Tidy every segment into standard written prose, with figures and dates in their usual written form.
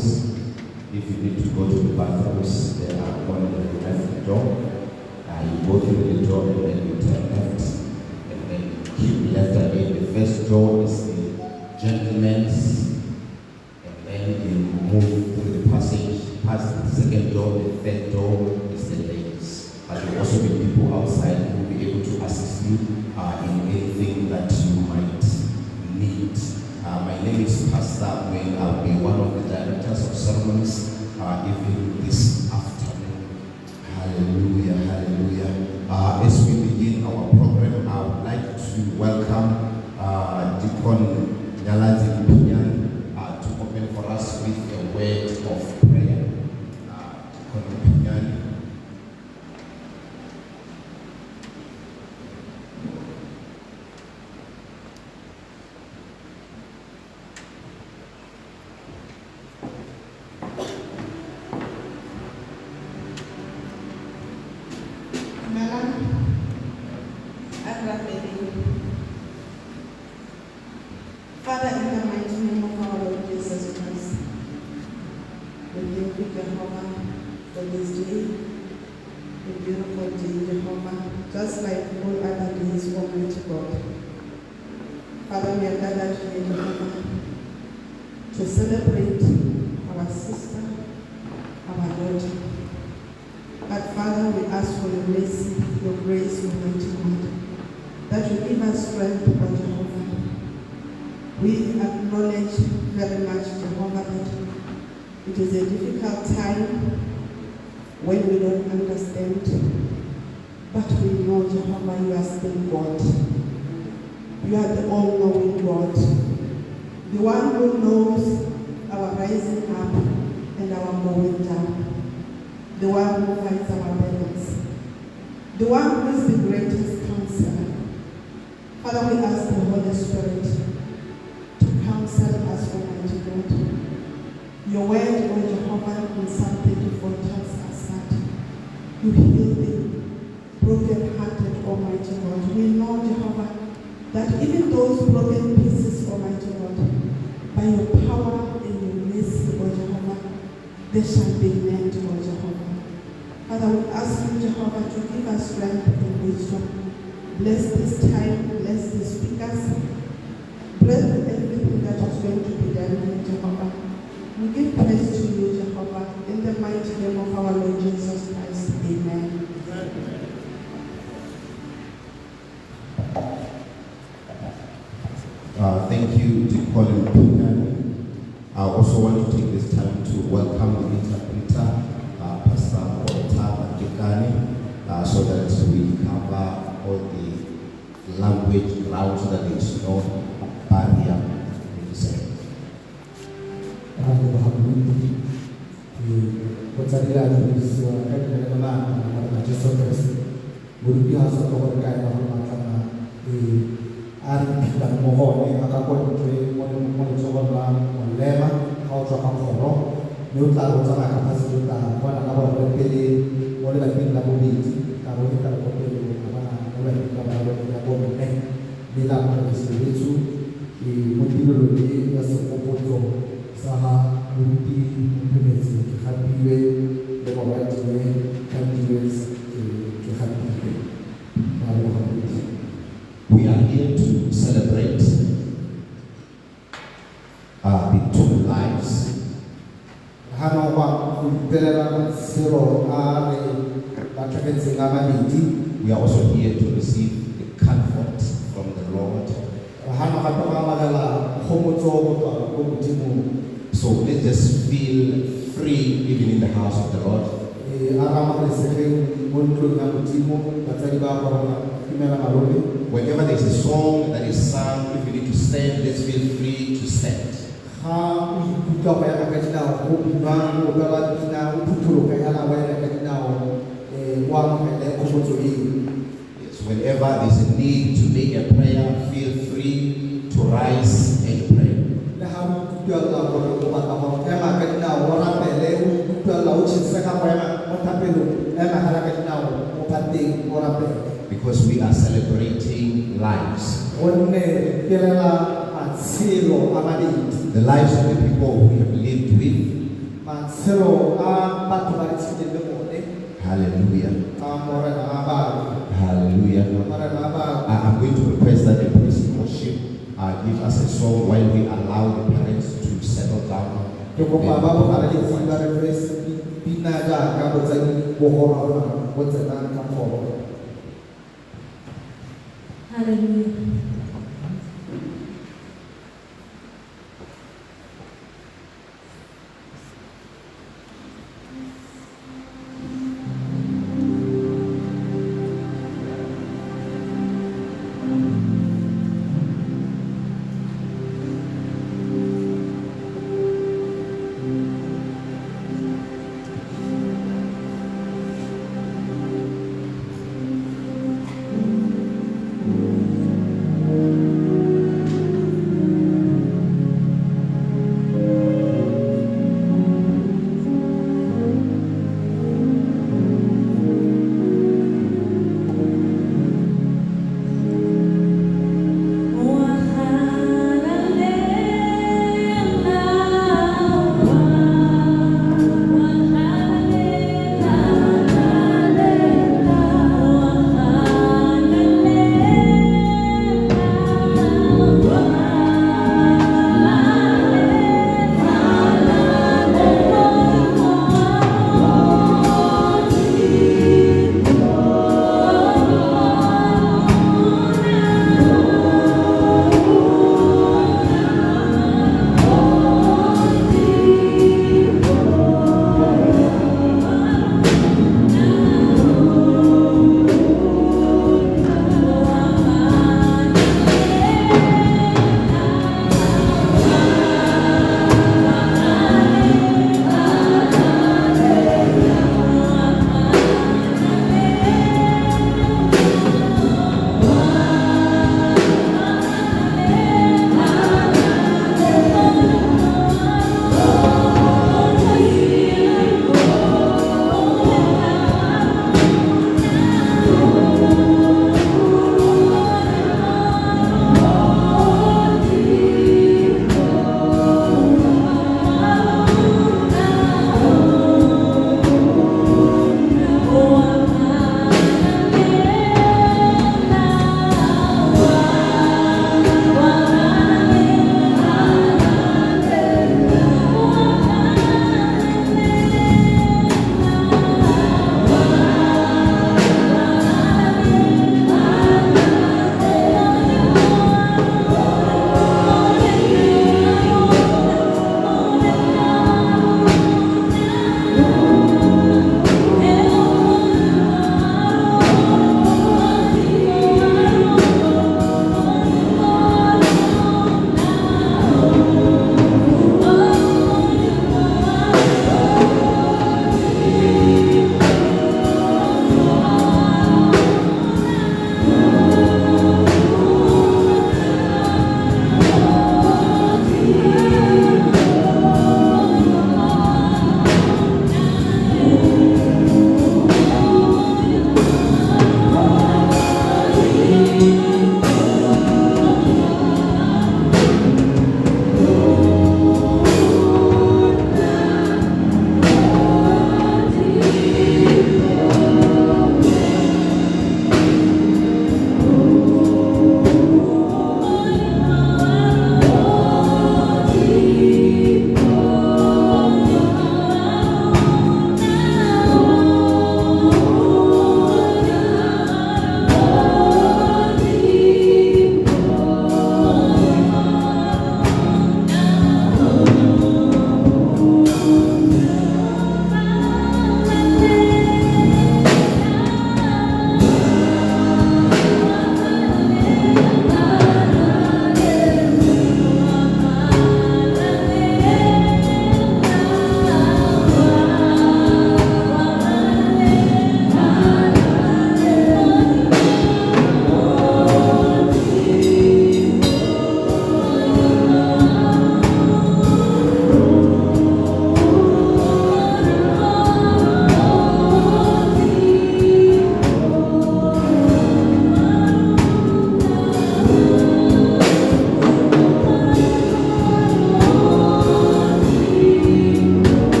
bathrooms. If you need to go to the bathrooms, they are on the left door. You go through the door and then you turn left. And then you keep left again. The first door is the gentleman's. And then you move through the passage, past the second door, the third door is the ladies. But there will also be people outside who will be able to assist you in anything that you might need. My name is Pastor Wayne. I'll be one of the directors of ceremonies even this afternoon. Hallelujah, hallelujah. As we begin our program, I would like to welcome Deacon Nyalazi Pinyan to open for us with a word of prayer. Deacon Pinyan. Father, in the mighty name of our Lord Jesus Christ, we thank you, Jehovah, for this day, a beautiful day, Jehovah, just like all other days, Almighty God. Father, we are gathered here, Jehovah, to celebrate our sister, our daughter. But Father, we ask for your mercy, your grace, Almighty God, that you give us strength, O Jehovah. We acknowledge very much, Jehovah, that it is a difficult time when we don't understand, but we know, Jehovah, you are still God. You are the all-knowing God, the one who knows our rising up and our going down, the one who fights our battles, the one who is the greatest counselor. Father, we ask the Holy Spirit counsel us, Almighty God. Your word, O Jehovah, in Psalm 34 tells us that you heal the broken-hearted, Almighty God. We know, Jehovah, that even those broken pieces, Almighty God, by your power and your mercy, O Jehovah, they shall be mended, O Jehovah. Father, we ask you, Jehovah, to give us strength and wisdom. Bless this time, bless the speakers, bless everything that is going to be done in Jehovah. We give praise to you, Jehovah, in the mighty name of our Lord Jesus Christ. Amen. Thank you, Deacon Pinyan. I also want to take this time to welcome the interpreter, Pastor Walter Dikani, so that we cover all the language grounds so that there is no barrier in the second. We are here to celebrate the two lives. We are also here to receive the comfort from the Lord. So let's just feel free even in the house of the Lord. Whenever there's a song that is sung, if you need to stand, let's feel free to stand. Yes, whenever there's a need to make a prayer, feel free to rise and pray. Because we are celebrating lives. The lives of the people we have lived with. Hallelujah. Hallelujah. I'm going to request that the praise worship give us a song while we allow the parents to settle down. Hallelujah.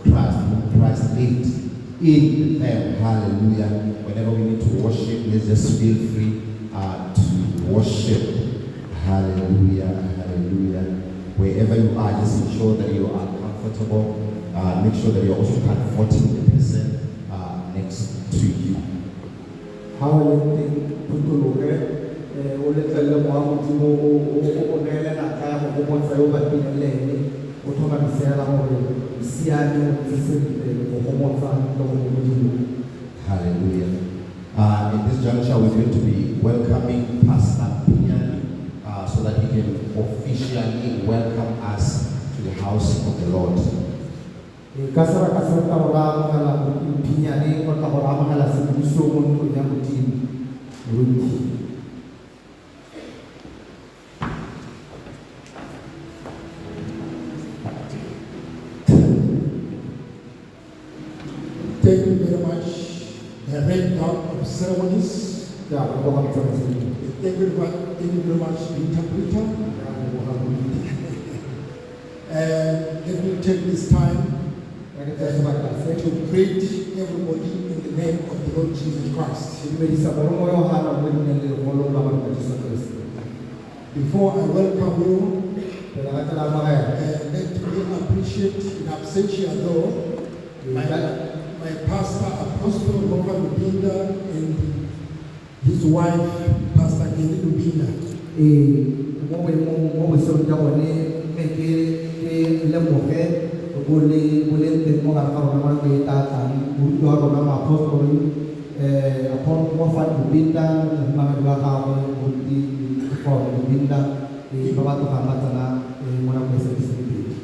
Christ, whom Christ lived in them. Hallelujah. Whenever we need to worship, let's just feel free to worship. Hallelujah. Hallelujah. Wherever you are, just ensure that you are comfortable. Make sure that you're also comforting the person next to you. Hallelujah. O le tselle mo a modimo o neele na ka go bontsha yo ba pinelele o thoma bisela gore siane o tsisebile go bontsha go modimo. Hallelujah. In this juncture, we're going to be welcoming Pastor Pinyani so that he can officially welcome us to the house of the Lord. Kasara ta ora mala Pinyani ko ta ora mala sibuso mo ko ya modimo. Thank you very much, the Red God of Ceremonies. Ya, ko ba ta tsini. Thank you very much, the interpreter. And let me take this time to greet everybody in the name of the Lord Jesus Christ. Before I welcome you, let me appreciate in absentia though my pastor, Apostle Robert Lubinda, and his wife, Pastor Kelly Lubinda.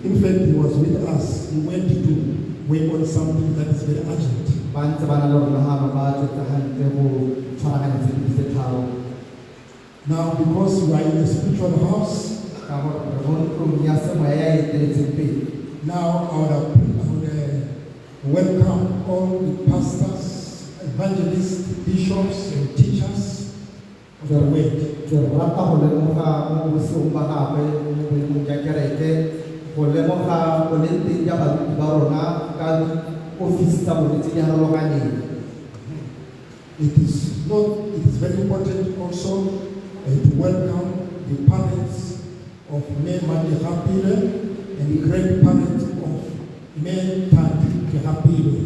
In fact, he was with us. He went to work on something that is very urgent. Now, because we are in a spiritual house, now I would welcome all the pastors, evangelists, bishops, and teachers of the word. It is very important also to welcome the parents of May Mandi Hapile and the grandparents of May Tati Hapile.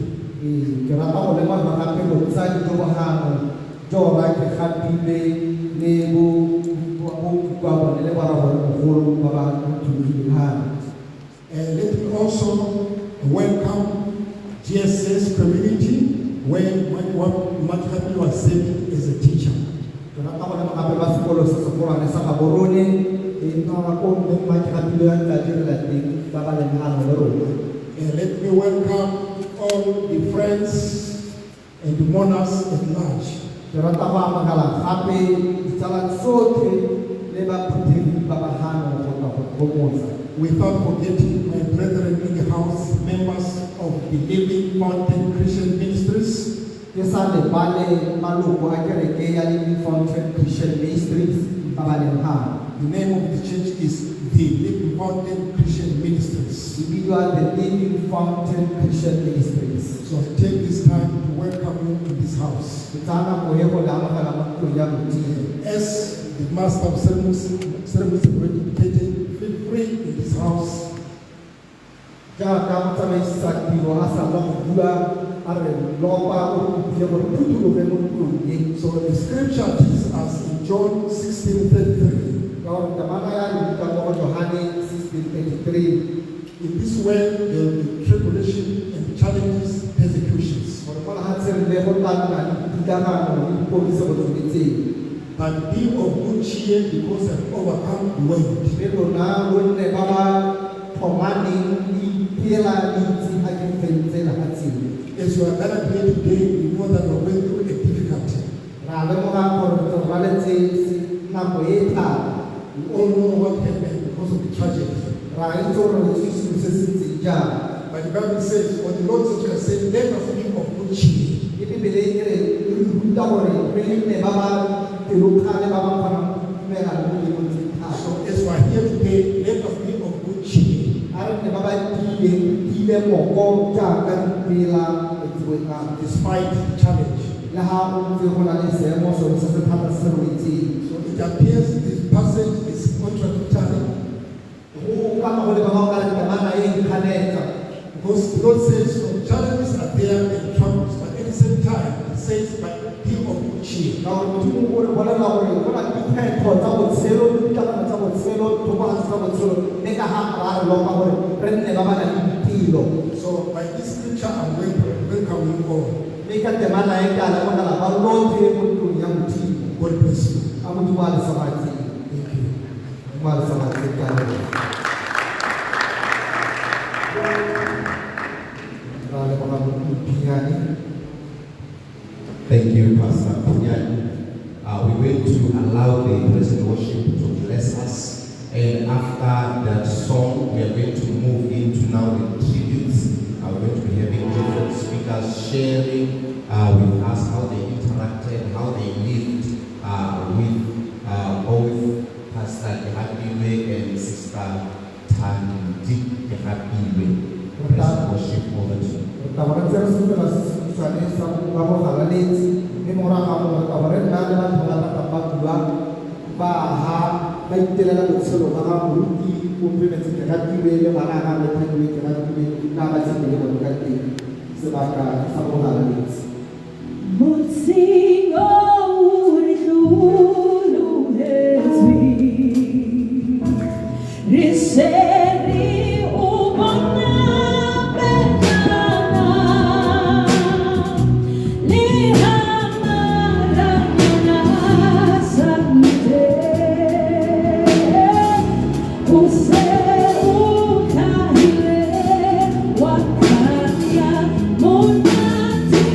And let me also welcome GSS community where Mandi Hapile was serving as a teacher. And let me welcome all the friends and the mourners at large. Without forgetting my brethren in the house, members of the Living Fountain Christian Ministries. The name of the church is the Living Fountain Christian Ministries. The Living Fountain Christian Ministries. So I take this time to welcome you to this house. As the master of ceremonies already indicated, feel free in this house. So the scripture teaches us in John 16:33. In this way there will be tribulation and challenges, persecutions. But be of good cheer because I've overcome the world. As you are gathered here today, you know that we're going through a difficulty. We all know what happened because of the tragedy. But the Bible says, or the Lord says, let us be of good cheer. So as we are here today, let us be of good cheer. moko jaaka dipela despite the challenge. le ha o ntse go na le seemo sone se se thata se re itseng. So it appears this passage is contradictory Go ka go le ba ka le temana e ikganetsa. because God says so challenges are there and troubles, but at the same time it says but be of good cheer. Ka gore Modimo o re bolelela gore go na le diphetho tsa botshelo le ditlhakano tsa botshelo thobalano tsa botshelo mme ka ga ra re lopa gore re nne ba ba na le ditilo. So by this scripture I'm welcome you all. Mme ka temana e ka la bona ba lotlhe mo ntlong ya Modimo. God bless you. A Modimo a le sabatsi. Thank you. Mo a le sabatsi ka le. Ra le bona mo pinyane. Thank you, Pastor Punyani. We went to allow the present worship to bless us. And after that song, we are going to move into now the tributes. We're going to be having different speakers sharing with us how they interacted, how they lived with both Pastor Kehapiwe and Sister Tandi Kehapiwe. Present worship over to you. Tawaran saya sudah sudah sama halalit, ini orang kamu tawaran ada lah mengatak tambah dua, bahar baik tidak ada unsur orang budi, umpi masih dekat kiri, mana akan dekat kiri, nama sih dia dekat kiri, sebagai sama halalit. Monsinho Uriduno Hezbi Riseri Ubona Betana Lihamarana Samite Use Ukahile Wakanya Munati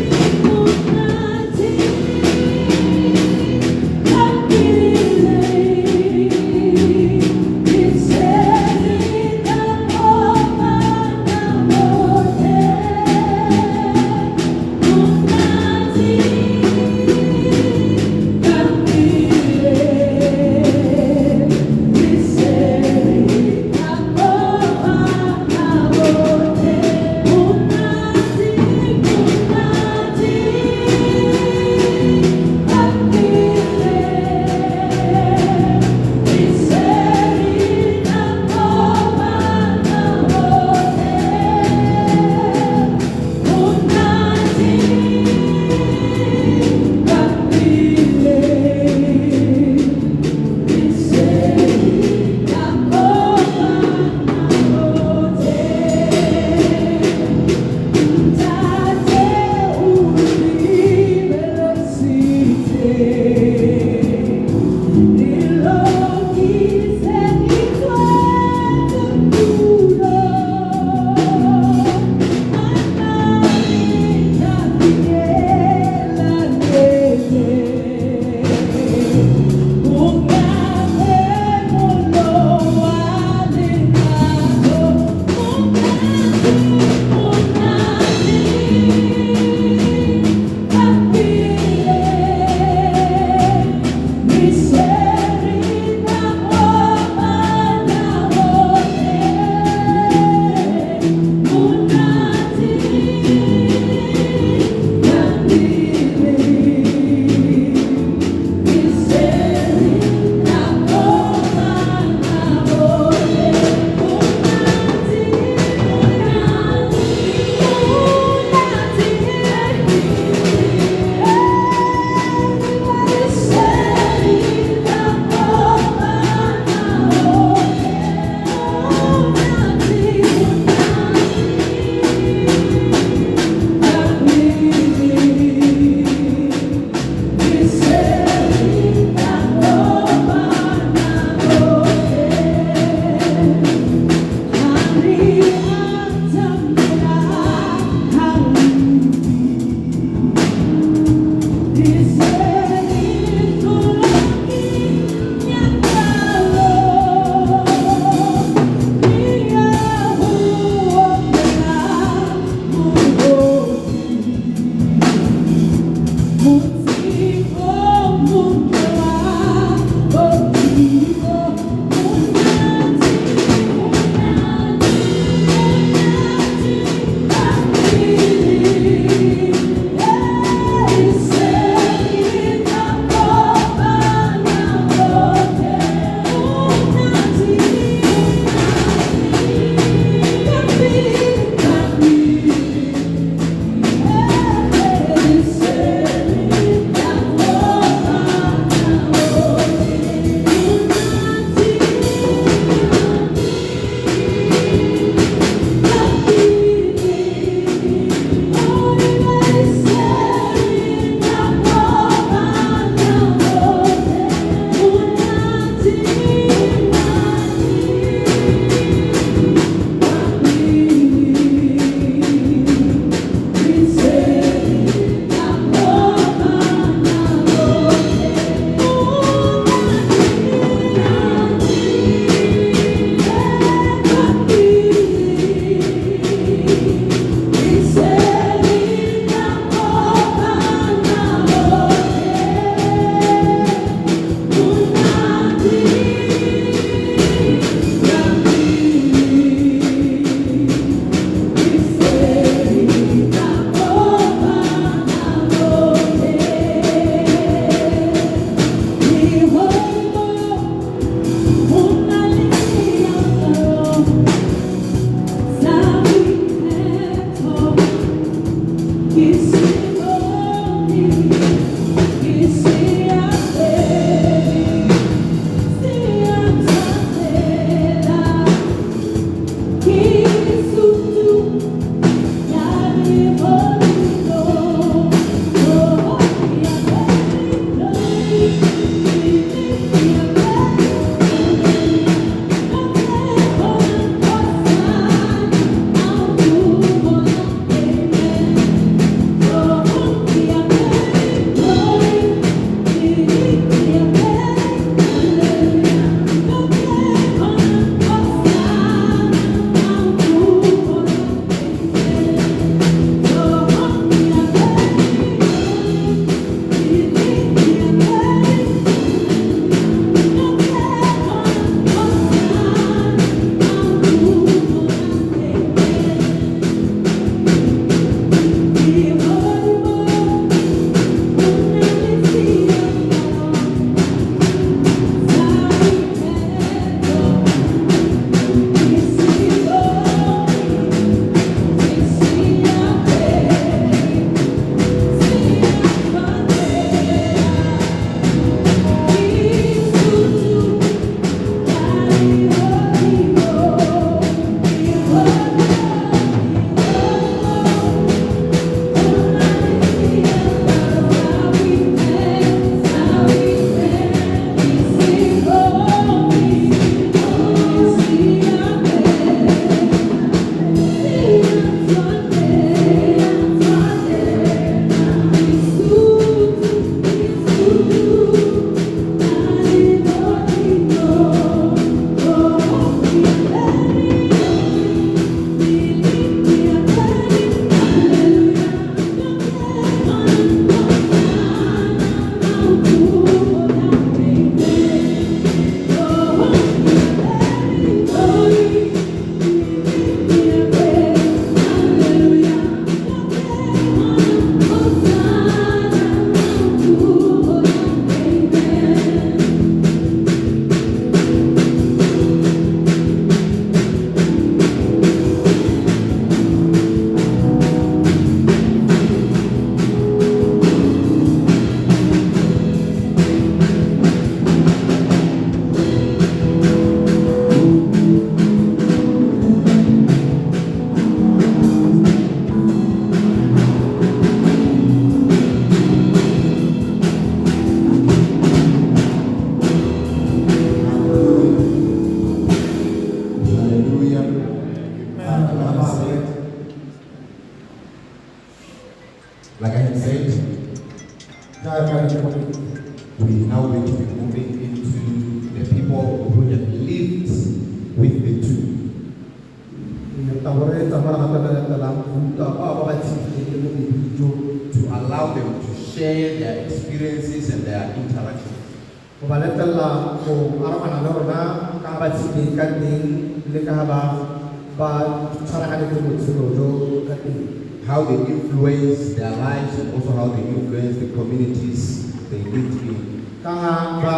Like I had said, we now going to be moving into the people who have lived with the two. To allow them to share their experiences and their interactions. how they influence their lives and also how they influence the communities they live in. ka ba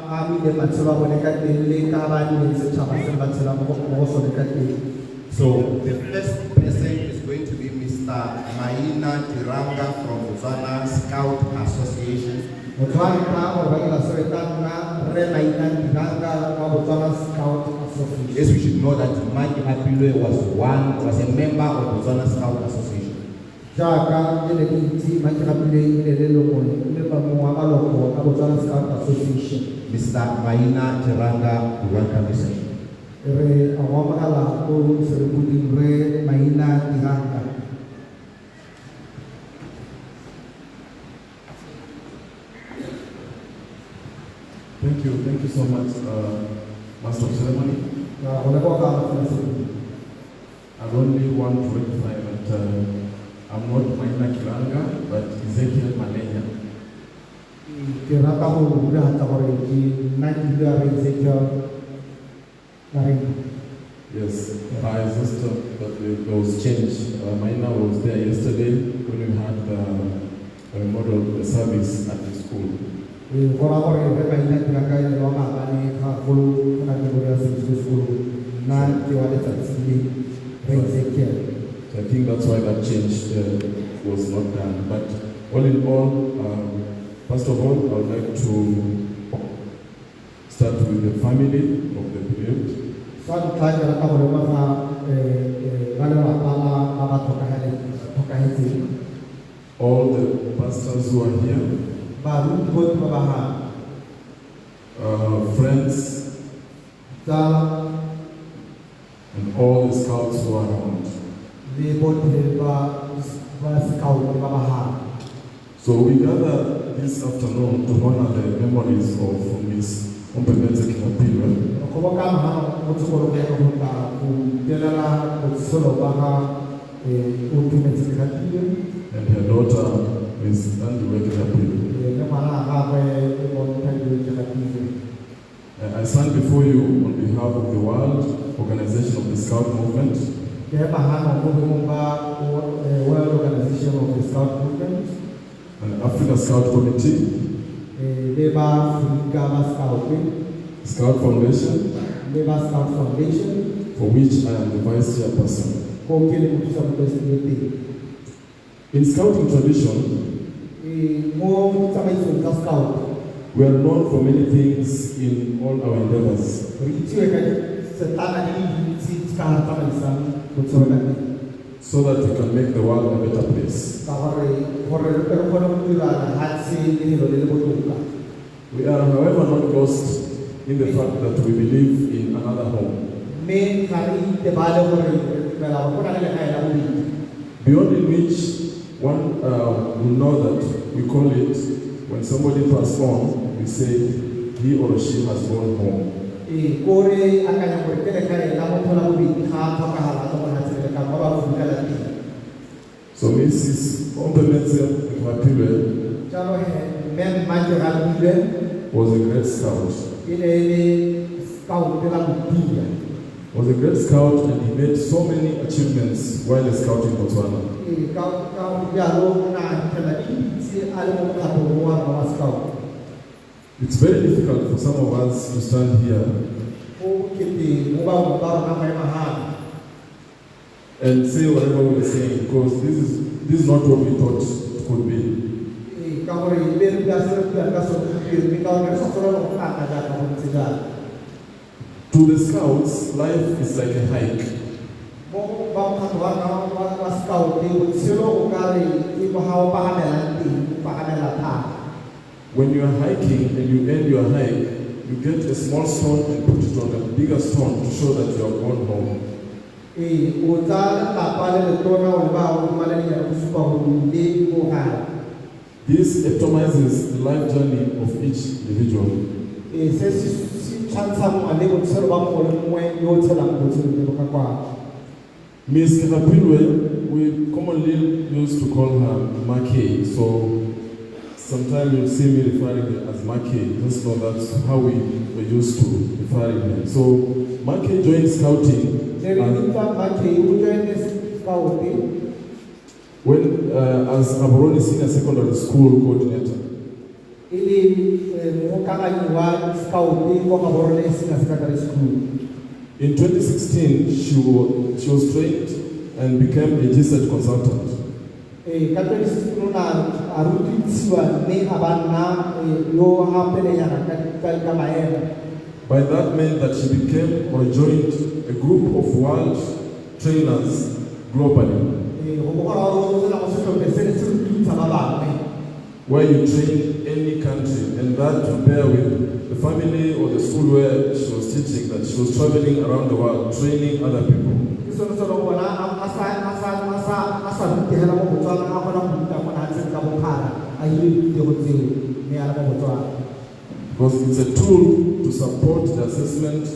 amile matshelo a bone ka teng le ka ba di setšhaba se ba tshela mo go sone ka teng. So the first person is going to be Mr. Maina Tiranga from Botswana Scout Association. Motho wa ntlha gore ba ke la se ka nna re Maina Tiranga wa Botswana Scout Association. Yes, we should know that Mike Hapilwe was a member of Botswana Scout Association. Jaaka ke le ditse Mike Hapilwe le leloko le ba mo wa baloko a Botswana Scout Association. Mr. Maina Tiranga, we welcome you, sir. Re a wa magala o se re budi re Maina Tiranga. Thank you so much, Master of Ceremony. Ya ona ko ka ma se. I only want to rectify that I'm not Maina Kiranga, but Ezekiel Malenya. Ke rata go bua ta gore ke nna ke bua re Ezekiel Malenya. Yes, but there was change. Maina was there yesterday when we had the model service at the school. Ora gore re Maina Tiranga le wa ma ne ka go na ke bua se school na ke wa le tsatsile re Ezekiel. So I think that's why that change was not done. But all in all, first of all, I would like to start with the family of the bereaved. Sa tla ke rata gore ma ba le ba ba tlhokahetse. All the pastors who are here, Ba ruti botlhe ba ba ha friends, tsala and all the scouts who are around. le botlhe ba scout ba ba ha. So we gather this afternoon to honor the memories of Miss Ompemeze Kinapilwe, Go ba ka ma mo tsogolo ke go ta go telela go solo ba ha o tumetse ka tile and her daughter, Miss Andiwe Kinapilwe. le mana ga ba go ta di ka tile. I stand before you on behalf of the World Organization of the Scout Movement, Ke ba ha no go ba World Organization of the Scout Movement and Africa Scout Committee, le ba Africa ba Scout Scout Foundation, le ba Scout Foundation for which I am the Vice Chairperson. ko ke le mo tsa mo presidente. In Scouting tradition, Mo tsamaiso tsa Scout we are known for many things in all our endeavors. re itse ka setana di dintsi ka tsamaisang go tsona So that we can make the world a better place. ka gore re kgone go dira ha tse le le botoka. We are, however, not lost in the fact that we believe in another home, Me ga re ite ba le gore re la go na le ga ela bobedi. beyond in which one will know that we call it when somebody passes on, we say he or she has gone home. Kore akanya gore ke le ga ela mo thola bobedi ga tlhokagala go bona tsela ka ba ba fuka la teng. So Mrs. Ompemeze Kinapilwe Jalo men manje ga bile was a great scout. ile Scout de la Biblia. Was a great scout, and he made so many achievements while a scout in Botswana. Ka ya lo na tela di tse a le mo ka bo wa Scout. It's very difficult for some of us to stand here O kete mo ba na mai maha. and say whatever we are saying, because this is not what we thought it could be. Ka gore ile re ka se ka so ke ka gore so solo no ka ka ka mo tsela. To the scouts, life is like a hike. Mo ba ka wa Scout di o selo o ka re e mo ha o pa hamela ti pa hamela tha. When you are hiking and you end your hike, you get a small stone and put it on a bigger stone to show that you have gone home. O tsa la pa le tona o ba o ma le ya go supa go le go ha. This epitomizes the life journey of each individual. Se si chansa mo ale go tselo ba mo le mo yo tsela go tselo ka kwa. Miss Kinapilwe, we commonly used to call her Maki, so sometimes you'll see me referring to her as Maki. Just know that's how we were used to referring her. So Maki joined scouting Le ri tsa ba ke o join Scout when as Gaborone Senior Secondary School coordinator. e le mokakanyi wa scout ko Gaborone Senior Secondary School. In 2016, she was trained and became a GSET consultant. Ka 2016 a rutiwa mme a banna yo hapelenyana ka maemo. By that meant that she became or joined a group of world trainers globally, where you train any country, and that to bear with the family or the school where she was teaching, that she was traveling around the world training other people. Because it's a tool to support the assessment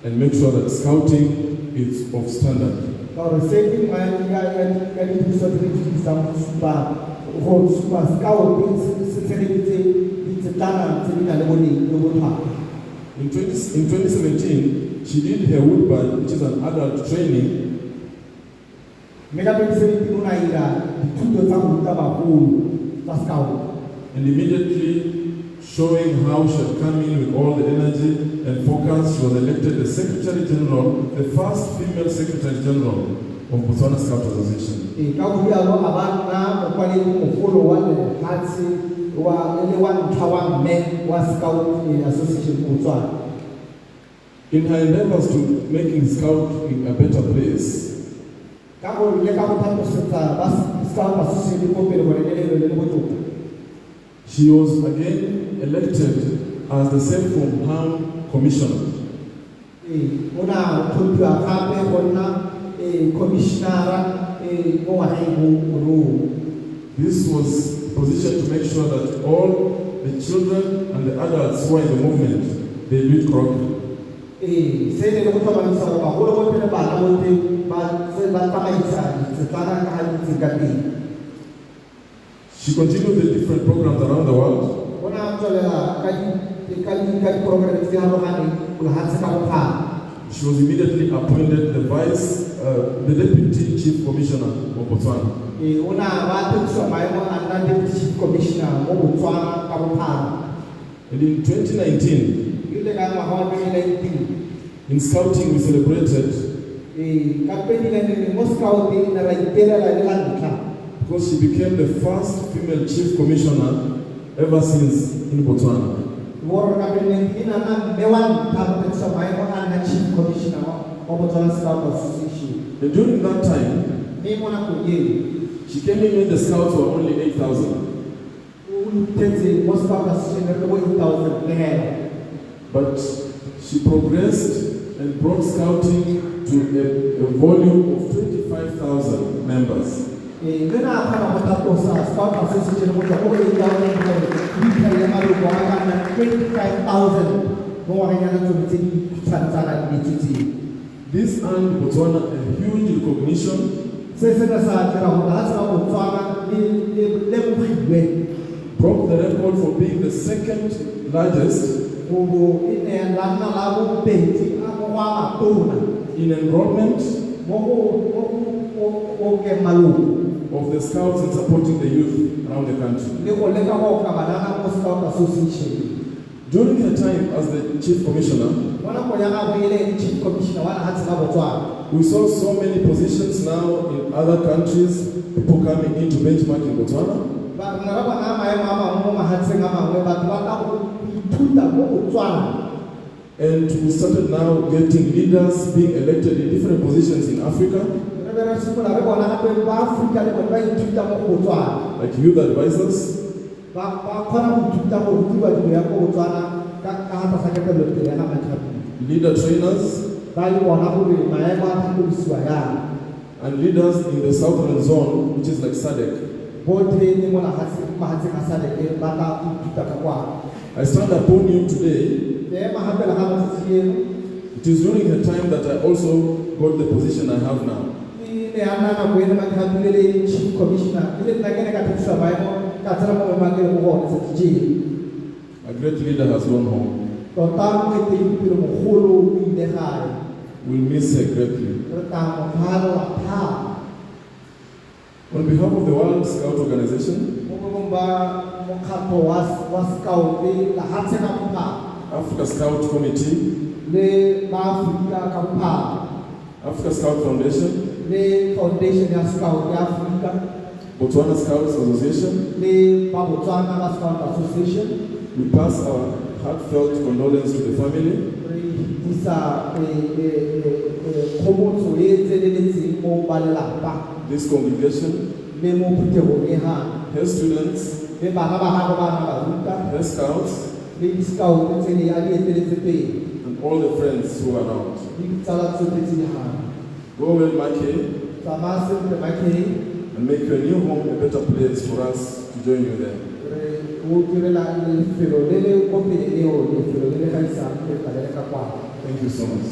and make sure that scouting is of standard. In 2017, she did her woodbine, which is an adult training, and immediately showing how she had come in with all the energy and focus. She was elected the Secretary General, the first female Secretary General of Botswana Scout Association. In her endeavors to making scouting a better place, she was again elected as the Self-From Harm Commissioner. This was a position to make sure that all the children and the adults who are in the movement, they do it correctly. She continued the different programs around the world. She was immediately appointed the Deputy Chief Commissioner of Botswana. And in 2019, in scouting we celebrated because she became the first female Chief Commissioner ever since in Botswana. And during that time, she came in when the scouts were only 8,000. But she progressed and brought scouting to a volume of 25,000 members. This earned Botswana a huge recognition, broke the record for being the second largest in enrollment of the scouts in supporting the youth around the country. During her time as the Chief Commissioner, we saw so many positions now in other countries, people coming in to benchmark in Botswana. And we started now getting leaders being elected in different positions in Africa, like youth advisors, leader trainers, and leaders in the southern zone, which is like SADC. I stand upon you today. It is during her time that I also got the position I have now. A great leader has gone home. We'll miss her greatly. On behalf of the World Scout Organization, Africa Scout Committee, Africa Scout Foundation, Botswana Scouts Association, we pass our heartfelt condolence to the family. This congregation, her students, her scouts, and all the friends who are around. Go well, Mackay, and make your new home a better place for us to join you there. Thank you so much.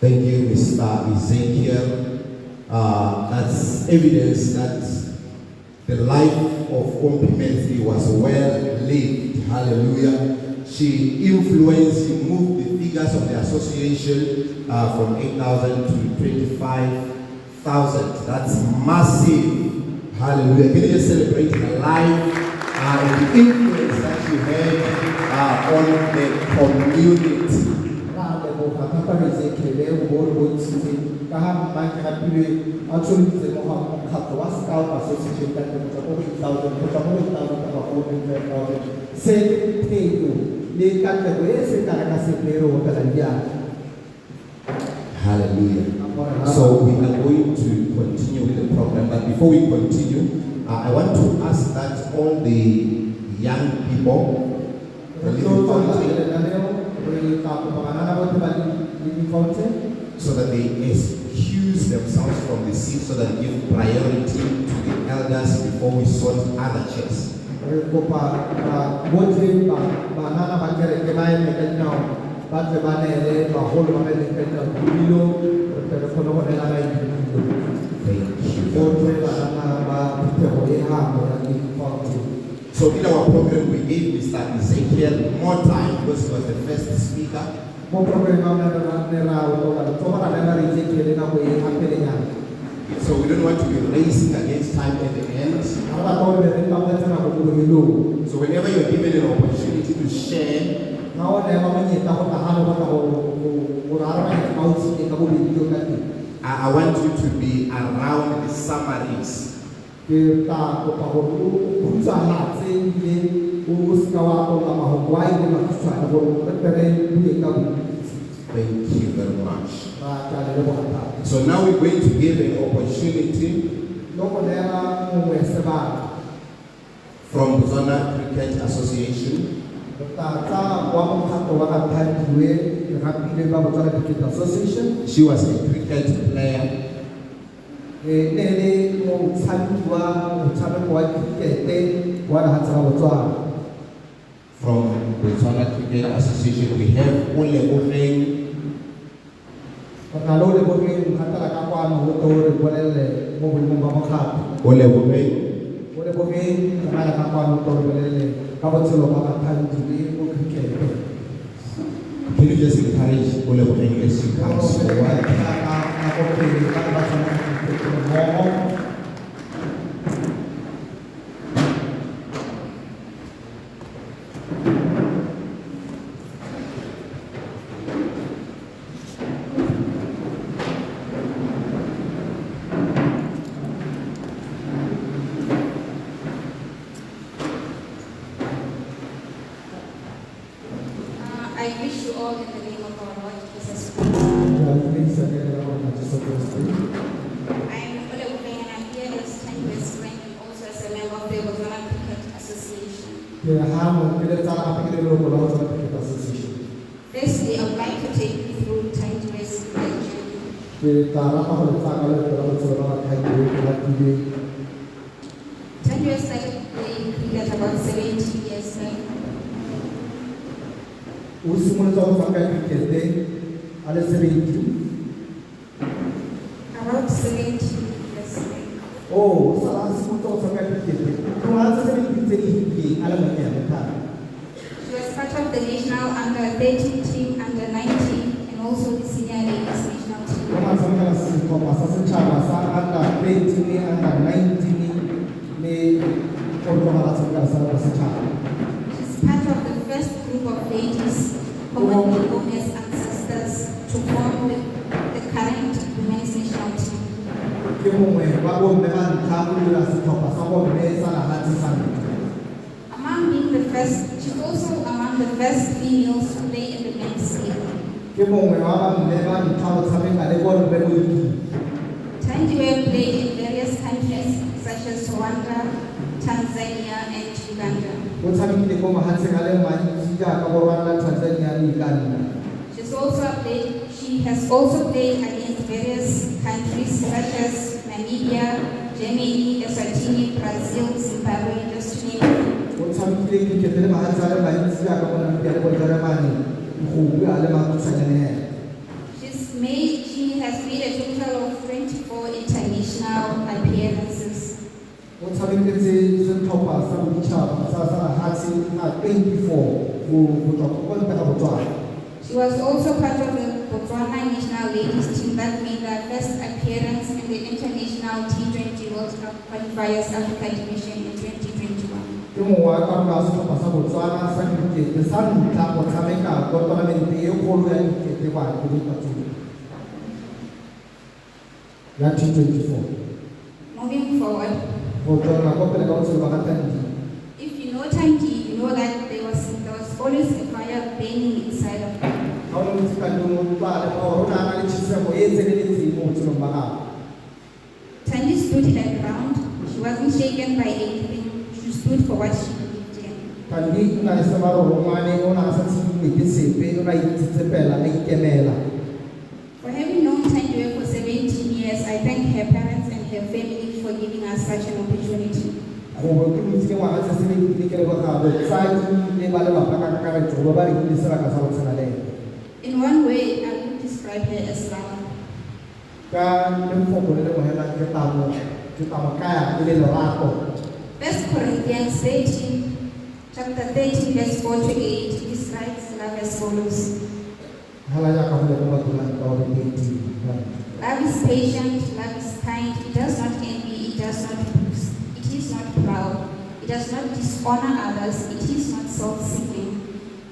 Thank you, Mr. Ezekiel. That's evidence that the life of Complimentary was well lived. Hallelujah. She influenced, she moved the figures of the association from 8,000 to 25,000. That's massive. Hallelujah. Can you just celebrate her life and the influence that she had on the community? Hallelujah. So we are going to continue with the program, but before we continue, I want to ask that all the young people, the little so that they excuse themselves from the seat, so that give priority to the elders before we sort other chairs. So in our program we gave Mr. Ezekiel more time because he was the first speaker. So we don't want to be racing against time at the end. So whenever you're given an opportunity to share, I want you to be around the summaries. Thank you very much. So now we're going to give an opportunity from Botswana Cricket Association. She was a cricket player. From Botswana Cricket Association, we have Ole Bofeng. Ole Bofeng. Can you just encourage Ole Bofeng as she comes forward? I wish you all in the name of our Lord Jesus Christ. I'm Ole Bofeng and I'm here as 10 West Rank and also as a member of the Botswana Cricket Association. Firstly, I would like to take you through 10 West Rank journey. 10 West started playing cricket about 17 years ago. About 17 years ago. Oh, salah satu sampai kita. Tuhan saya ini alam yang kita. She was part of the national under 13 team, under 19, and also the senior ladies national team. Tuhan saya kalau satu masa secara masa anda 20 ni anda 19 ni orang malas secara secara. She's part of the first group of ladies, commonly known as ancestors, to form the current women's national team. Among being the first, she's also among the first females to play in the men's league. Tandiwe played in various countries such as Rwanda, Tanzania, and Uganda. She has also played against various countries such as Namibia, Germany, Eswatini, Brazil, Zimbabwe, just to name a few. She has made a total of 24 international appearances. She was also part of the Botswana national ladies team that made their first appearance in the international T20 World Cup qualifiers Africa Division in 2021. Moving forward, if you know Tangi, you know that there was always a fire burning inside of her. Tangi stood her ground. She wasn't shaken by anything. She stood for what she believed in. For having known Tangi for 17 years, I thank her parents and her family for giving us such an opportunity. In one way, I would describe her as love. First Corinthians 13, chapter 13, verse 4 to 8 describes love as follows. Love is patient, love is kind, it does not envy, it does not boast, it is not proud, it does not dishonor others, it is not self-seeking,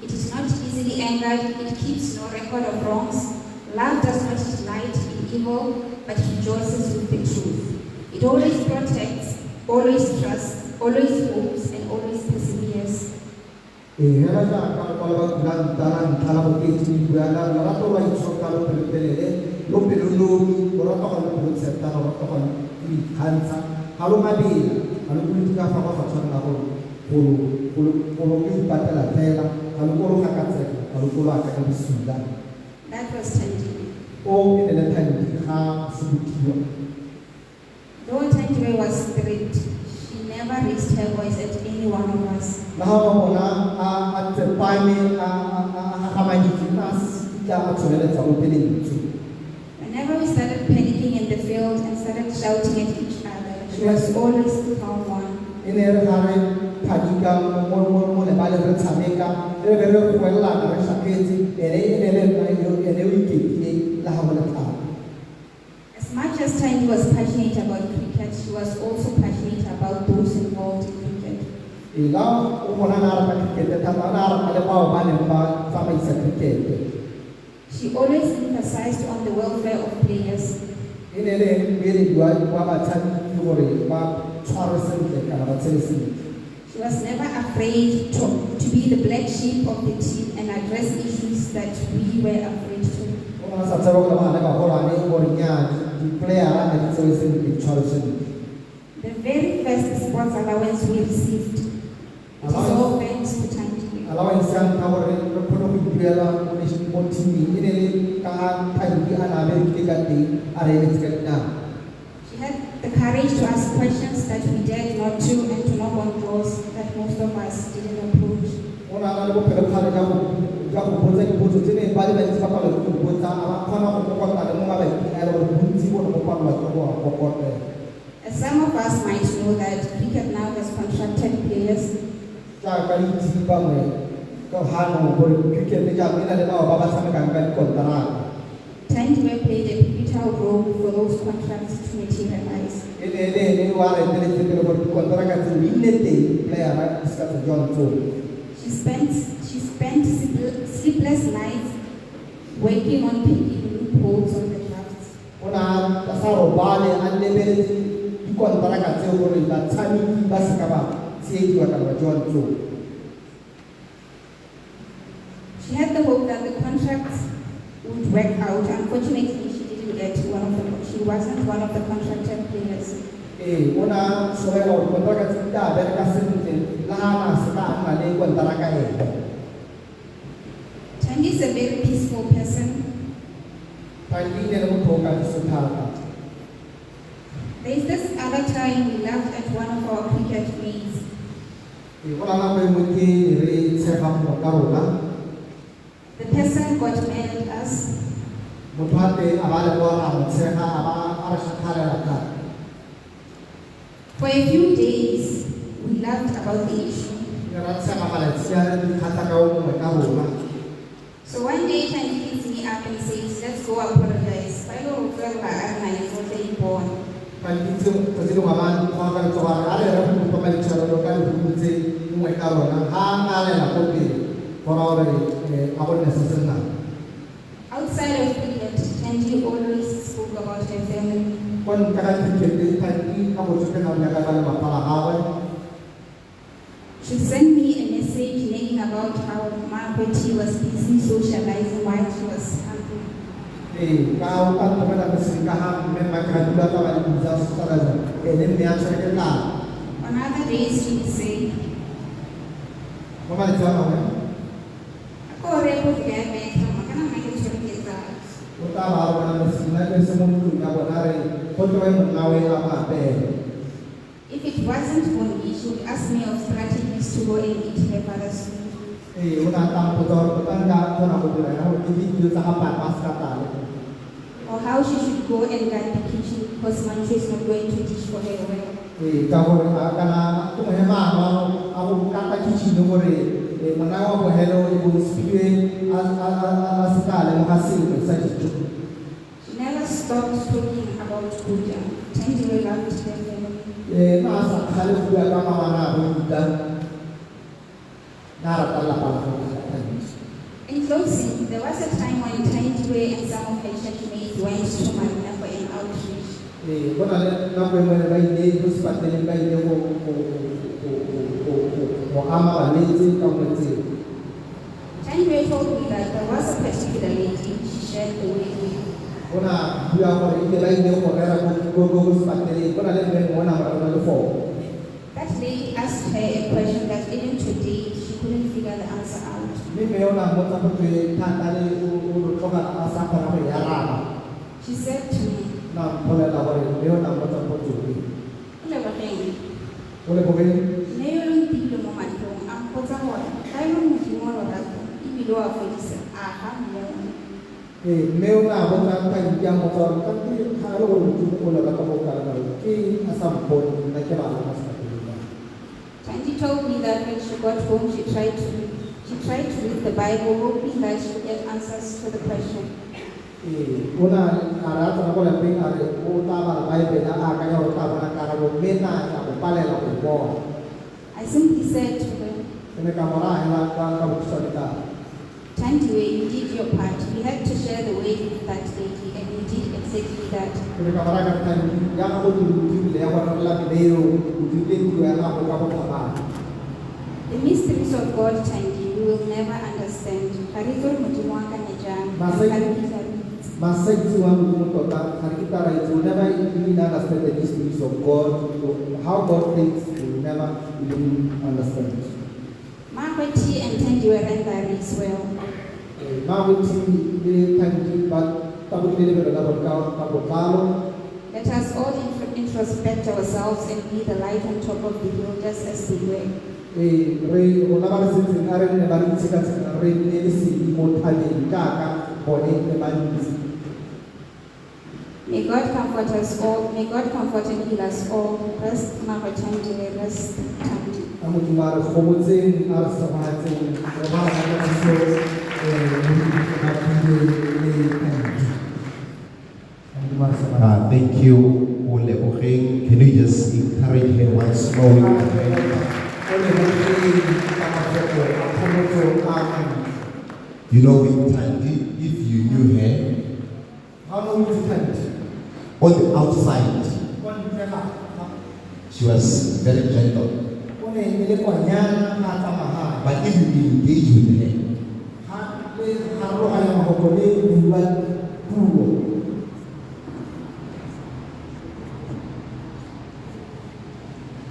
it is not easily angered, it keeps no record of wrongs. Love does not delight in evil, but rejoices with the truth. It always protects, always trusts, always hopes, and always perseveres. That was Tangi. Though Tangi was strict, she never raised her voice at any one of us. Whenever we started panicking in the field and started shouting at each other, she was always the calm one. As much as Tangi was passionate about cricket, she was also passionate about those involved in cricket. She always emphasized on the welfare of players. She was never afraid to be the black sheep of the team and address issues that we were afraid to. The very first sports allowance we received, it is all thanks to Tangi. She had the courage to ask questions that we dared not to, and to knock on doors that most of us didn't approach. As As some of us might know that cricket now has contracted players. Ka di ti ba me ka hano go cricket le ja mina le ba ba sa ka ka kontraka. Tangiwe played a pivotal role for those contracts to materialize. Ele wa re tele te go kontraka ti ile te player ra iska to John Fo. She spent sleepless nights working on picking loopholes on the drafts. Ona ta sa ro ba le an le bele di kontraka tse go re ta tsami ba se ka ba se di wa ka John Fo. She had the hope that the contracts would work out. Unfortunately, she wasn't one of the contracted players. Una sovela kontraka ti da bele ka sente la na se ka na le kontraka e. Tangi is a very peaceful person. Tangi ne mo to ka ti sutha. There's this other time we laughed at one of our cricket mates. Ona na mo ti re se ha mo ka ro. The person got mad at us. For a few days, we laughed about the issue. So one day, Tangi picks me up and says, let's go apologize. I don't feel like I'm not born. Outside of cricket, Tangi always spoke about her family. She sent me a message saying about how Margaret was busy socializing while she was hungry. On other days, she would say, if it wasn't for me, she would ask me of strategies to go and eat her father's food. Or how she should go and guide the kitchen because Manchu is not going to dish for her well. She never stopped talking about Puja. Tangi loved her family. In closing, there was a time when Tangi and some of her churchmates went to Marina for an outreach. Tangi told me that there was a particular lady she shared the way with. That lady asked her a question that even today she couldn't figure the answer out. She said to me, Tangi told me that when she got home, she tried to read the Bible, hoping that she would get answers to the question. I simply said to her, Tangi, you did your part. We had to share the weight with that lady, and we did exactly that. The mysteries of God, Tangi, we will never understand. Will never even understand the mysteries of God, how God thinks, we will never even understand. Margaret and Tangi were rendering as well. Let us all introspect ourselves and be the light on top of the hill just as they were. May God comfort us all. May God comfort and heal us all. Rest, Margaret, and rest. a mo dumare kgobotseng a re samatseng go ba ga ka tso ga pile le kanti Thank you, Olebogeng. Can you just encourage her once more? You know, in Tandi, if you knew her, on the outside, she was very gentle. But if you engage with her,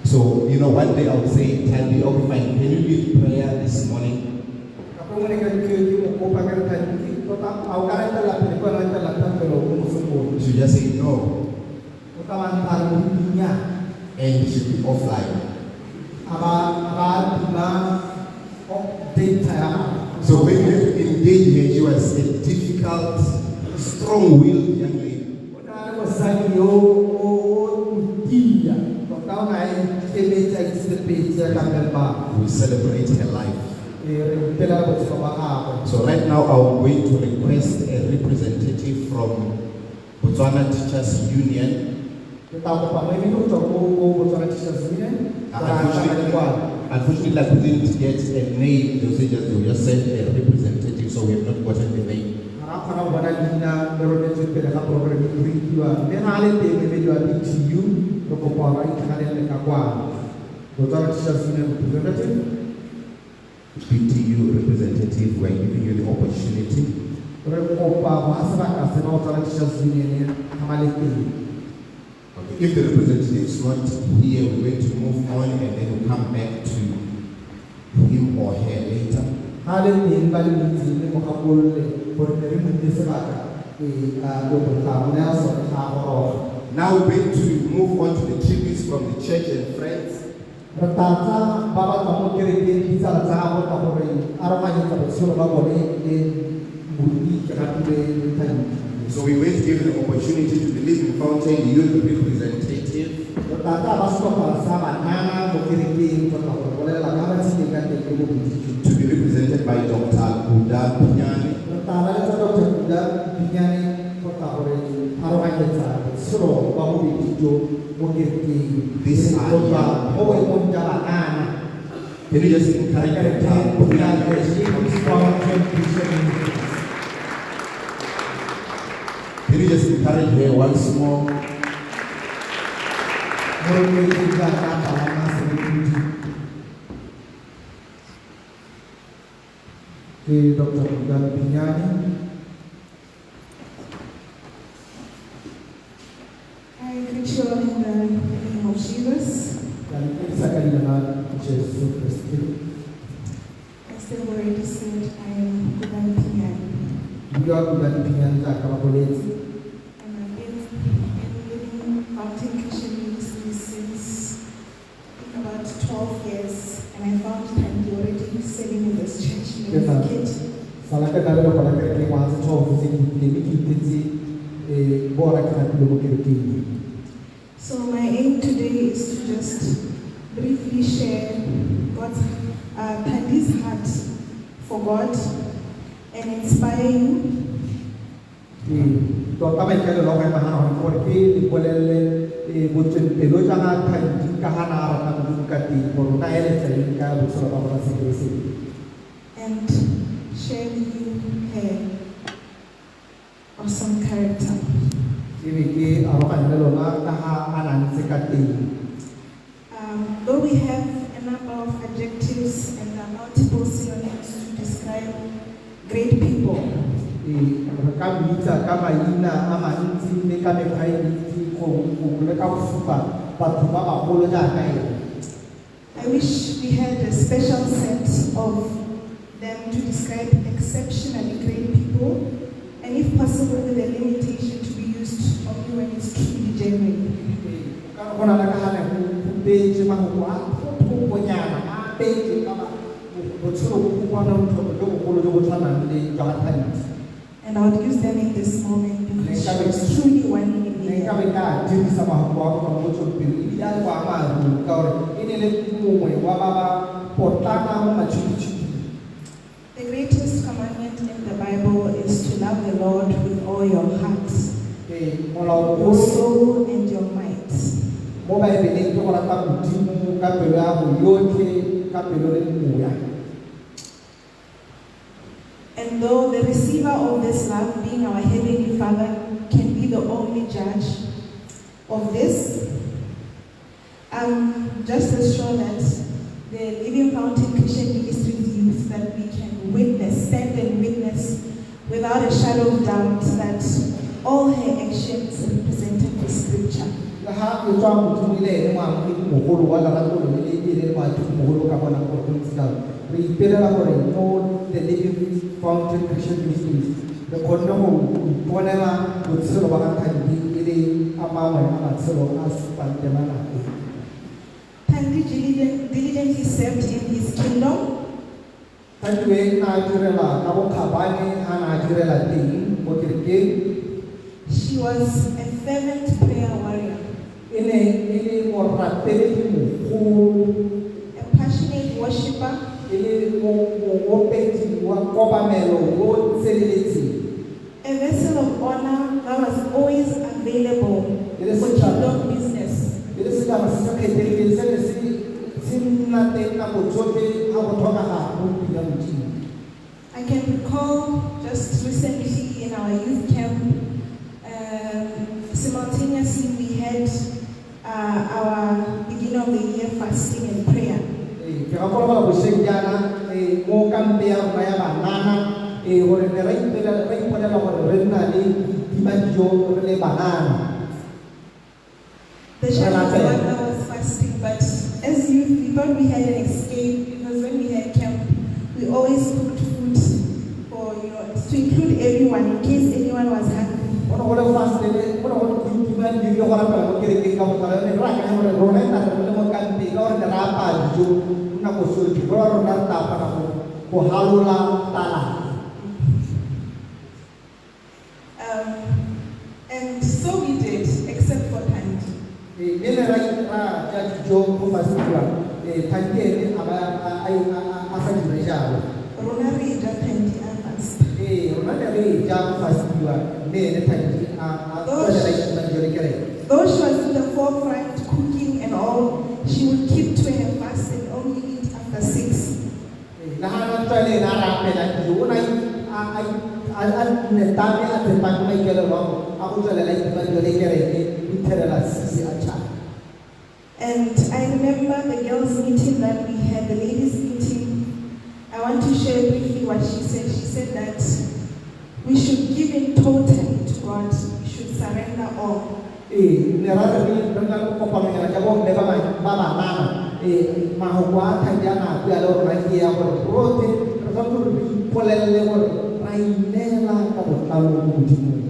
so, you know, one day I would say, Tandi, okay, fine, can you lead prayer this morning? She just say no. And she be offline. So when you engage her, she was a difficult, strong-willed young lady. We celebrate her life. So right now I'm going to request a representative from Botswana Teachers Union. Unfortunately, I couldn't get a name. They just sent a representative, so we have not gotten the name. PTU representative, we are giving you the opportunity. Okay. If the representative is not here, we're going to move on and then we'll come back to him or her later. Now we're going to move on to the tributes from the church and friends. So we wait to give an opportunity to the Living Fountain Youth Representative. To be represented by Dr. Uda Pinyani. These are young. Can you just encourage Dr. Can you just encourage her once more? Dr. Uda Pinyani. I greet you all in the name of Jesus. As the word said, I am Uda Pinyani. And I've been living Fountain Christian Ministry since about 12 years, and I found time already serving in this church when I was a kid. So my aim today is to just briefly share God's Tandi's heart for God and inspire you. And share with you her awesome character. Though we have a number of adjectives and multiple synonyms to describe great people, I wish we had a special set of them to describe exceptionally great people, and if possible with a limitation to be used only when it's truly genuine. And I would use them in this moment because she was truly one in familiar. nka be ka dirisa mahoko a go tswa mo tsopele ebile a le boammaaruri ka gore e ne le mongwe wa ba ba potlana mo matšhitšhitšing. The greatest commandment in the Bible is to love the Lord with all your heart, molao your o soul, and your might. mo baebeleng ke go rata modimo ka pelo ya go yotlhe ka pelo le moya. And though the receiver of this love, being our Heavenly Father, can be the only judge of this, I'm just as sure that the Living Fountain Christian Ministries youth that we can witness, stand and witness without a shadow of doubt that all her actions represented the scripture. Le ha e tswa modimo le ene moamohedi mogolo wa lerato le le ebile le moatlhodi mogolo ka bona gore go ntse jalo re ipelela gore mo the Living Fountain Christian Ministries re kgonne go iponela botshelo ba ga Thandi e le a mangwe a matshelo a supang temana e. Thandi diligently served in his kingdom. Thandi we na direla ka bokgabane a na direla teng mo kerekeng. She was a fervent prayer warrior, E ne e le morapedi mogolo, a passionate worshiper, e le moopedi wa kobamelo o tseleletseng. a vessel of honor that was always available It is for such a- kingdom business. E le setšhaba se se kgethegileng se ne se nna teng nako tsotlhe ga go tlhokega mo pina modimo. I can recall just recently in our youth camp, simultaneously we had our beginning of the year fasting and prayer. Ke gapola gola boseng jaana mo kampe ya rona ya banana gore ne ra iponela gore re nna le dimadijo re le banana. The church was the one that was fasting, but as youth, we thought we had an escape because when we had camp, we always cooked food for, to include everyone in case anyone was hungry. Go ne go le fastele go ne go le dimadijo go rapela mo kerekeng ka botlalo ne re akanya gore rona e tla re le mo kampe ka gore ne ra apaya dijo nako tsotlhe gore rona re tla kgona go halola talana. And so we did, except for Thandi. Nele ra ja dijo go fasiwa Thandi ene a sa dira jalo. Rona re ja Thandi a fast. Rona ne re ja go fasiwa mme ene Thandi a tswelela itse dijo le kereke. Though she was in the forefront cooking and all, she would keep to her fast and only eat after 6. La ha na tswele na ra pela dijo o na a ne tame a tsepang maikelo wa a go tswelela itse dijo le kereke o thelela sisi a tšha. And I remember the girls' meeting that we had, the ladies' meeting. I want to share briefly what she said. She said that we should give in totally to God. We should surrender all. Ne ra re na go kopana ja bo le ba banana mahoko a Thandi a na bua le gore ra ke ya gore rotlhe re tshwanetse gore re ipolelele gore ra inela ka botlalo mo modimong.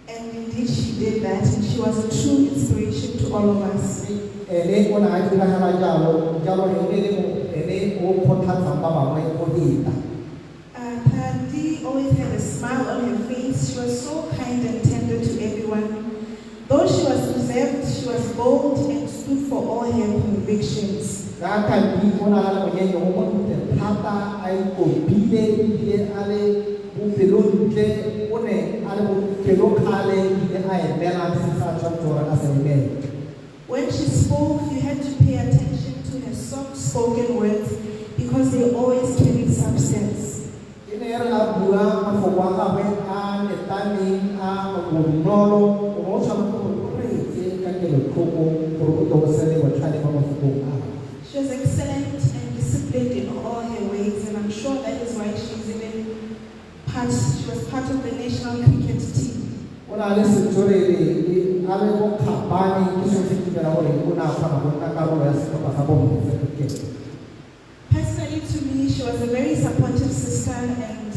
And indeed she did that, and she was a true inspiration to all of us. Ene o na a diragala jalo ene o kgothatsang ba bangwe go eta. Thandi always had a smile on her face. She was so kind and tender to everyone. Though she was reserved, she was bold and stood for all her convictions. Ka Thandi o na le monyenye o montle thata a ikopile ebile a le bopelontle o ne a le bopelokgale ebile a emela se sa tshwanetse gore a se emele. When she spoke, you had to pay attention to her soft-spoken words because they always carried substance. E ne re a bua mafoko a gagwe a netaneng a bonolo gore o tshwanetse gore o reetse ka kelotlhoko gore o tle o sele botlhale mo mafokong a. She was excellent and disciplined in all her ways, and I'm sure that is why she was part of the national cricket team. O na le setswerere a le mo kgapane ke seo se dumela gore o ne a kgona go nna karolo ya setlhopha sa bomme sa cricket. Personally, to me, she was a very supportive sister and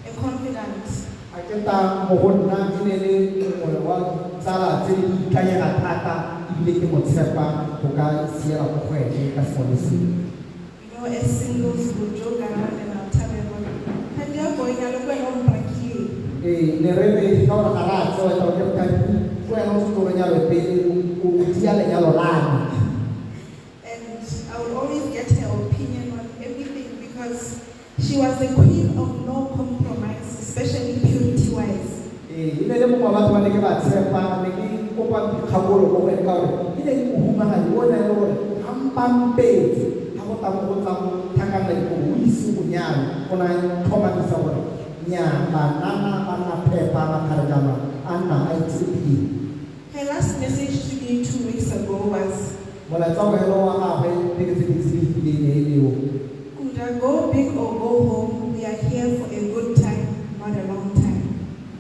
a confidant. A keta mo go nna e ne le mongwe wa tsala tse di ikanyega thata ebile ke mo tshepa go ka siela go gwele ka sengwe le sengwe. As singles would joke around and I'll tell everyone, Thandi a going, I look like I'm Ne re re ka gore ga ra tsewa ka gore Thandi wena o I would always get her opinion on everything because she was the queen of no compromise, especially purity-wise. Ile le mo ba ba le ke ba tshepa ne ke kopa dikgabolo go ka gore ile ke mo huma ga bona le gore hampampetse ha go ta mo tla mo thakana le go isi go nyana go na thoma di sa gore nya banana bana phepa ba kharjama anna ITP. Her last message to me 2 weeks ago was, mola tsa go hello wa gagwe le ke tse di ne le o could I go big or go home? We are here for a good time, not a long time.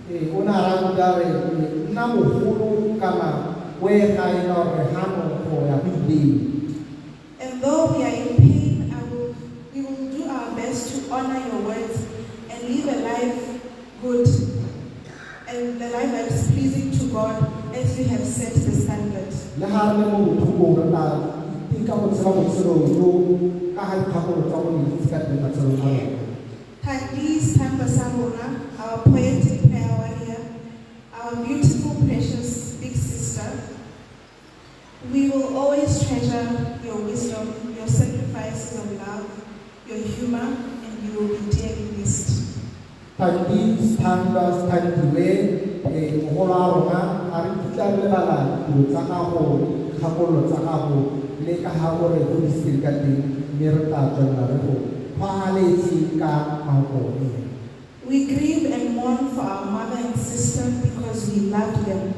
Ona ra ga re nna mo holo kana we ga ina re hano go ya bibili. And though we are in pain, we will do our best to honor your words and live a life good and a life that is pleasing to God as you have set the standard. Le ha re mo thuko na tika mo tsela mo tselo yo ka ha thako tsa go ni tsika teng ka tselo ka. Thadis Tambasabona, our poetic prayer warrior, our beautiful, precious big sister, we will always treasure your wisdom, your sacrifices of love, your humor, and you will be dearly missed. Thadis Tambasabona mo hola rona a re tla le bala go tsa go kgakolo tsa go le ka ha gore go di sirka teng me re ta tsona re go. We grieve and mourn for our mother and sister because we loved them.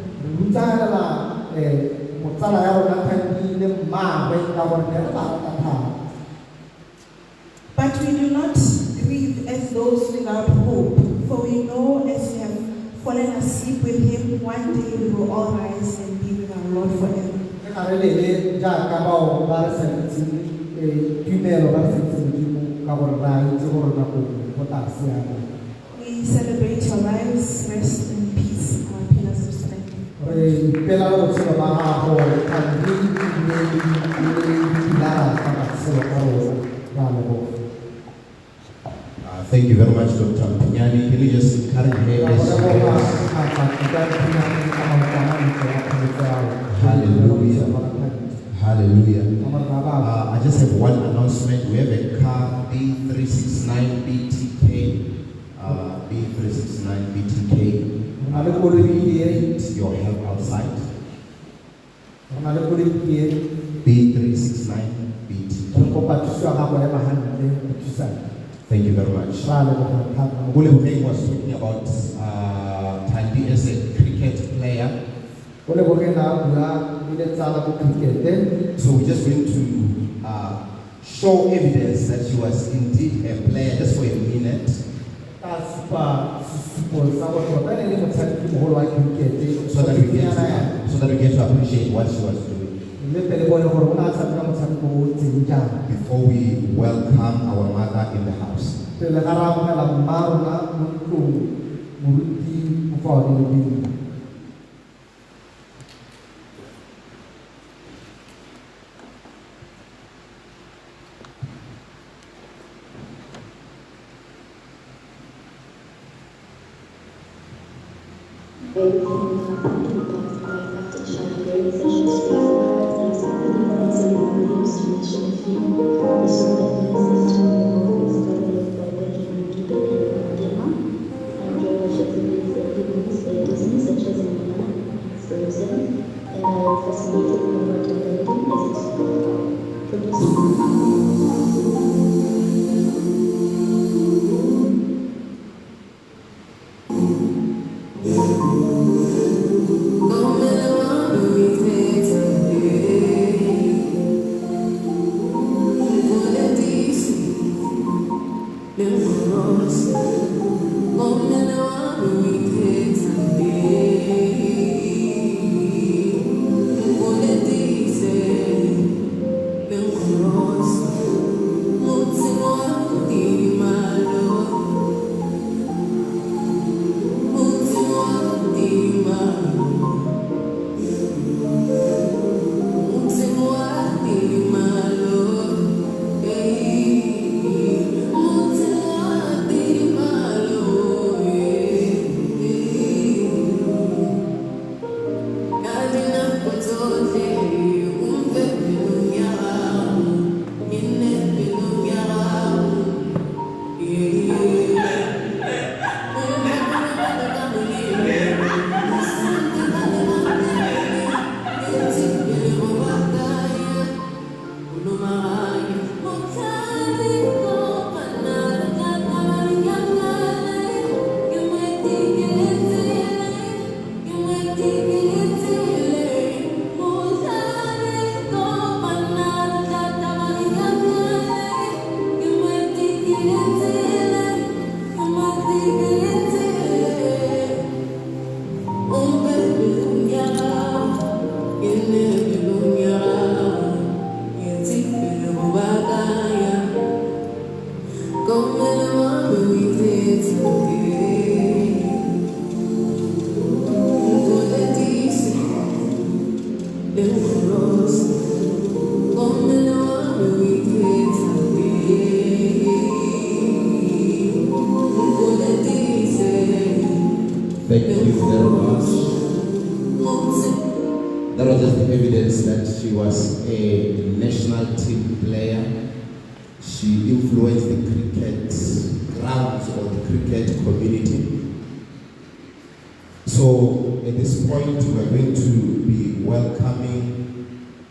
But we do not grieve as those without hope, for we know as we have fallen asleep with him, one day we will all rise and be with our Lord forever. We celebrate your lives, rest in peace, our pillars of strength. Thank you very much, Dr. Pinyani. Can you just encourage her as she goes? Hallelujah. Hallelujah. I just have one announcement. We have a car B369 BTK. B369 BTK. Need your help outside. B369 BTK. Thank you very much. Gule Bukeng was talking about Thandi as a cricket player. So we're just going to show evidence that she was indeed a player just for a minute. So that we get to appreciate what she was doing. Before we welcome our mother in the house. Cross. She influenced the cricket grounds or the cricket community. So at this point, we're going to be welcoming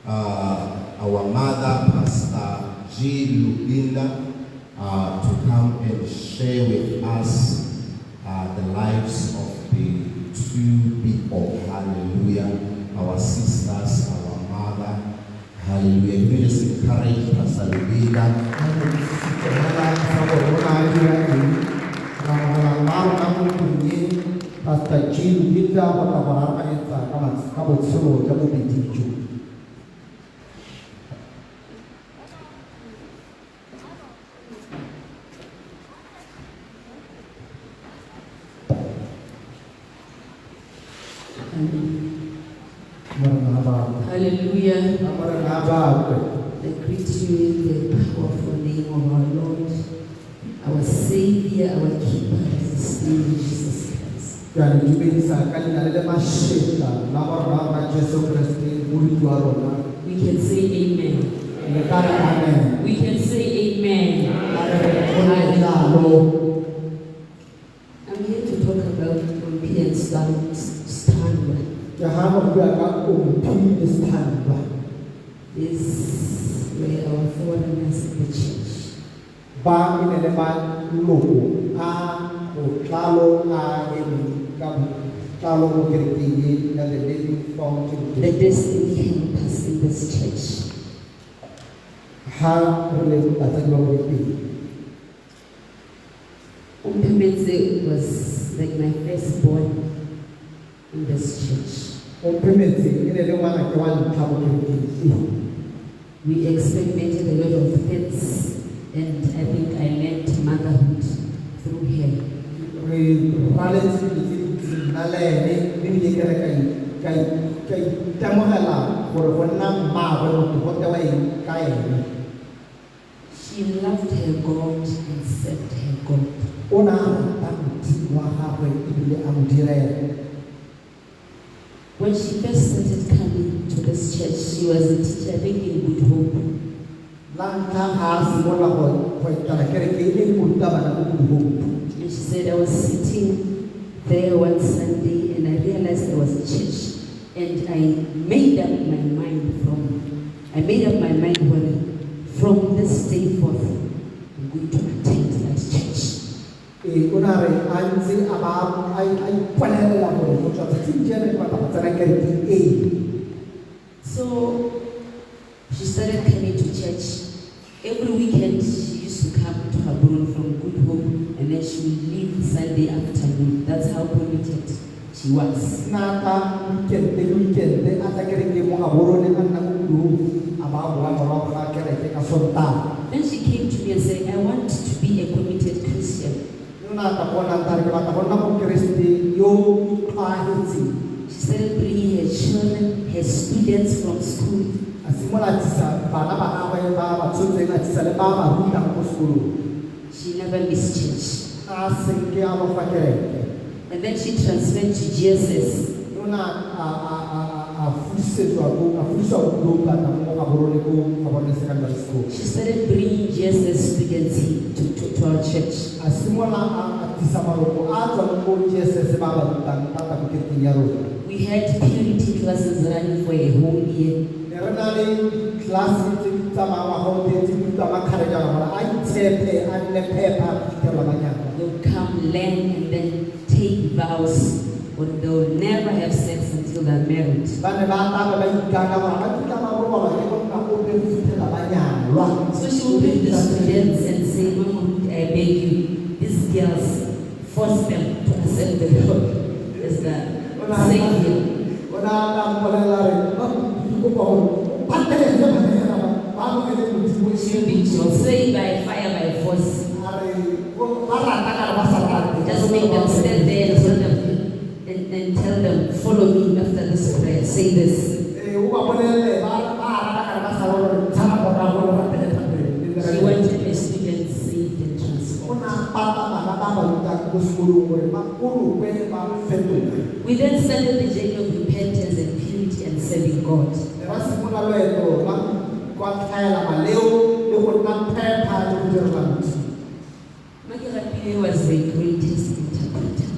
our mother, Pastor G. Lubinda, to come and share with us the lives of the two people. Hallelujah. Our sisters, our mother. Hallelujah. Can you just encourage Pastor Lubinda? Pastor Jill Linda watabaraka yetsa kama tsolo tsa bobeditso. Hallelujah. Hallelujah. I greet you in the powerful name of our Lord, our Savior, our Keeper, His name is Jesus Christ. Dan dibisa kalina le masheta la barama Jesu Kristi muri tuarona. We can say amen. Amen. We can say amen. I'm here to talk about Olympian standard. Jahama kuaka umpi standard. Is where our foreigners in the church. Ba ineleman loko a otlalo a emi kabu tlalo mo keriti na le living fountain. The destiny helpers in this church. Ha rele ataglo repi. Umpemenze was like my firstborn in this church. Umpemenze ineleman kawan tabo keriti. We experimented a lot of things, and I think I learned motherhood through her. She loved her God and served her God. When she first started coming to this church, she was a teacher, I think in Good Hope. And she said, I was sitting there one Sunday and I realized there was a church. And I made up my mind from this day forth, I'm going to attend that church. So she started coming to church. Every weekend she used to come to her room from Good Hope, and then she would leave Sunday afternoon. That's how committed she was. Then she came to me and said, I want to be a committed Christian. She started bringing her children, her students from school. She never missed church. And then she transferred to GSS. She started bringing GSS students to our church. We had purity classes running for a whole year. They'll come, learn, and then take vows, or they'll never have sex until they're married. So she will bring the students and say, Mama, I beg you, these girls, force them to accept the Lord as the Savior. She'll say by fire, by force. Just make them stand there and tell them, follow me after this prayer. Say this. She wanted her students saved and transformed. We then started the journey of repentance and purity and serving God. He was the greatest interpreter.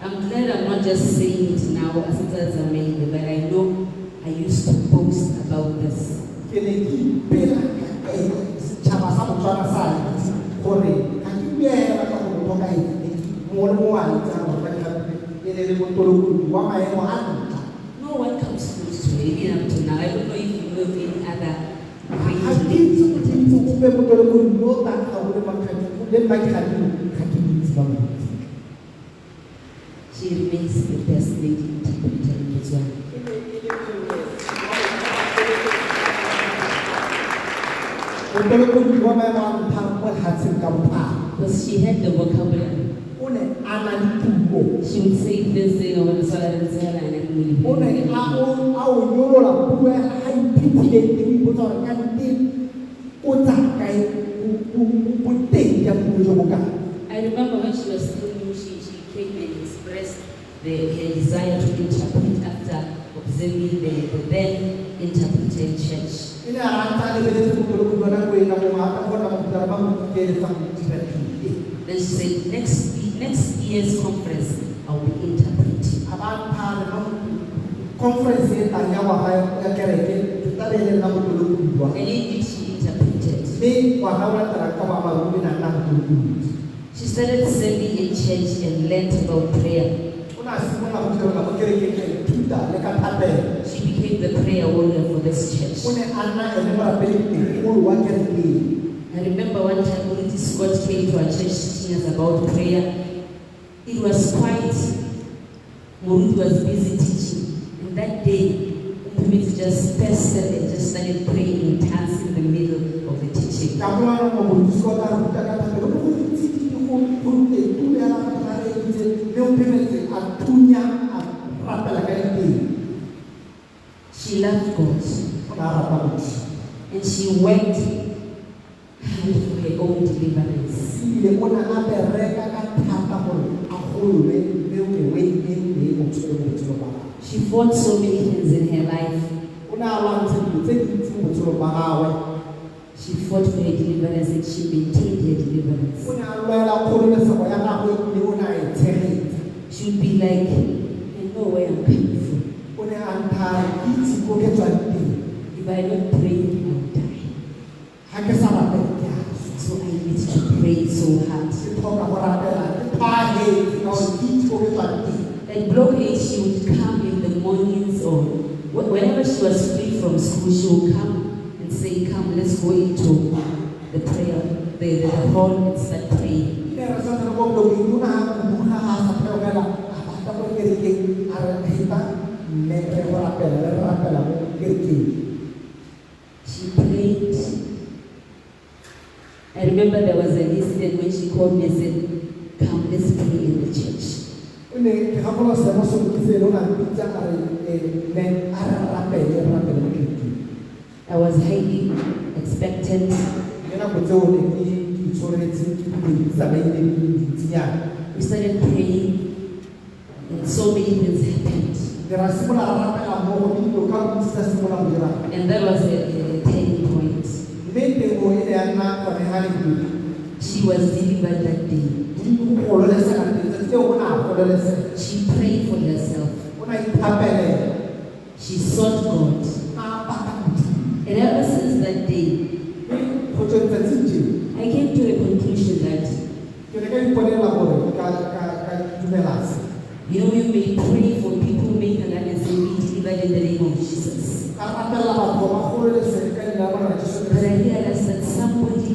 I'm glad I'm not just saying it now as it is amazing, but I know I used to boast about this. No one comes close to him even up to now. I don't know if you know of any other great ladies. She remains the best lady interpreter in Botswana. Because she had the vocabulary. She would say this thing over the solar and say, and I remember when she was still new, she came and expressed her desire to interpret after observing the then interpreter in church. Then she said, next year's conference, I'll be interpreting. And indeed she interpreted. She started serving in church and learned about prayer. She became the prayer warrior for this church. I remember one time Rudy Scott came to our church teaching us about prayer. It was quite, Rudy was busy teaching. And that day, we just pestered and just started praying in tongues in the middle of the teaching. She loved God. And she worked for her own deliverance. She fought so many things in her life. She fought for her deliverance and she maintained her deliverance. She would be like, I know where I'm coming from. If I don't pray, I'll die. So I need to pray so hard. At Block 8, she would come in the mornings or whenever she was free from school, she would come and say, come, let's go into the prayer, the hall and start praying. She prayed. I remember there was an incident when she called me and said, come, let's pray in the church. I was highly expectant. We started praying and so many things happened. And that was a turning point. She was delivered that day. She prayed for herself. She sought God. And ever since that day, I came to a conclusion that you may pray for people who make an and say, be delivered in the name of Jesus. But I realized that somebody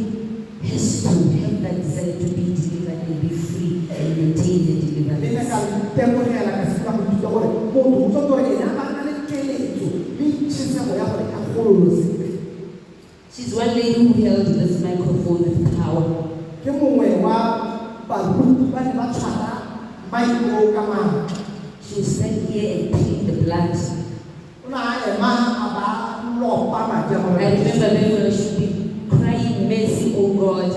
has to have that desire to be delivered and be free and maintain the deliverance. She's one lady who held this microphone with power. She would stand here and plead the blood. I remember when we should be crying mercy, oh God,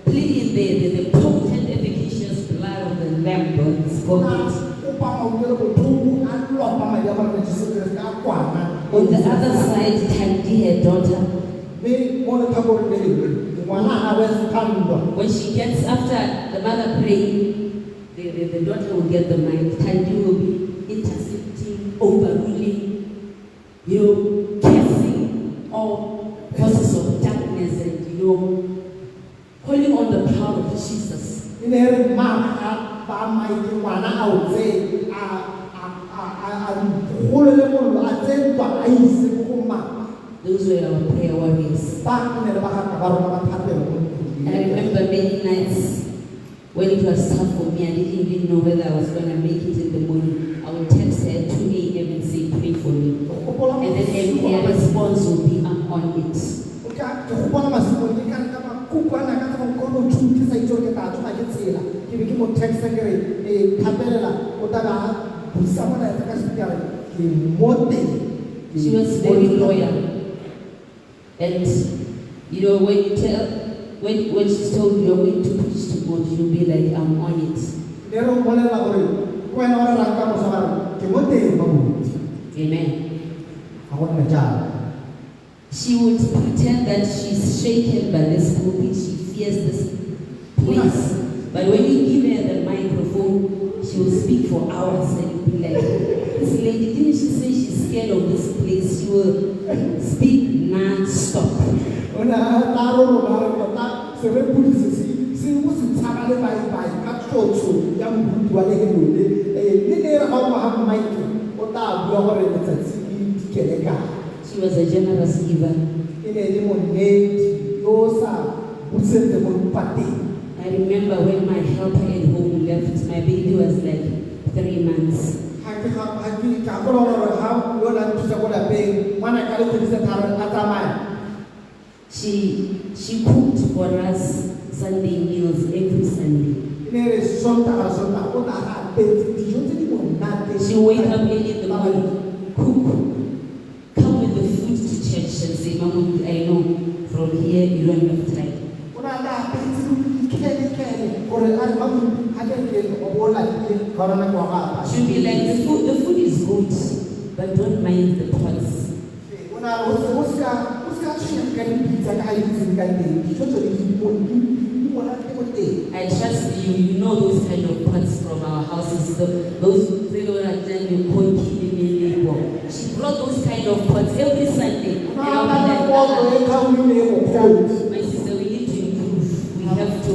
pleading the potent, efficacious blood of the Lamb on his body. On the other side, Tandy, her daughter, mme mo letlhakoreng le lengwe ngwana a be sethandwa. When she gets after the mother praying, the daughter will get the mind. Tandi will be intercepting, overruling, cursing all forces of darkness and holding on the power of Jesus. In every man, ba mai ngwana a utse Those were our prayer warriors. And I remember many nights when it was tough for me, I didn't even know whether I was going to make it in the morning. I would text her at 2 a.m. and say, pray for me. And then her response would be, I'm on it. She was very loyal. And when she's told you're going to preach to God, you'll be like, I'm on it. Amen. She would pretend that she's shaken by this pulpit, she fears this place. But when you give her the microphone, she will speak for hours and you'll be like, this lady, didn't she say she's scared of this place? She will speak non-stop. She was a generous giver. I remember when my helper at home left, my baby was like 3 months. She cooked for us Sunday meals every Sunday. She wake up early in the morning, cook, come with the food to church and say, Mama, I know from here you don't have time. She'll be like, the food is good, but don't mind the pots. I trust you, you know those kind of pots from our houses, those she brought those kind of pots every Sunday. And I'll be like, my sister, we need to improve. We have to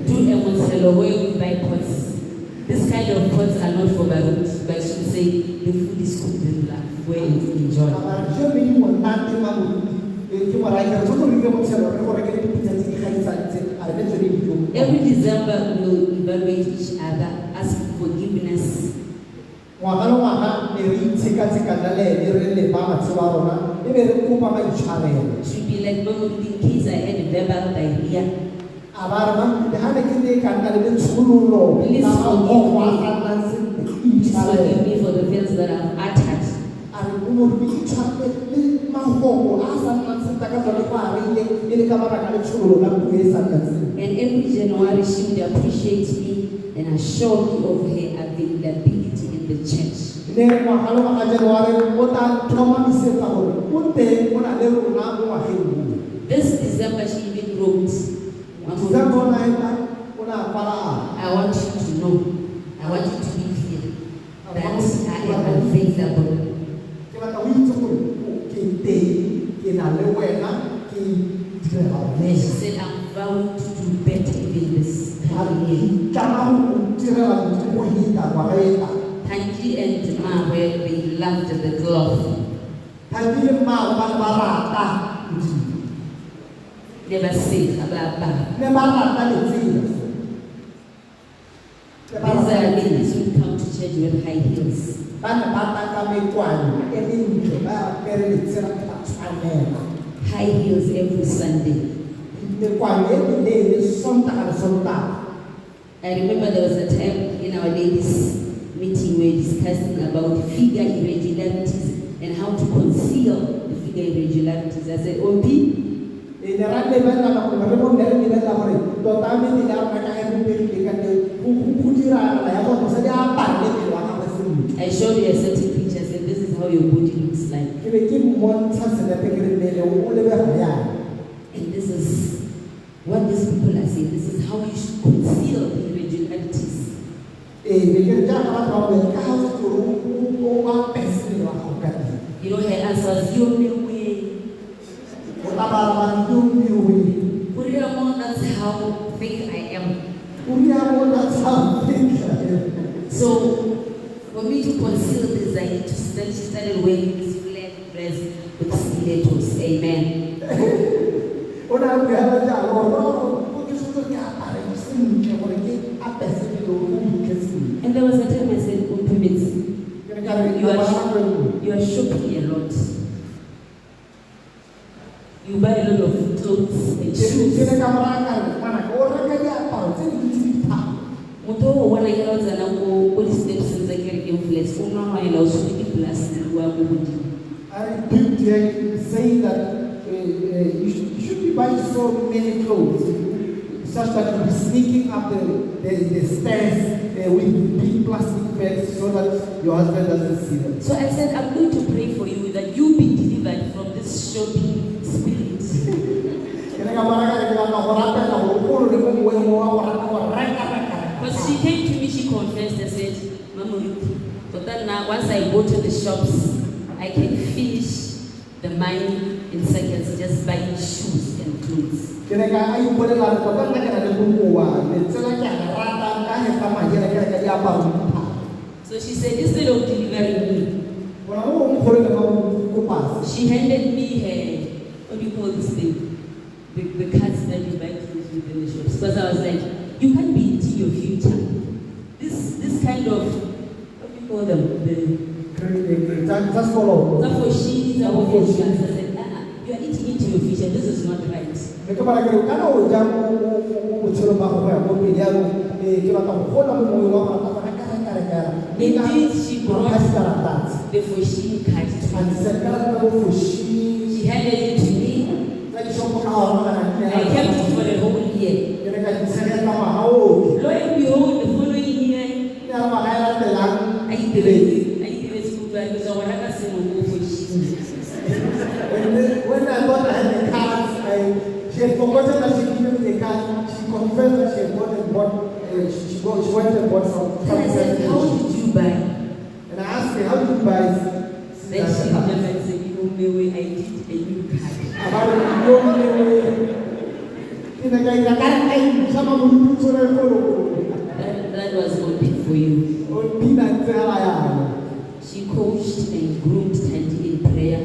do a Monsello where we buy pots. This kind of pots are not for Barut, but she would say the food is cooked with love, where it's enjoyed. Every December we will evaluate each other, ask for forgiveness. Should be like, Mama, in case I had a verbal diarrhea. Please forgive me for the things that I've uttered. And every January she would appreciate me and assure me of her availability in the church. This December she even wrote, I want you to know, I want you to be clear that I am available. And she said, I'm vowing to do better in this year. Tanji and Ma, where they loved the glove. Never said about that. These are ladies who come to church with high heels. High heels every Sunday. I remember there was a time in our ladies' meeting we were discussing about figure irregularities and how to conceal the figure irregularities. I said, OP, I showed you a certain picture, I said, this is how your body looks like. is what these people are saying. This is how you should conceal the irregularities. You know, her answer was, you know, that's how fake I am. So, for me to conceal this, I need to then she started wearing this flat dress with stilettos. Amen. And there was a time I said, you are shopping a lot. You buy a lot of clothes and shoes. When I get out and I go, what is the steps I can give less? I repeat here saying that you should be buying so many clothes such that you'll be sneaking up the stairs with big plastic bags so that your husband doesn't see them. So I said, I'm going to pray for you that you be delivered from this shopping spirit. Because she came to me, she confessed and said, Mama, but then now once I go to the shops, I can finish the money in seconds just buying shoes and clothes. So she said, instead of delivering me, she handed me her, what do you call this thing? The cards that you buy clothes within the shops. Because I was like, you can't be into your future. This kind of, what do you call them? Just follow. I said, you are eating into your future. This is not right. Indeed, she brought the Foshini card to me. She handed it to me. I kept it for the whole year. Lo and behold, the following year, I did it. When I thought I had the cards, she had forgotten that she gave me the card. She confessed that she had gone and bought. She went and bought some. And I said, how did you buy? And I asked her, how did you buy? Then she remembered and said, you know, maybe I did a new card. That was good for you. She coached and groomed Tandy in prayer.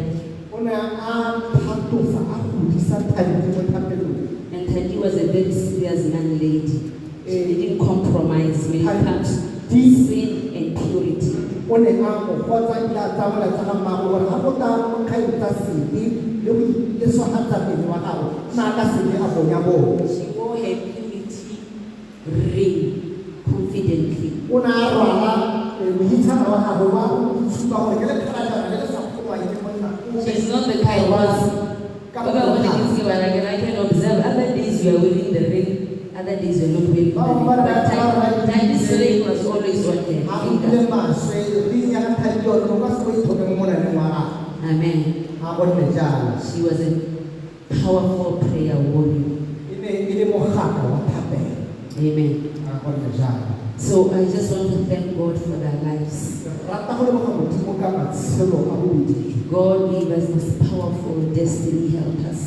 And Tandy was a very serious young lady. She didn't compromise when it comes to sin and purity. She wore her purity ring confidently. She's not the kind of I can observe other days you are wearing the ring, other days you are not wearing the ring. But Tandy's ring was always on her finger. Amen. She was a powerful prayer warrior. Amen. So I just want to thank God for their lives. God gave us this powerful destiny helpers.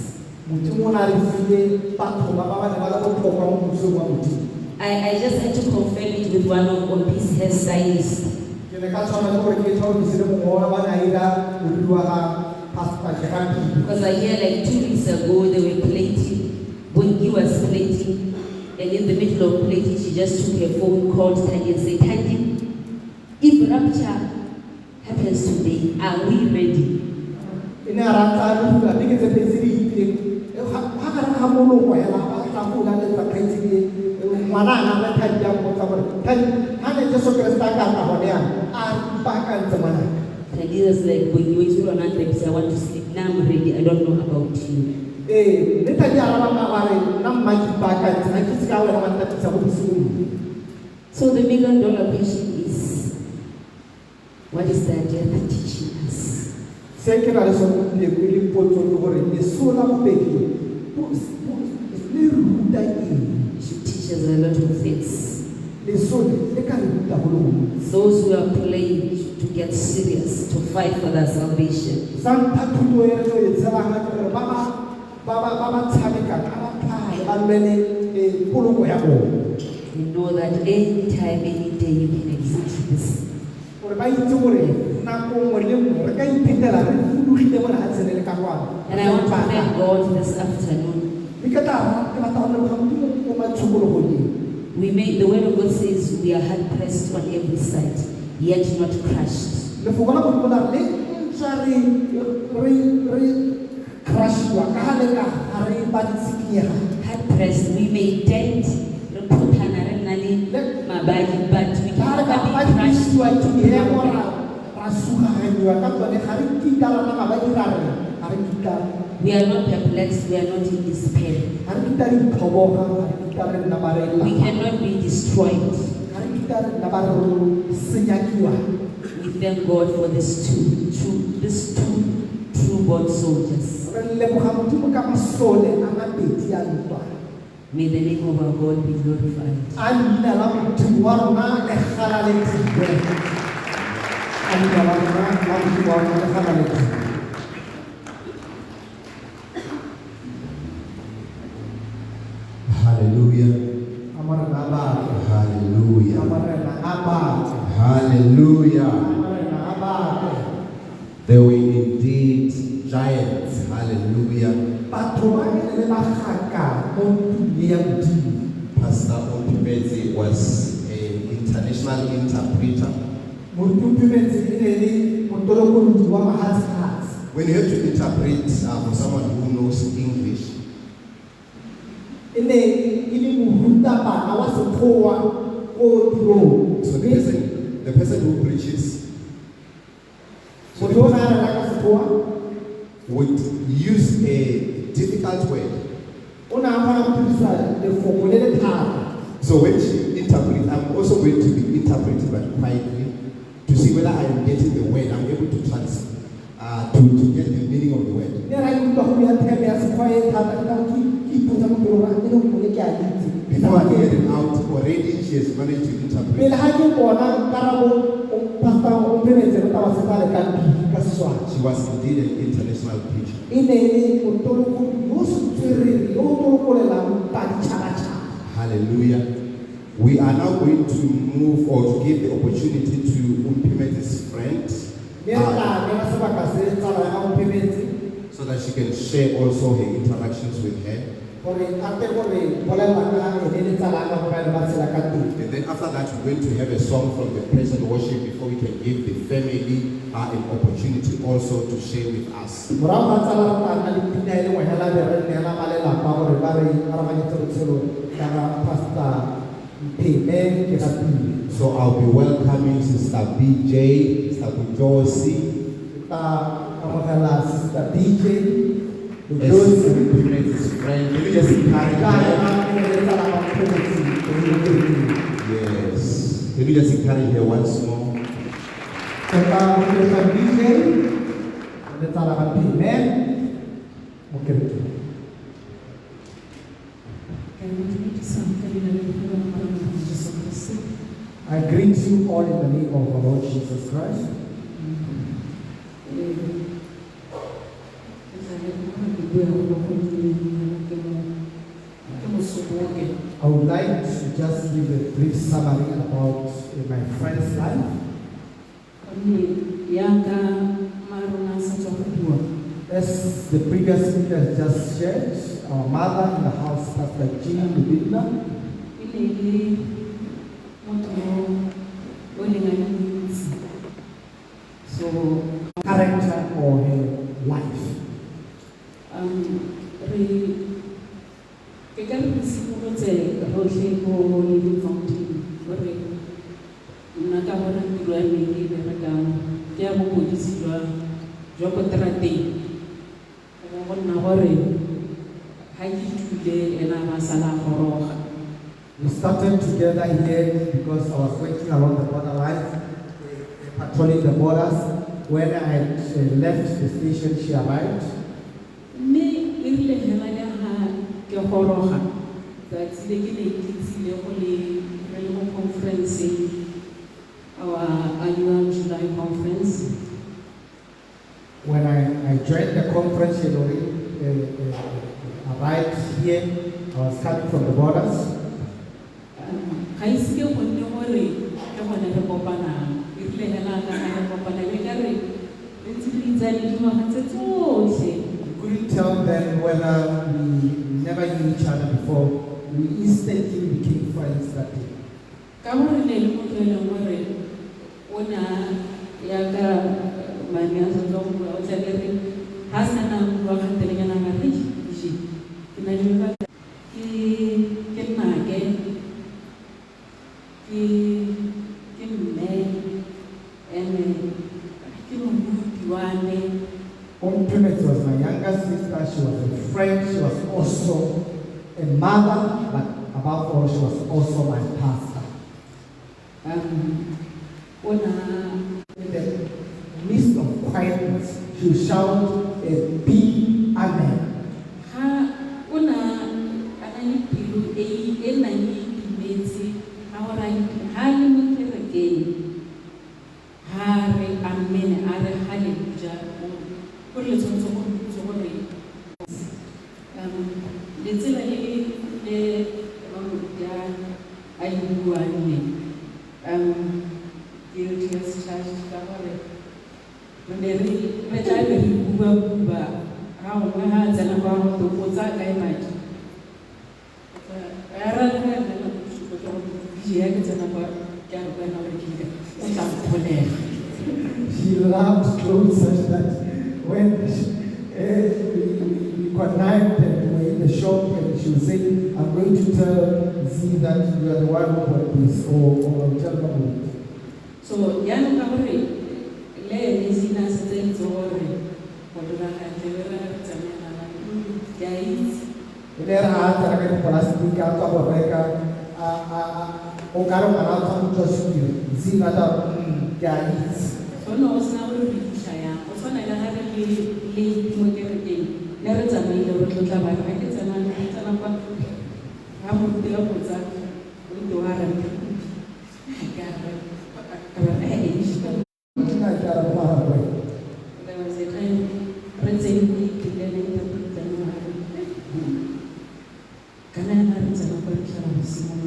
I just had to confirm it with one of Ompi's hairstylists. Because I hear like 2 weeks ago they were plating. When he was plating, and in the middle of plating, she just took her phone, called Tandy and said, Tandy, if rapture happens today, are we ready? Tandy was like, when you wait for another time, I want to sleep. Now I'm ready. I don't know about you. So the $1 million question is, what is the agenda teaching us? le ruta eng It should teach us a lot of things. lesole le ka re ruta go le gontsi Those who are playing to get serious, to fight for their salvation. sa ntlha thuto e re tlo e tselang ke gore ba tshamekang a ba tlhage ba lwele poloko ya bone You know that any time, any day you can exit this. gore ba itse gore nako nngwe le nngwe re ka iphetela re fudugile mo re ga tsenele ka kwana And I want to thank God this afternoon. mme ke batla go leboga modimo mo matshokologong eng The word of God says we are hard pressed on every side, yet not crushed. lefoko la modimo la le ntsa re crushiwa ka ga le ka ga re ba ditsikinyega Hard pressed, we may dent, but we ga re ka cannot ba be crushed. dirisiwa diemo ra sugaganyiwa ka tsone ga re kita rona mabadi ra re ga re kita We are not perplexed, we are not in despair. ga re kita ditlhoboga ga re kita re nna ba re We cannot be destroyed. ga re kita re nna ba re senyakiwa We thank God for these two true-born soldiers. re leboga modimo ka masole a mabedi a ntwa May the name of our God be glorified. a leina la modimo wa rona le galaletile a leina la rona la modimo wa rona le galaletile Hallelujah. amarena a batho Hallelujah. amarena a batho Hallelujah. amarena a batho There were indeed giants. Hallelujah. batho ba ne le bagaka mo tulong ya modimo Pastor Ompimezi was an international interpreter. motutumetse e ne le motolokolodi wa mahatshatsi When you have to interpret for someone who knows English, e ne e le morutabana wa sekgowa ko tirong so the person who preaches motho o na a rena ka sekgowa would use a difficult word. o ne a kgona go dirisa lefoko le le thata So when she interprets, I'm also going to be interpreting, but quietly, to see whether I am getting the word. I'm able to to get the meaning of the word. ne ra ke utlwa go bua theme ya sekgowa e thata ke ka ke ipotsa mo pelong ga ke le gongwe ke a itse Before I get it out, already she has managed to interpret. pele ga ke bona karabo pastor o mpemetse re taba se tla le ka pili ka seswana She was indeed an international preacher. e ne e le motolokodi yo setswerere yo o tolokolelang baditšhabatšhaba Hallelujah. We are now going to move or to give the opportunity to Umpime's friend mme re tla nela sebaka se tsala ya mpemetse so that she can share also her interactions with her. gore a te gore bolela ka ene le tsala ka gore ba tshela ka teng And then after that, we're going to have a song from the praise and worship before we can give the family an opportunity also to share with us. morago ga tsala re tla nna le pina e le ngwe hela be re neela ba lelapa gore ba re arabanyetse botshelo ka ga pastor Mpheme ke rapile So I'll be welcoming Sister BJ, Sister Bujosi, ta amogela sister DJ as Umpime's friend. Can you just encourage her? Yes. Can you just encourage her once more? I greet you all in the name of our Lord Jesus Christ. I would like to just give a brief summary about my friend's life. As the previous speaker has just shared, our mother in the house, Pastor Jean Lubinda, so character or her life. Ke ka re simolotse rotlhe ko Living Fountain gore nna ka bona tiro ya me e berekang ke ya bopodisi jwa ko terateng ka go nna gore ga ke thule ena ba sala goroga. We started together here because I was working along the borderline, patrolling the borders. When I had left the station, she arrived. Mme e rile hela ya ga goroga tsatsi le ke ne ke tsile go le conference our annual July conference. When I joined the conference, you know, arrived here, I was coming from the borders. Ga ise ke go nne gore ke gone re kopana e rile hela ka re kopana le ka re ntse re itsane dingwaga tse tsotlhe. Couldn't tell them whether we never knew each other before. We instantly became friends that day. Ka gore le motho e leng gore o na ya ka mane a sa tswa go o tla re ha sa na go ga telengana ga re ke na le ba ke nake ke mme ene ke mo buwane. Umpimet was my younger sister. She was a friend. She was also a mother, but above all, she was also my pastor. In the midst of quietness, she would shout a big amen. She loved clothes such that when we connived and we were in the shop and she would say, I'm going to tell Z that you are the one who bought this, or tell her. So, Yano Kabari, Le Zina Satan's or There are plastic out of Rebecca, Ogaro Marathon just Zina guys. So, no, it's now a Shaya. Also, I had a lead to get again. Never tell me the little club. I get an answer. How would the opposite do her? There was a time Prince together in the can I have a Simon?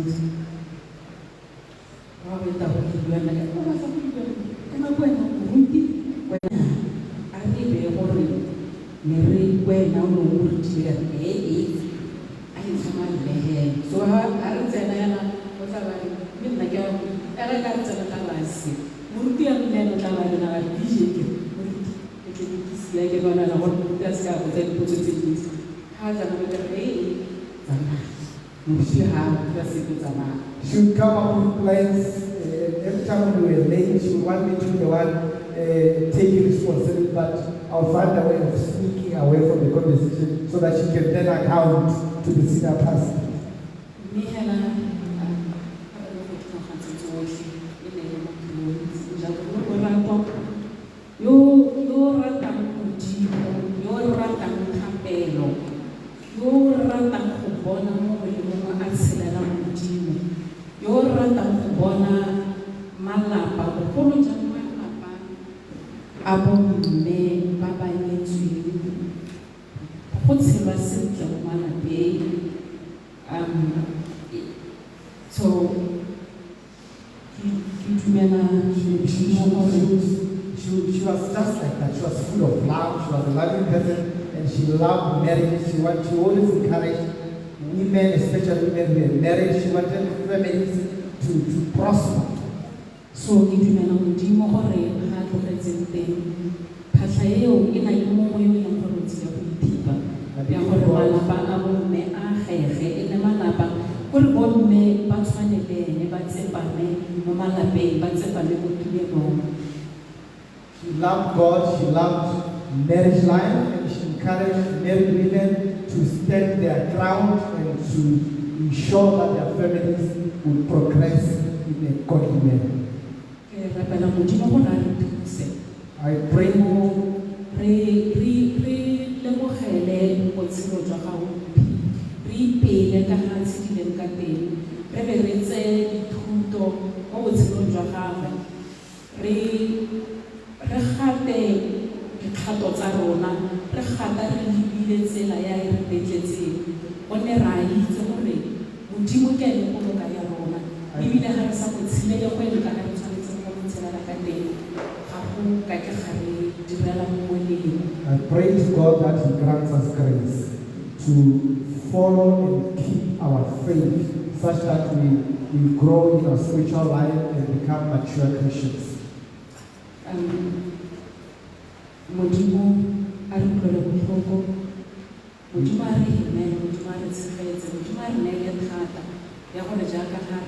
Probably that would be like, oh, I'm going to when I live a worry, Mary, where now no wood to get I come out the hair. So I don't say, what I like, I got to see. Murti and then I vision. Like a banana, what does that put it has another way. She would come up with plans. Every time we were late, she would want me to be the one taking responsibility, but I'll find a way of sneaking away from the conversation so that she can then account to the senior pastor. She was just like that. She was full of love. She was a loving person, and she loved marriage. She always encouraged women, especially women who were married. She wanted families to prosper. So, if you know, Jimo Hore had to represent Pashayo in a moment of people. Yamalapa, me, a hair, in the Malapa, what about me, but one day, but Sepame, no Malape, but Sepame would be wrong. She loved God, she loved marriage life, and she encouraged married women to stand their ground and to ensure that their families would progress in a godly manner. I pray re ipele ka ga tshedileng ka teng, re be re tseye dithuto mo botshelong jwa gagwe, re gate dikgato tsa rona, re gata re lebile tsela ya e re betletseng, gonne ra itse gore Modimo ke ene kgoloka ya rona, ebile ga re sa mo tshimele go ene kana re tshwanetse go mo tshelela ka teng, ga go ka ke ga re direla mo leng. I pray to God that He grants us grace to follow and keep our faith such that we grow in our spiritual life and become mature Christians. Modimo a re utlwele botlhoko, Modimo a re hemele, Modimo a re tshegetse, Modimo a re neele thata ya gore jaaka ga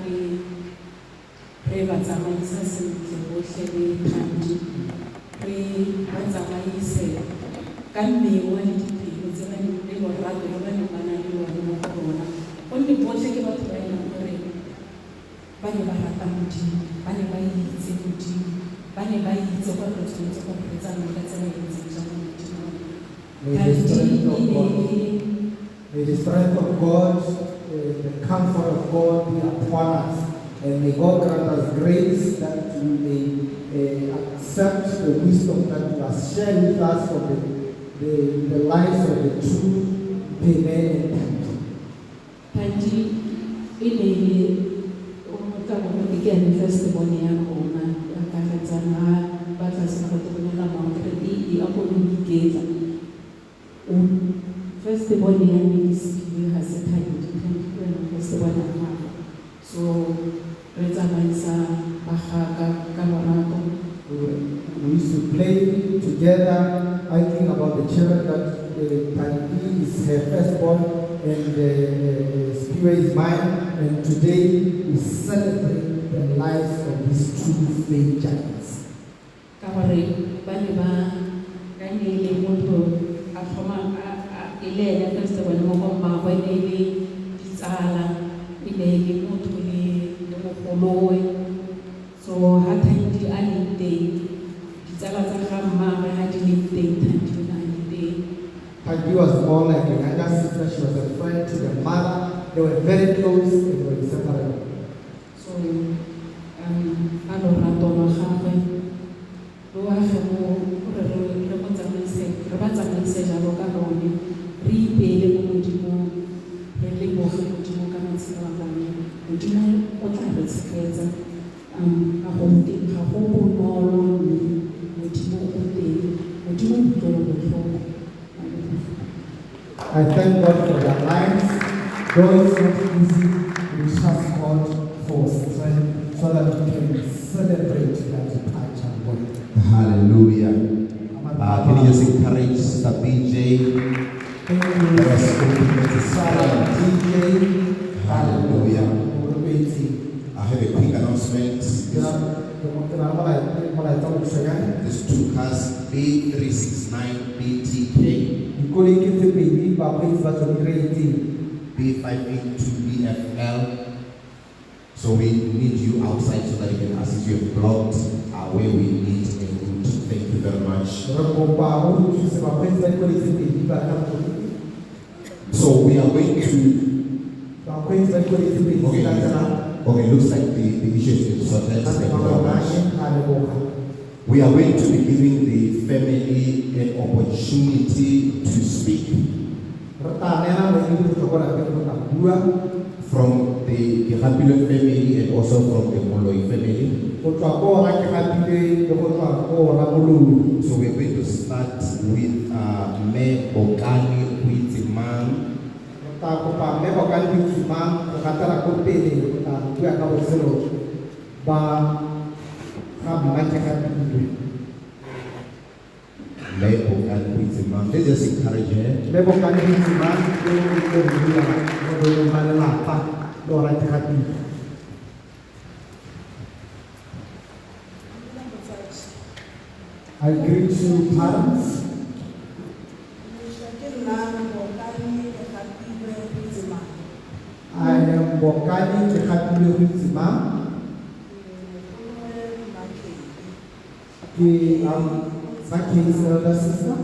re ba tsamaisa sentle botlhe le Thandi, re ba tsamaise ka mmewa le dipelo tse ba neng le lorato le ba neng ba na le lone mo go rona, gonne botlhe ke batho ba e leng gore ba ne ba rata Modimo, ba ne ba itse Modimo, ba ne ba itse gore re tshwanetse gore re tsamaye ka tsela e ntseng jang mo Modimong. May the strength of God, the comfort of God be upon us, and may God grant us grace that we may accept the wisdom that you have shared with us from the lives of the true Amen and Thandi e ne ka bona ke ene testimony ya rona ya ka tsana ba tla se go tlolela mo kredi a go iketla testimony ya me is you has a time to testimony ya mama, so re tsamaisa ba ga ka lorato. we used to play together, thinking about the children that Thandi is her firstborn and Spirit is mine, and today we celebrate the lives of these true faith giants. Ka gore ba ne ba ka ne le motho a thoma a ile ya testimony mo go mmaagwe ne le ditsala, ile le motho le mogolowe, so ha Thandi a le teng ditsala tsa ga mmaagwe ha di le teng Thandi a le teng. Thandi was more like a younger sister. She was a friend to the mother. They were very close and they were inseparable. So a lorato lwa gagwe lo age mo gore re ba tsamaise jalo ka lone, re ipele mo Modimong, re leboge Modimo ka matshelo a bone. Modimo o tla re tshegetsa, a go teng ga go bonolo, Modimo o teng, Modimo o utlwela botlhoko. I thank God for their lives. Though it's not easy, we trust God for strength so that we can celebrate that touch and work. Hallelujah. Can you just encourage Sister BJ? Thank you, Sarah, DJ. Hallelujah. I have a quick announcement. This took us B369 BTK. B582 BFL. So we need you outside so that you can assist. You have blocked where we need a route. Thank you very much. So we are going to. Okay, looks like the issue is being sorted. Thank you very much. We are going to be giving the family an opportunity to speak. From the Kehapilo family and also from the Moloi family. So we're going to start with Me Okani Huitimang. Let's just encourage her. I greet you, parents. I am Bokani Kehapilo Huitimang. I am Maki's elder sister.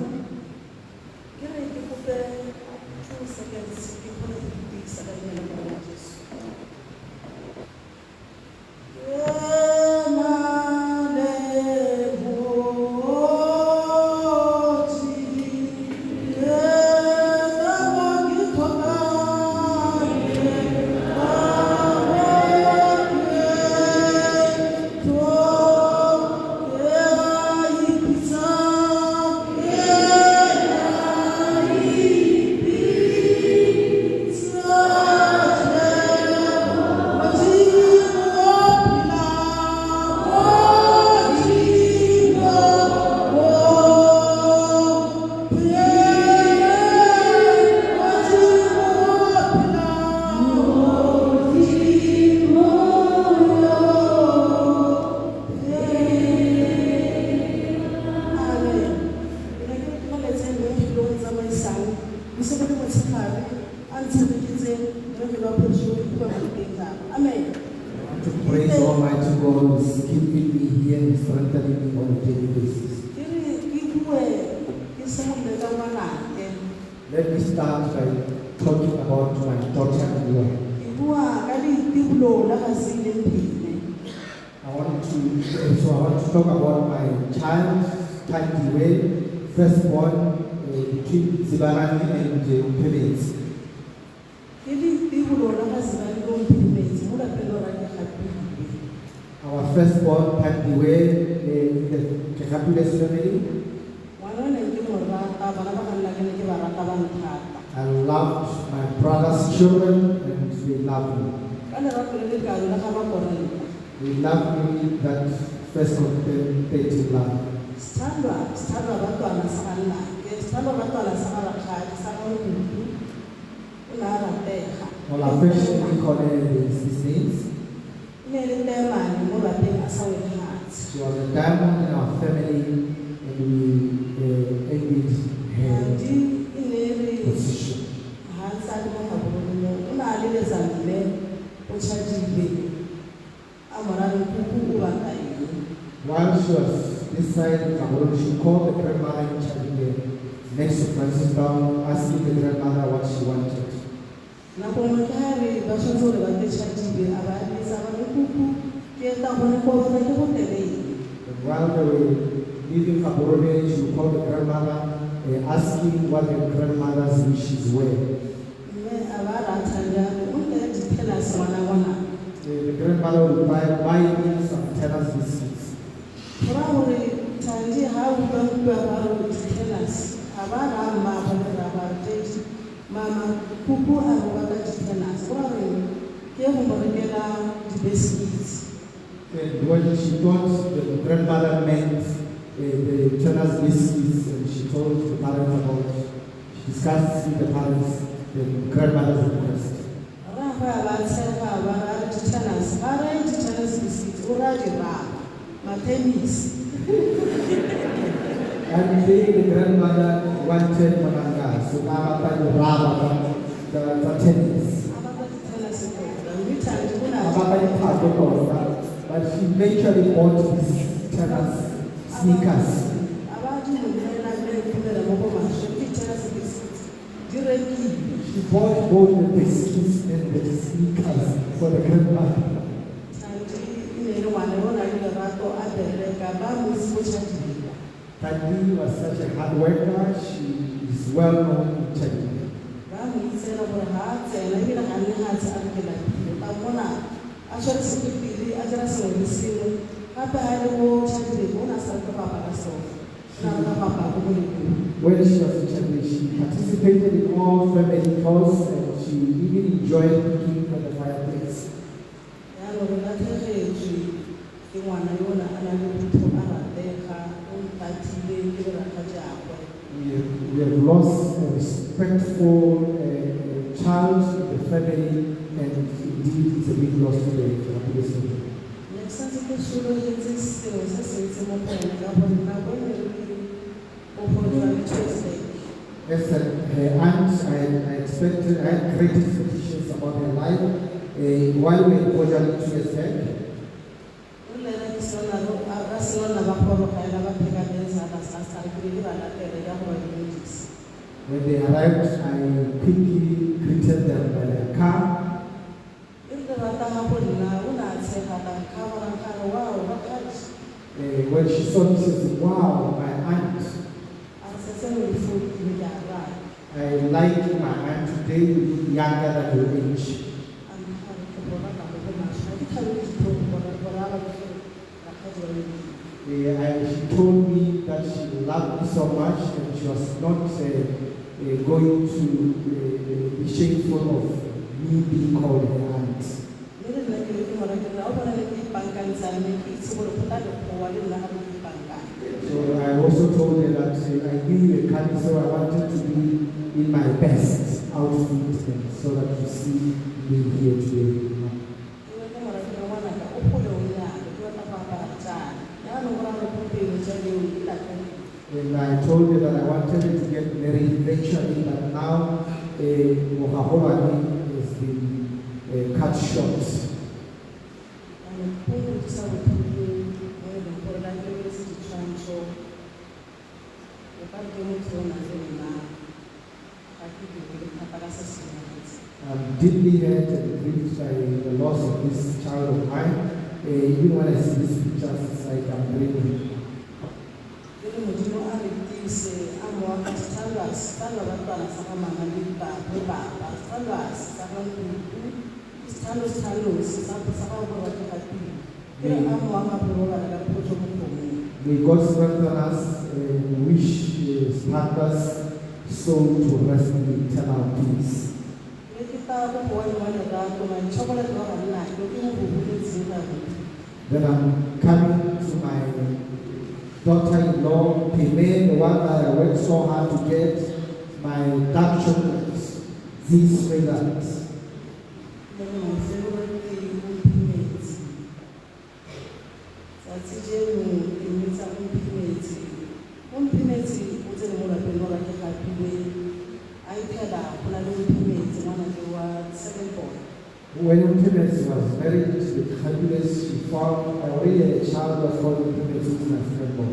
Amen. To praise Almighty God who is keeping me here and strengthening me on a daily basis. Let me start by talking about my daughter-in-law. I want to talk about my child, Tandiwe, firstborn, between Zibarani and Pebbles. Our firstborn, Tandiwe, in the Kekapules family. I loved my brother's children and they loved me. They loved me that first contemplative love. All affectionately call her his names. She was a diamond in our family and we envied her position. While she was this side, she called the grandmother in Chadile next to Francis Brown, asking the grandmother what she wanted. While they were leaving Kaborone, she called the grandmother, asking what the grandmother's wishes were. The grandmother would buy me some tennis biscuits. Mama, kuku arubaka tennis. And when she thought the grandmother meant the tennis biscuits, and she told the parents about, she discussed with the parents the grandmother's request. And the grandmother wanted Mananga, so Mama tried to rubber the tennis. But she eventually bought these tennis sneakers. She bought both the biscuits and the sneakers for the grandmother. Tandi was such a hard worker. She is well known in China. When she was in China, she participated in all family calls and she even enjoyed cooking at the fireplace. We have lost a respectful child in the family, and indeed it's a big loss to the family. As her aunt, I expected, I had great expectations about her life. While we were in Portugal 2 years back, when they arrived, I quickly greeted them by their car. When she saw me, she said, "Wow, my aunt. I like my aunt today, younger than your age." She told me that she loved me so much and she was not going to be shameful of me being called her aunt. So I also told her that I knew you were coming, so I wanted to be in my best outfit so that you see me here today. And I told her that I wanted her to get married eventually, but now Mohaholani has been cut short. I'm deeply hurt and grieved by the loss of this child of mine. Even when I see these pictures, it's like I'm dreaming. May God strengthen us and wish his partner's soul to rest in eternal peace. Then I'm coming to my daughter-in-law, Pime, the one that I worked so hard to get my dark chocolates, these fragrance. When Pimes was married to the Happiness, she found already a child was called Pimes, who is my second born.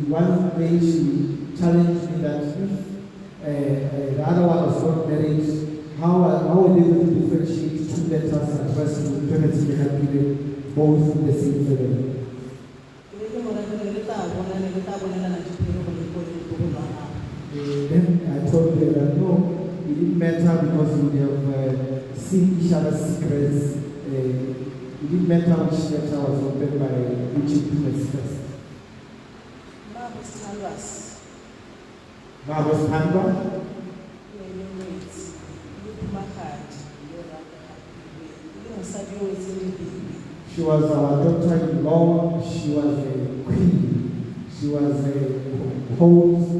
One day she challenged me that if the other one was not married, how would they able to differentiate two letters addressed to parents in the Happy, both in the same family? Then I told her that no, it didn't matter because we have seen each other's secrets. It didn't matter which letter was opened by which influence first. Marvelous Pandora. She was our daughter-in-law. She was a queen. She was a host,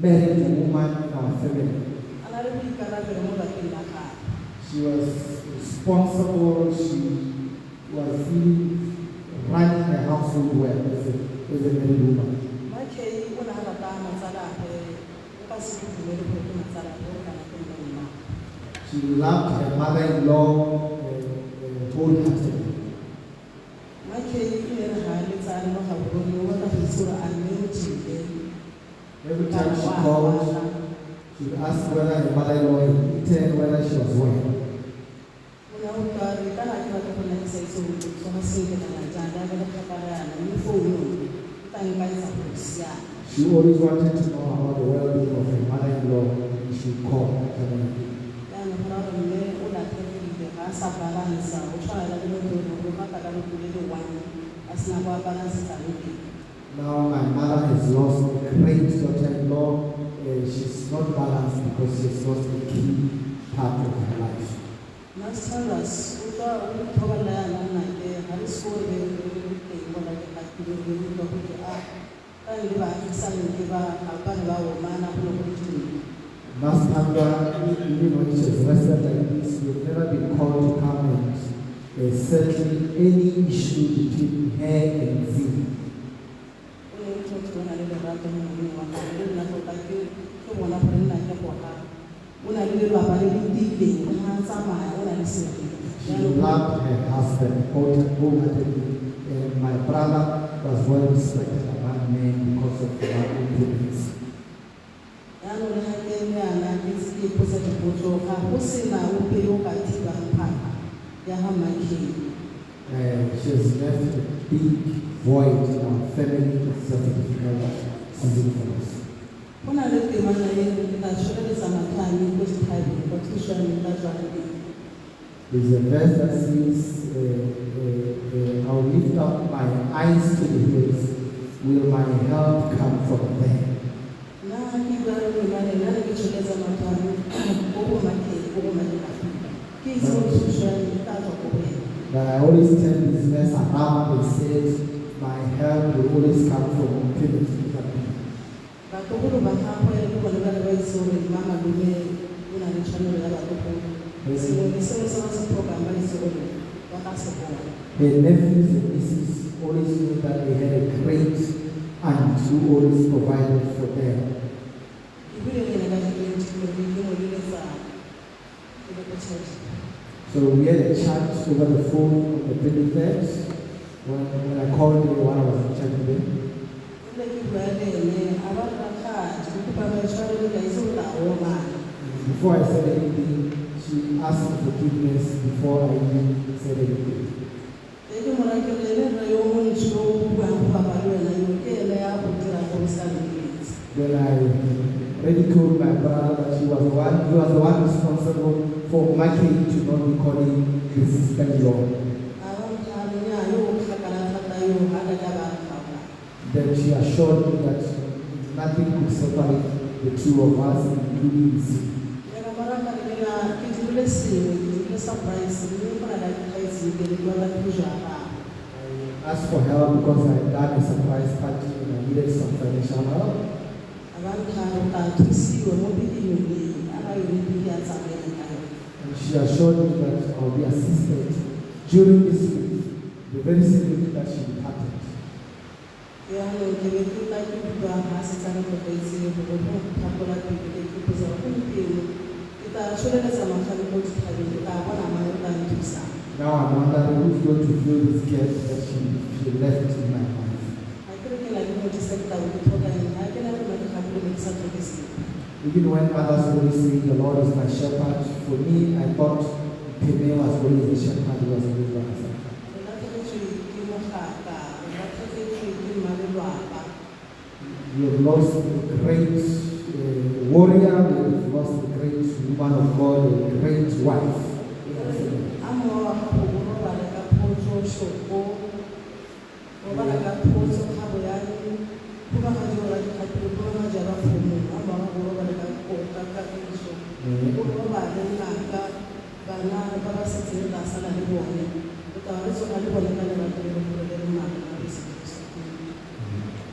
married woman in our family. She was responsible. She was really running a household well as a married woman. She loved her mother-in-law wholeheartedly. Every time she called, she would ask whether her mother-in-law had eaten, whether she was well. She always wanted to know about the well-being of her mother-in-law, and she would call. Now my mother has lost a great daughter-in-law. She's not balanced because she's lost a key part of her life. Last time, even when she was arrested like this, we've never been called to come and settle any issue between her and Z. She loved her husband wholeheartedly, and my brother was well respected among men because of her influence. She has left a big void in our family. It's such a difficult season for us. There's a verse that says, I'll lift up my eyes to the hills. Will my help come from there? But I always turn this verse around and say, my help will always come from infinity. batogolo ba gagwe le bone ba le ba itse gore mama lume o na le tshwanelo ya batogolo sengwe le sengwe se ba se tlhokang ba itse gore ba ka se bona. Her nephews and nieces always knew that they had a great aunt who always provided for them. So we had a chat over the phone on the 23rd when I called her while I was in church with him. Before I said anything, she asked for forgiveness before I even said anything. Then I ridiculed my brother that he was the one responsible for my kid to not be calling the sister-in-law. Then she assured me that nothing could separate the two of us, including the sin. I asked for help because I had done a surprise party and I needed some financial help. And she assured me that I will be assisted during this week, the very same week that she departed. Now I'm wondering who's going to fill this gap that she left in my life. Even when mothers always say the Lord is my shepherd, for me I thought Peme was always the shepherd who was always by my side. We have lost a great warrior, we have lost a great woman of God, a great wife.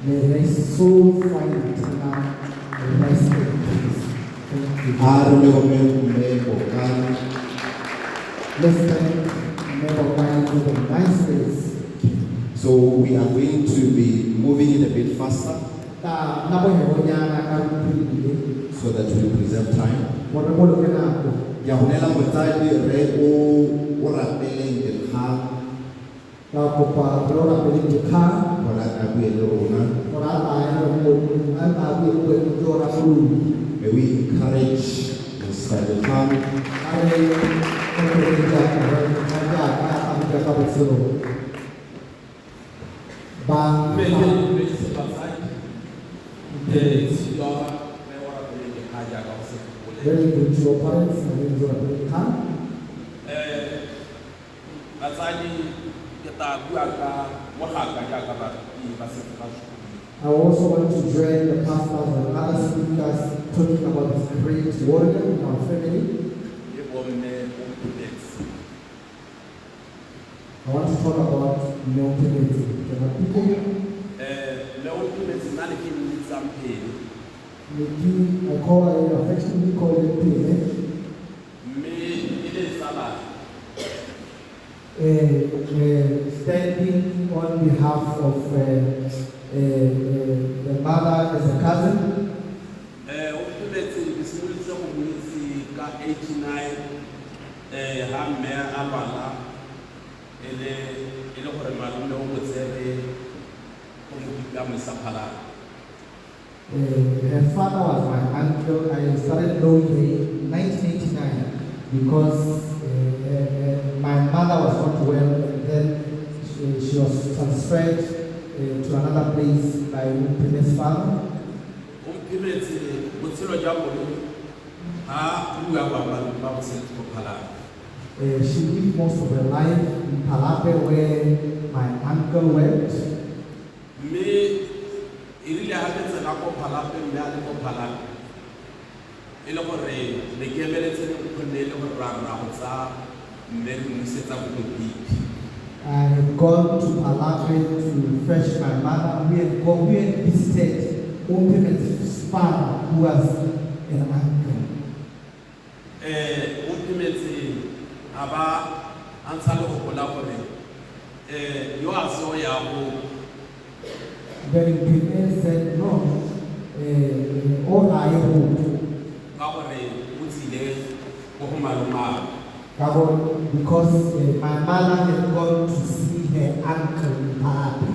May they so find eternal rest in peace. Thank you. Let's thank Member for the nice ways. So we are going to be moving it a bit faster so that we preserve time. Yahonela motadi re o rapeleng le kha La copa flora película, ora abu le rona. May we encourage Mr. Khan very good to your parents and your parents. I also want to join the pastors and other speakers talking about this great warrior in our family. I want to talk about Melchizedek. I call her affectionately call it Pele. Standing on behalf of the mother as a cousin. Her father was my uncle. I started knowing her in 1989 because my mother was not well, and then she was transferred to another place by Umpime's father. She lived most of her life in Palape where my uncle went. I had gone to Palape to fetch my mother. We had visited Umpime's father, who was an uncle. Ultimately, aba ansalo collaborate. You are so young. Then Pine said, no, all I hold. Because my mother had gone to see her uncle in Parabi.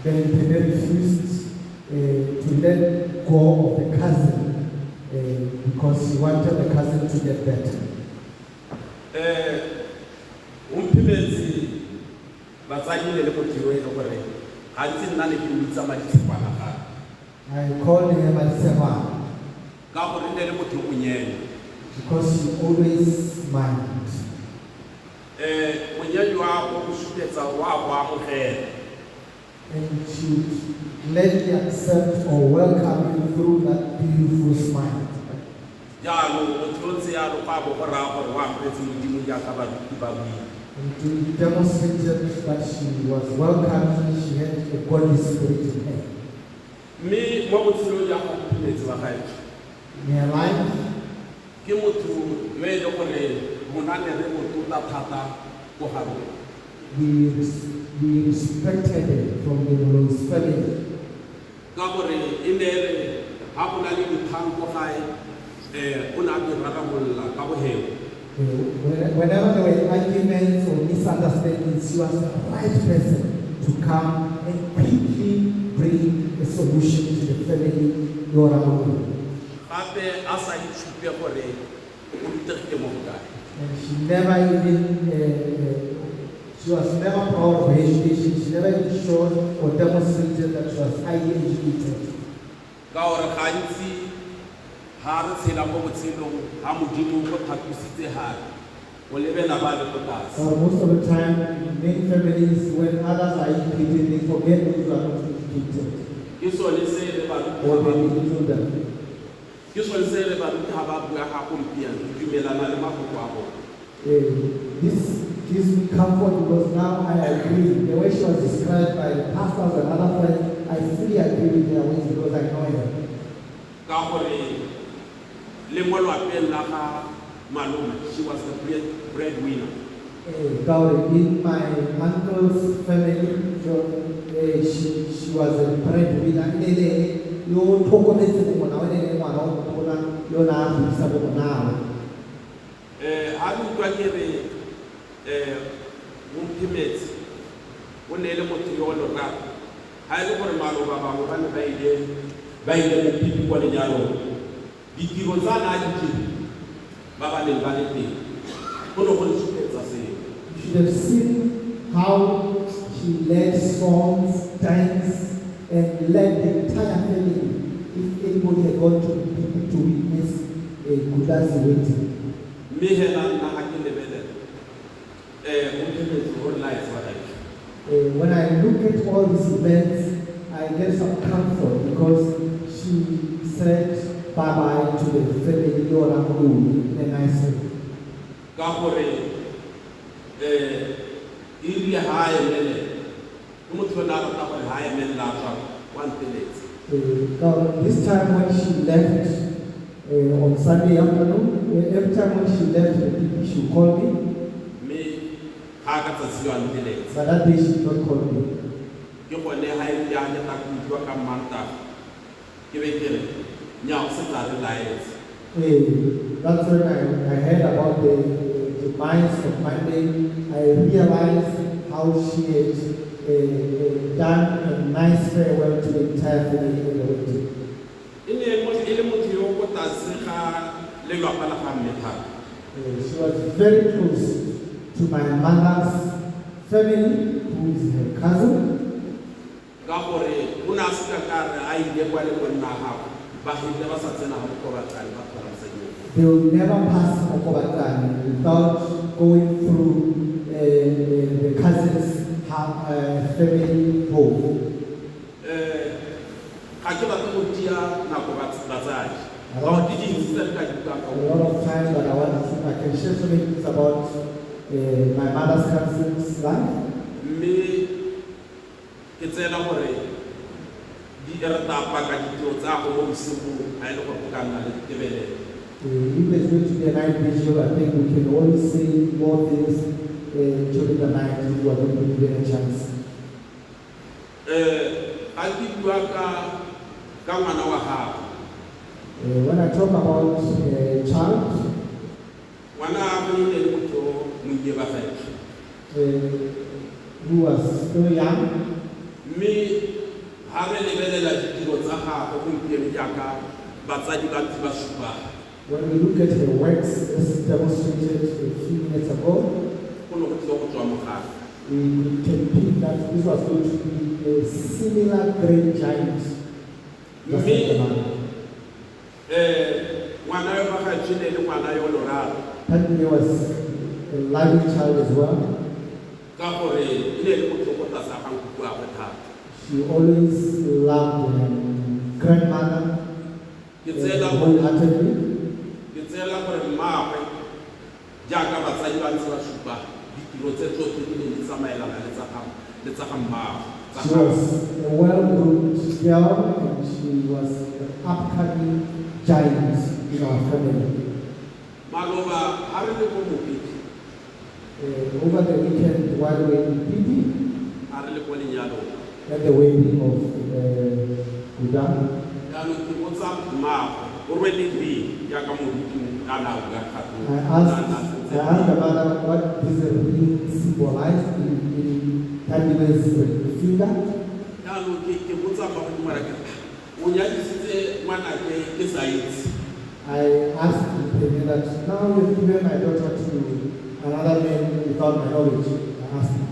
Then Pine refused to let go of the cousin because he wanted the cousin to get better. I called him Madisewa because he always mind. And should gladly accept or welcome you through that beautiful smile. And to demonstrate that she was welcome, she had a godly spirit in her. In her life, we respected her from the Lord's family. Whenever there were arguments or misunderstandings, she was the right person to come and quickly bring a solution to the family. And she never even, she was never proud of her education. She never even showed or demonstrated that she was highly educated. Most of the time, in many families, when others are educated, they forget that you are not educated. Or they belittle them. This gives me comfort because now I agree. The way she was described by the pastors and other friends, I fully agree with their ways because I know her. She was the breadwinner. In my uncle's family, she was a breadwinner. You should have seen how she led songs, dance, and led the entire family. If anybody had gone to witness a Kudazi wedding. When I look at all these events, I get some comfort because she said bye-bye to the family in a nice way. This time when she left on Sunday afternoon, every time when she left, she would call me. But that day she did not call me. That's when I heard about the mines of Monday. I realized how she had done a nice farewell to the entire family in the wedding. She was very close to my mother's family, who is her cousin. They will never pass Okobatani without going through the cousin's family home. A lot of time, but I can share so many things about my mother's cousin's life. mme ke tsela gore di erata ka ditiro tsa go mo bosigo a ile go ka nna le tebelelo. If there's going to be a night vigil, I think we can always say more things during the night if you are going to be given a chance. A ke bua ka ngwana wa gago. When I talk about a child, ngwana a go ile le motho monnye ba gae. Who was still young, mme ha re lebelela ditiro tsa gago gompieno jaaka batsadi ba ntse ba supa. when we look at the works as demonstrated a few minutes ago, Go ne go tlile go tswa mogare. we can pick that this was going to be a similar great giant. Just like the man. Ngwana yo ba gae le ngwana yo loraro. That he was a loving child as well. Ka gore ile le motho go tsa sa gang go a thata. She always loved her grandmother Ke tsela go wholeheartedly. gore mmaagwe jaaka batsadi ba ntse ba supa ditiro tse tsotlhe di ne di tsamaelana le tsa ga mmaagwe. She was a well-groomed girl and she was an upcoming giant in our family. Maloba ha re le go mopiti Over the weekend, while we were in Pipi, ha re le go lenyalo at the wedding of Udan, jaanong ke botsa mmaagwe o rweleng jaaka moruti a na bua kgato. I asked the mother what this ring symbolized in Tadiwe's finger. Jaanong ke botsa mmaagwe mara ke o nyadisitse ngwanake ke sa itse. I asked him that now you've given my daughter to another man without my knowledge. I asked him.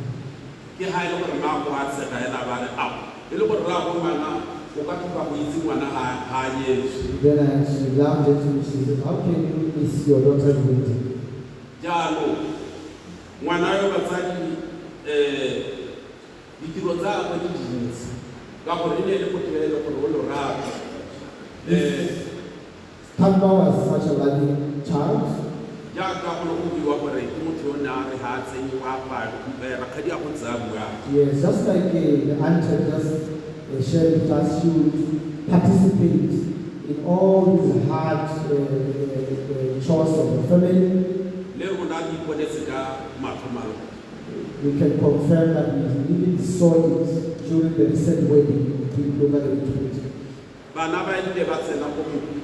Ke ha ile gore mmaagwe a tsega ena ba re a ile gore ra go ngwana o ka tloga go itse ngwana ha nyetswe. Then she laughed at me. She said, how can you miss your daughter's wedding? Jaanong ngwana yo batsadi ditiro tsa gagwe di dintsi ka gore e ne le go tebelele gore o lorato. Tamba was such a loving child. Jaaka go ne go buiwa gore ke motho yo ne a re ha a tsenye wa rakgadi a go tsaya bua. Yes, just like the aunt had just shared with us, she would participate in all these hard chores of the family. Le rona di iponetse ka matlho. We can confirm that we even saw it during the recent wedding over the weekend. Bana ba ile ba tsena go mopiti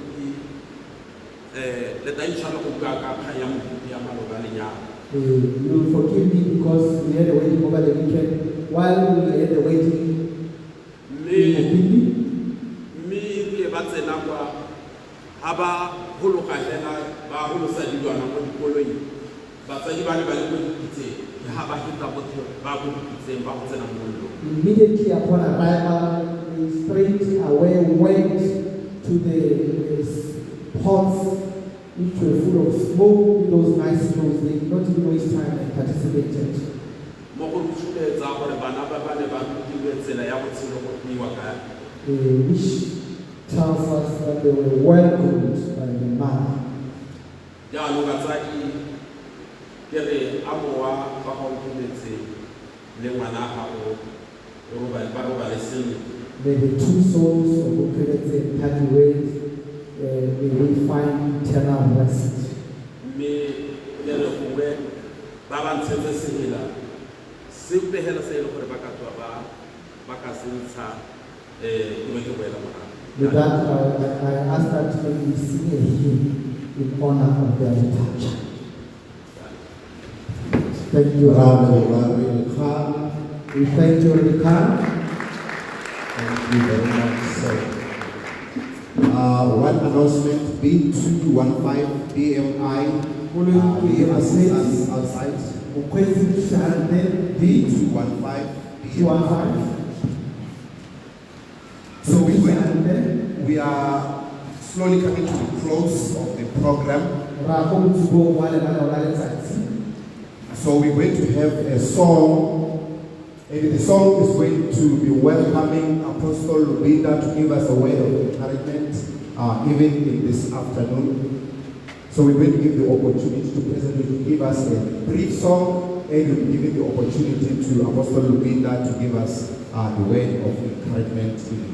le ta itshwara go bua ka kgang ya mopiti ya maloba lenyalo. You'll forgive me because we had a wedding over the weekend. While we had the wedding, mme ile ba tsena kwa ha ba hologa hela ba holosa dilwana mo dikolong. Batsadi ba ne ba le go dipitseng ha ba hita botho ba go dipitseng ba go tsena mo mollo. Immediately upon arrival, we straight away went to the pots which were full of smoke, those nice clothes. They did not even waste time and participated. Mo go tshuletsa gore bana ba ne ba rutilwe tsela ya botshelo go buiwa ka. Which tells us that they were welcomed by the man. Jaanong batsadi ke re a mowa ba go ntuletse le ngwana gago ba roba le sengwe. May the two souls of Ukeletse and Tadiwe may we find eternal rest. Mme le re gongwe ba ba ntshetse sehela se pehela se ile gore ba ka tswa ba ka se ntsha ke ke boela morago. With that, I ask that we sing a hymn in honor of their departure. Thank you. We thank you, Rika. Thank you very much, sir. One announcement, B215 BMI, Following the assistance outside. B215 BMI. So we are slowly coming to the close of the program. So we're going to have a song, and the song is going to be welcoming Apostle Lubinda to give us a word of encouragement, even in this afternoon. So we're going to give the opportunity to President to give us a brief song, and we'll be giving the opportunity to Apostle Luminda to give us the word of encouragement tonight.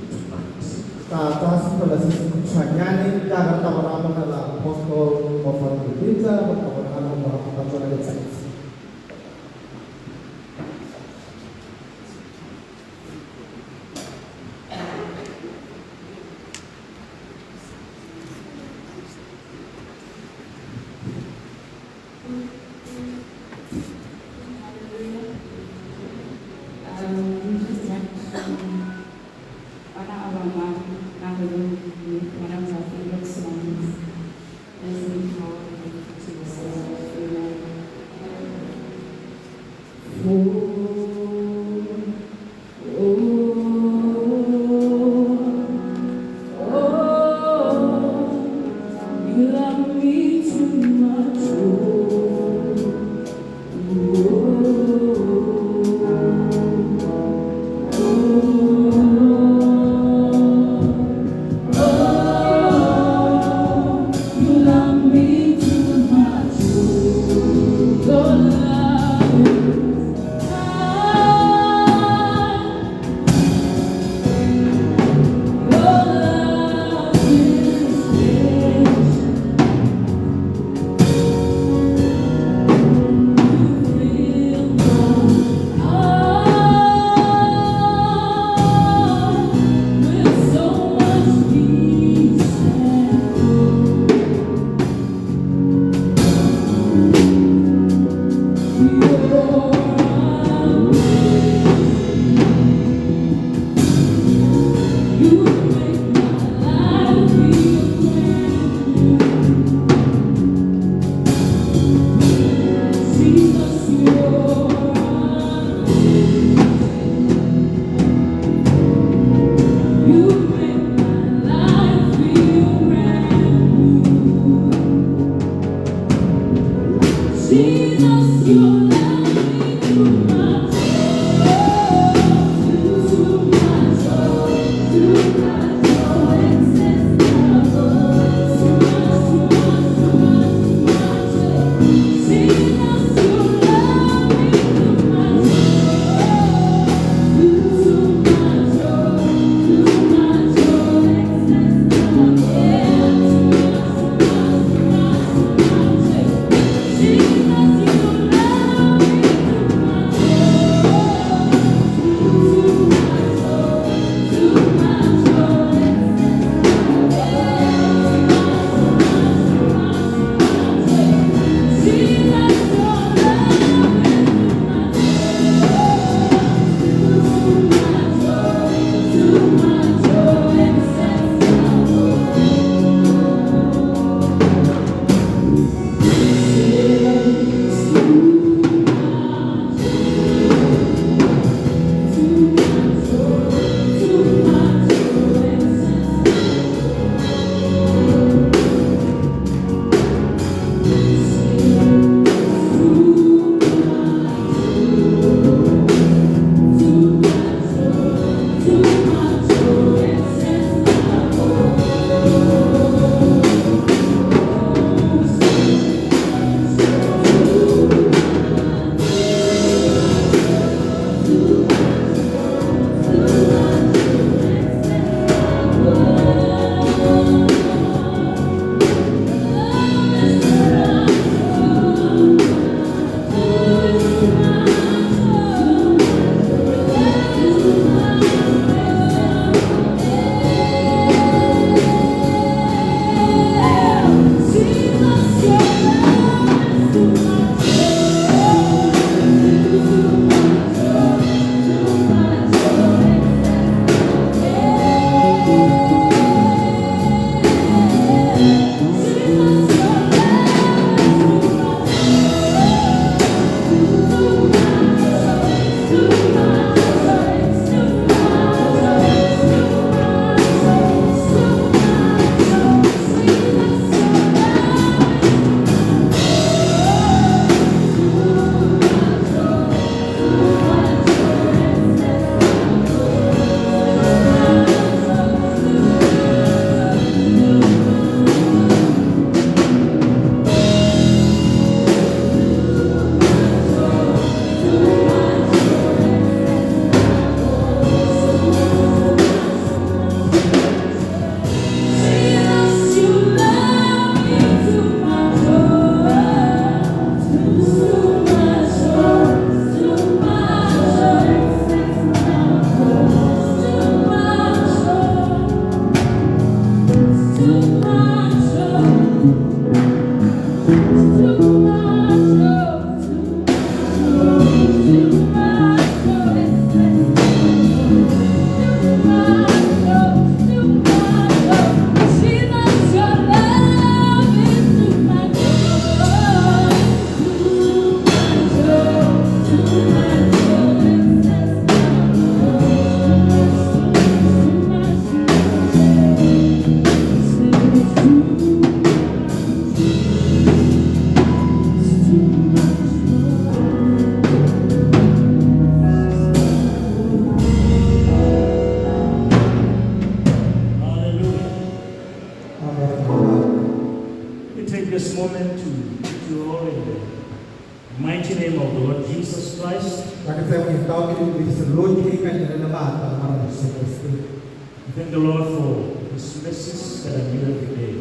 thank the Lord for His mercies that are new every day.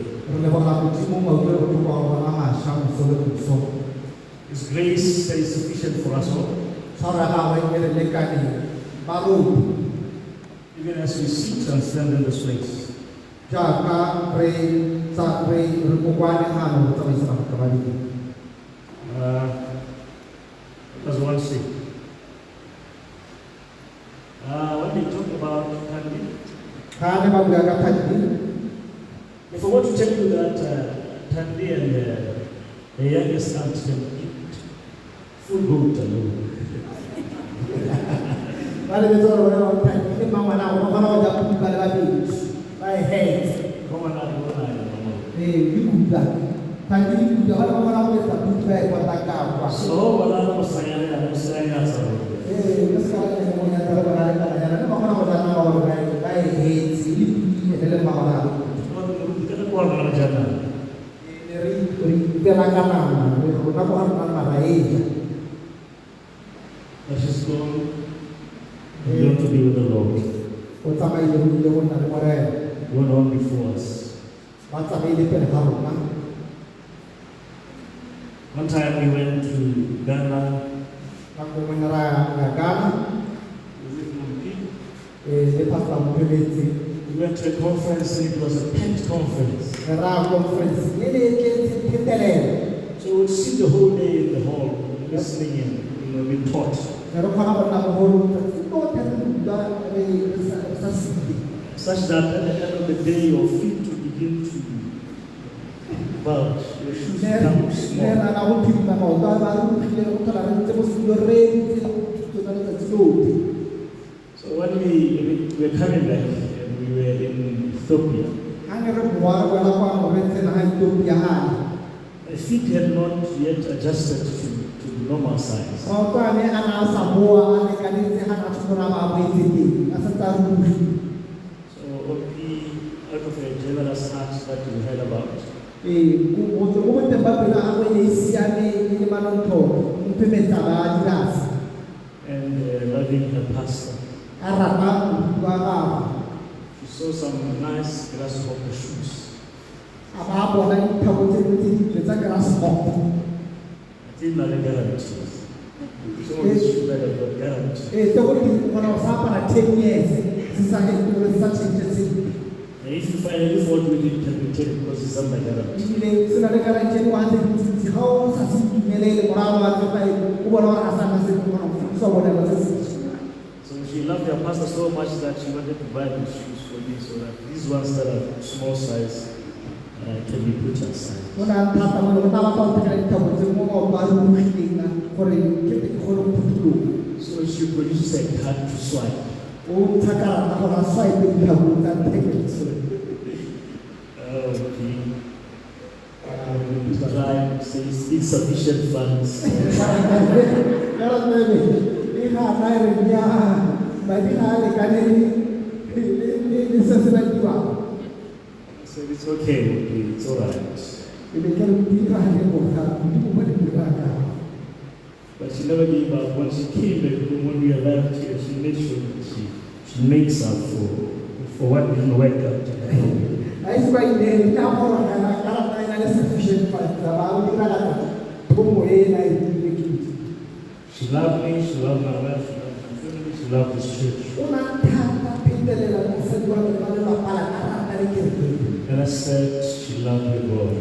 His grace that is sufficient for us all. Even as we sit and stand in this place. That's one thing. When we talk about Tanvi, if I want to tell you that Tanvi and the youngest aunt can eat full goat alone. But she's gone to be with the Lord. Going on before us. One time we went to Ghana. We went to a conference and it was a tent conference. So we would sit the whole day in the hall, listening and being taught. Such that at the end of the day your feet will begin to bulge, your shoes become small. So when we were coming back and we were in Ethiopia, my feet had not yet adjusted to normal size. So out of a generous heart that we heard about, and loving a pastor, she saw some nice grasshopper shoes. I didn't know the guarantees. So much shoes that have got guarantees. And if you find any fault with it, it can be taken because it's under guarantee. So she loved her pastor so much that she wanted to buy the shoes for me so that these ones that are small size can be put aside. So she produces a card to swipe. Try says insufficient funds. So it's okay, it's all right. But she never gave up. When she came back, when we arrived here, she made sure that she makes up for what didn't work out. She loved me, she loved my wife, she loved my family, she loved this church. And I said she loved the God.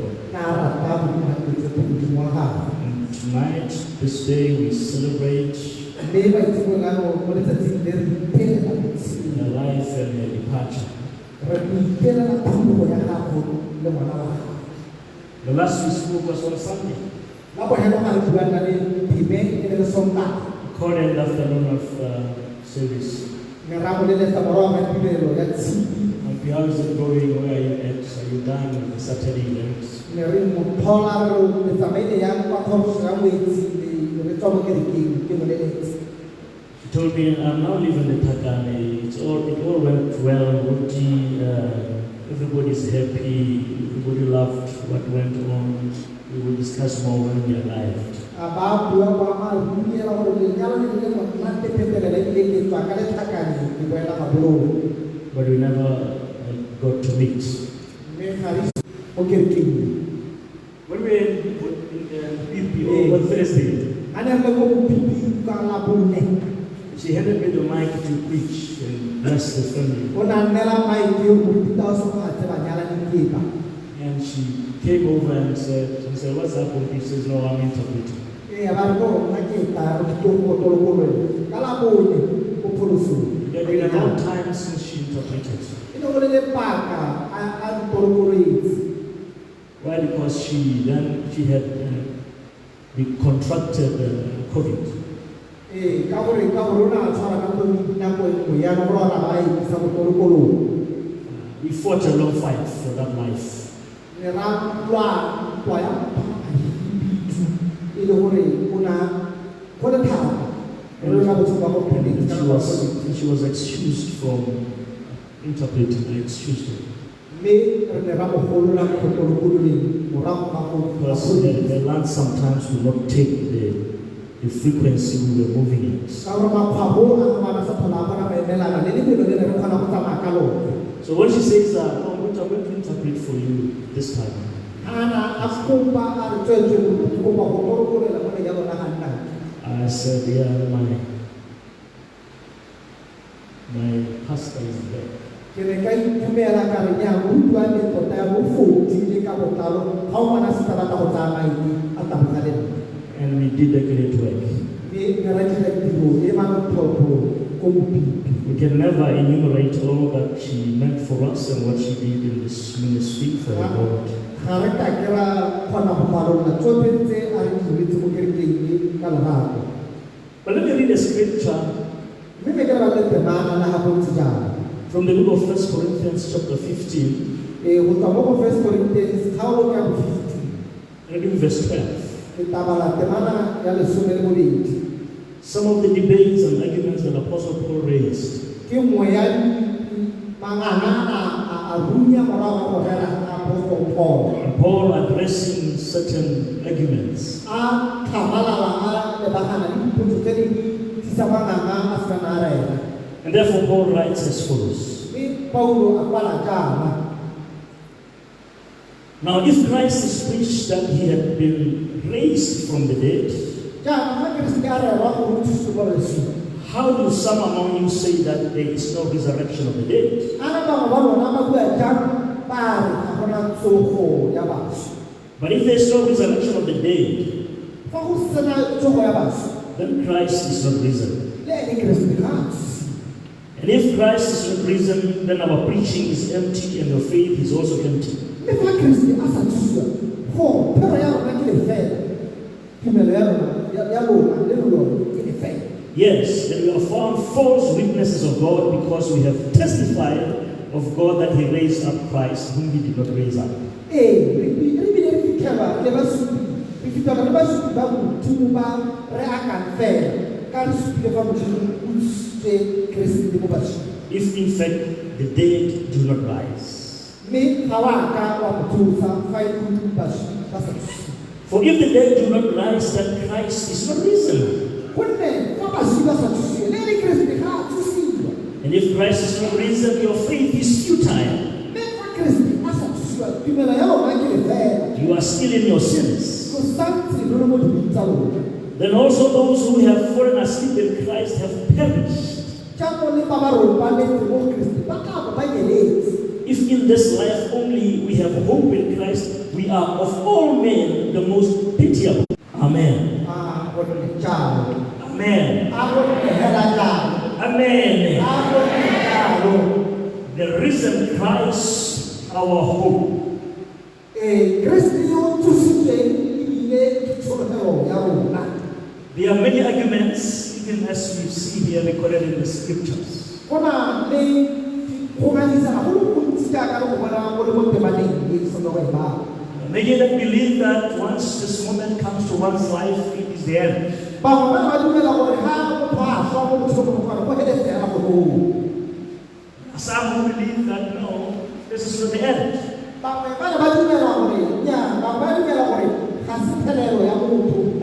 And tonight, this day, we celebrate her life and her departure. The last we spoke was on Sunday. Called in the afternoon of service. And how is it going? Where are you at? Are you done with the Saturday events? She told me, I'm now leaving the Takane. It all went well. Everybody's happy. Everybody loved what went on. We will discuss more when we arrived. but we never got to meet. Okay. When we were in PPO on Thursday, she handed me the mic to preach and bless the family. And she came over and said, what's happened? He says, no, I'm interpreting. There have been a long time since she interpreted. Why? Because she had contracted COVID. We fought a long fight for that life. And she was excused from interpreting. I excused her. Because the land sometimes will not take the frequency we were moving in. So when she says, I'm going to interpret for you this time, I said, yeah, my pastor is there. And we did a great work. We can never enumerate all that she meant for us and what she did in this ministry for the Lord. But let me read a scripture from the book of 1 Corinthians chapter 15. And verse 12. Some of the debates and arguments that Apostle Paul raised. And Paul addressing certain arguments. And therefore Paul writes as follows. Now if Christ is preached that he had been raised from the dead, how do some among you say that there is no resurrection of the dead? But if there is no resurrection of the dead, then Christ is not risen. And if Christ is not risen, then our preaching is empty and your faith is also empty. Yes, and we are found false witnesses of God because we have testified of God that he raised up Christ whom he did not raise up. If in fact the dead do not rise. For if the dead do not rise, then Christ is not risen. And if Christ is not risen, your faith is futile. You are still in your sins. Then also those who have fallen asleep in Christ have perished. If in this life only we have hope in Christ, we are of all men the most pitiable. Amen. Amen. Amen. The risen Christ, our hope. There are many arguments, even as we see here recorded in the scriptures. Many that believe that once this moment comes to one's life, it is the end. Some who believe that no, this is not the end.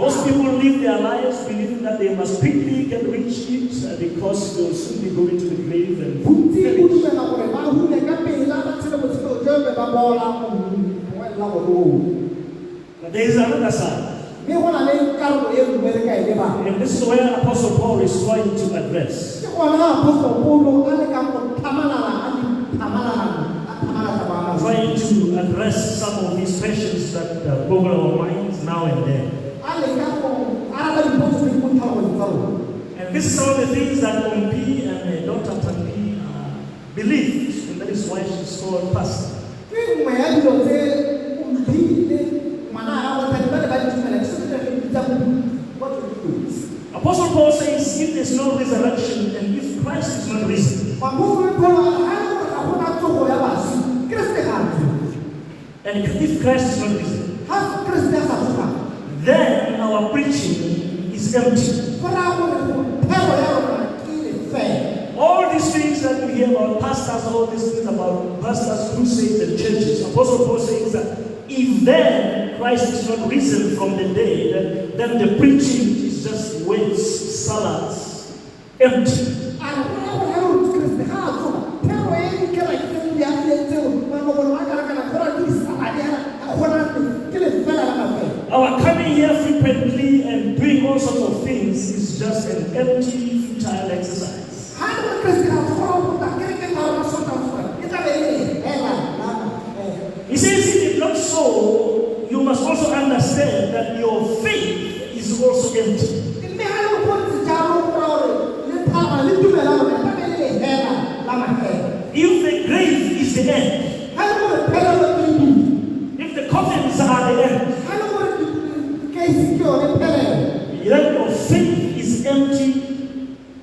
Most people live their lives believing that they must quickly get rich because they'll soon be going to the grave and perish. But there is another side. And this is where Apostle Paul is trying to address. Trying to address some of these questions that boggle our minds now and then. And this is some of the things that Ompi and her daughter Tanpi believed, and that is why she's called pastor. Apostle Paul says, if there's no resurrection and if Christ is not risen, and if Christ is not risen, then our preaching is empty. All these things that we hear about pastors, all these things about pastors, crusades, and churches, Apostle Paul says that if then Christ is not risen from the dead, then the preaching is just words, salads, empty. Our coming here frequently and doing all sorts of things is just an empty, futile exercise. He says, if it's not so, you must also understand that your faith is also empty. If the grave is the end, if the coffins are the end, then your faith is empty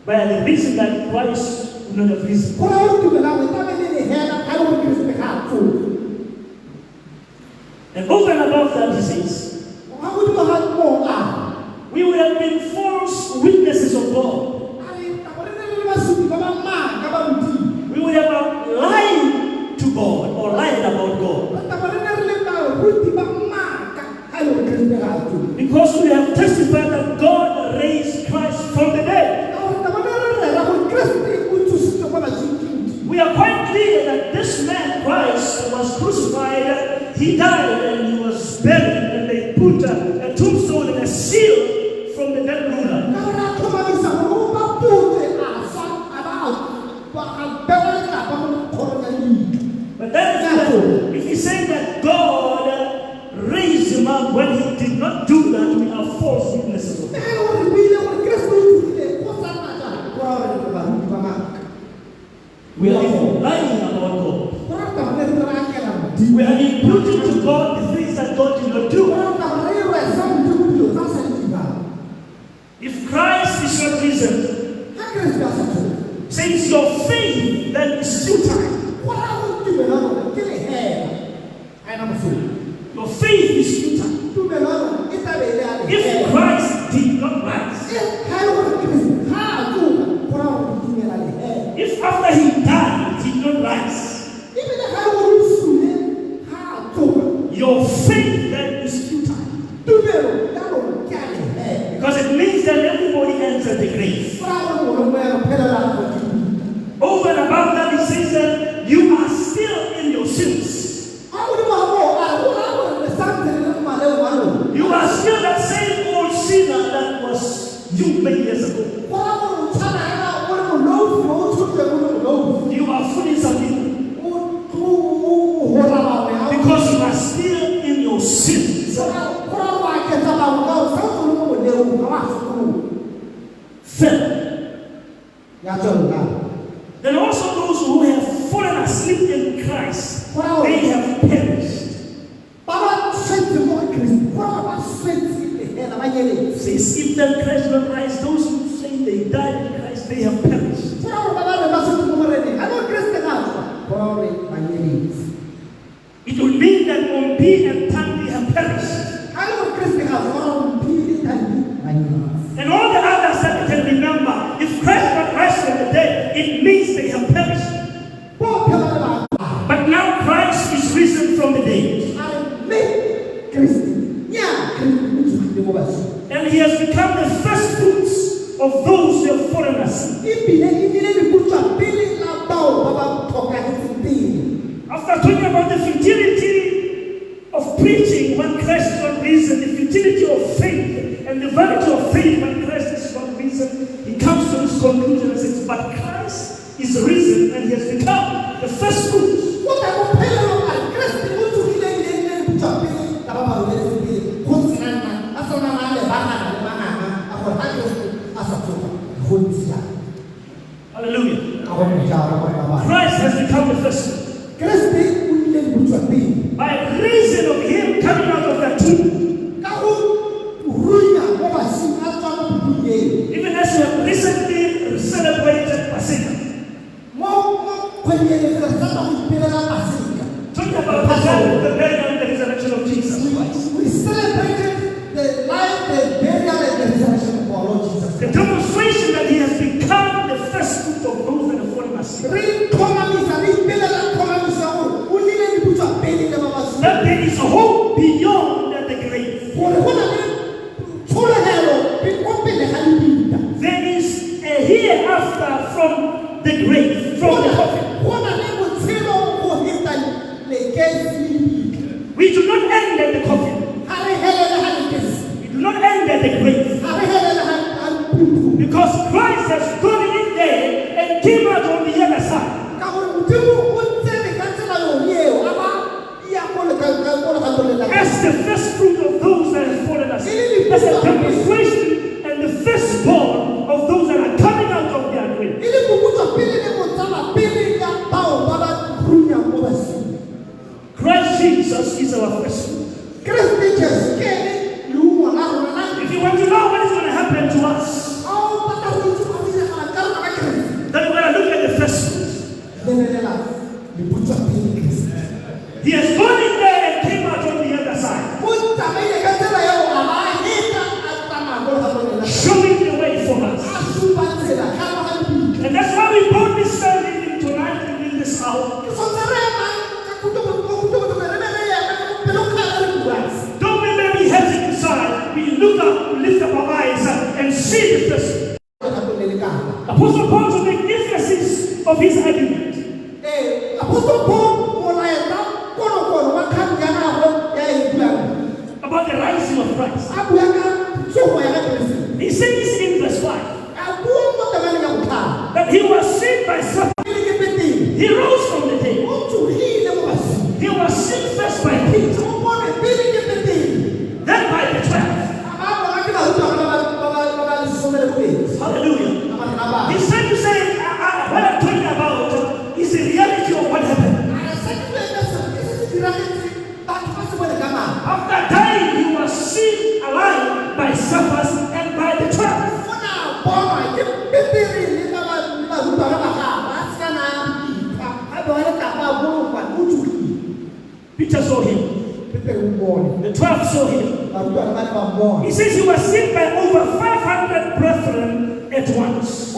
by the reason that Christ would not have risen. And over and above that, he says, we would have been false witnesses of God. We would have lied to God or lied about God. Because we have testified that God raised Christ from the dead. We are quite clear that this man, Christ, was crucified, he died and he was buried, and they put a tombstone and a seal from the dead ruler. But then if he said that God raised him up when he did not do that, we are false witnesses of that. We are lying about God. We are imputing to God the things that God did not do. If Christ is not risen, since your faith then is futile. Your faith is futile. If Christ did not rise, if after he died, he did not rise, your faith then is futile. Because it means that everybody entered the grave. Over and above that, he says that you are still in your sins. You are still that same old sinner that was you many years ago. You are fully submitted. Because you are still in your sins. Then also those who have fallen asleep in Christ, they have perished. Says, if then Christ will rise, those who say they died in Christ, they have perished. It will mean that Ompi and Tanpi have perished. And all the others that we can remember, if Christ will rise from the dead, it means they have perished. But now Christ is risen from the dead. And he has become the first fruits of those who have fallen asleep. After talking about the futility of preaching when Christ is not risen, the futility of faith, and the vanity of faith when Christ is not risen, he comes to this conclusion and says, but Christ is risen and he has become the first fruits. Hallelujah. Christ has become the first fruit. By reason of him coming out of that tomb. Even as we have recently celebrated Passover. Talking about the death, the burial, and the resurrection of Jesus Christ. We celebrated the life, the burial, and the resurrection of our Lord Jesus Christ. The demonstration that he has become the first fruit of those that have fallen asleep. That there is hope beyond the grave. There is a hereafter from the grave, from the coffin. We do not end at the coffin. We do not end at the grave. Because Christ has gone in there and came out on the other side. As the first fruit of those that have fallen asleep. As a demonstration and the firstborn of those that are coming out of their grave. Christ Jesus is our first fruit. If you want to know what is going to happen to us, then we're going to look at the first fruit. He has gone in there and came out on the other side. Showing the way for us. And that's why we boldly stand in tonight and in this hour. Don't we let me hesitate inside. We look up, we lift up our eyes and see the first. Apostle Paul to make emphasis of his argument. Apostle Paul about the rising of Christ. He says in verse 5 that he was seen by some. He rose from the dead. He was seen first by Peter, then by the 12. Hallelujah. He said to say, what I'm talking about is the reality of what happened. After dying, he was seen alive by Cephas and by the 12. Peter saw him. The 12 saw him. He says he was seen by over 500 brethren at once.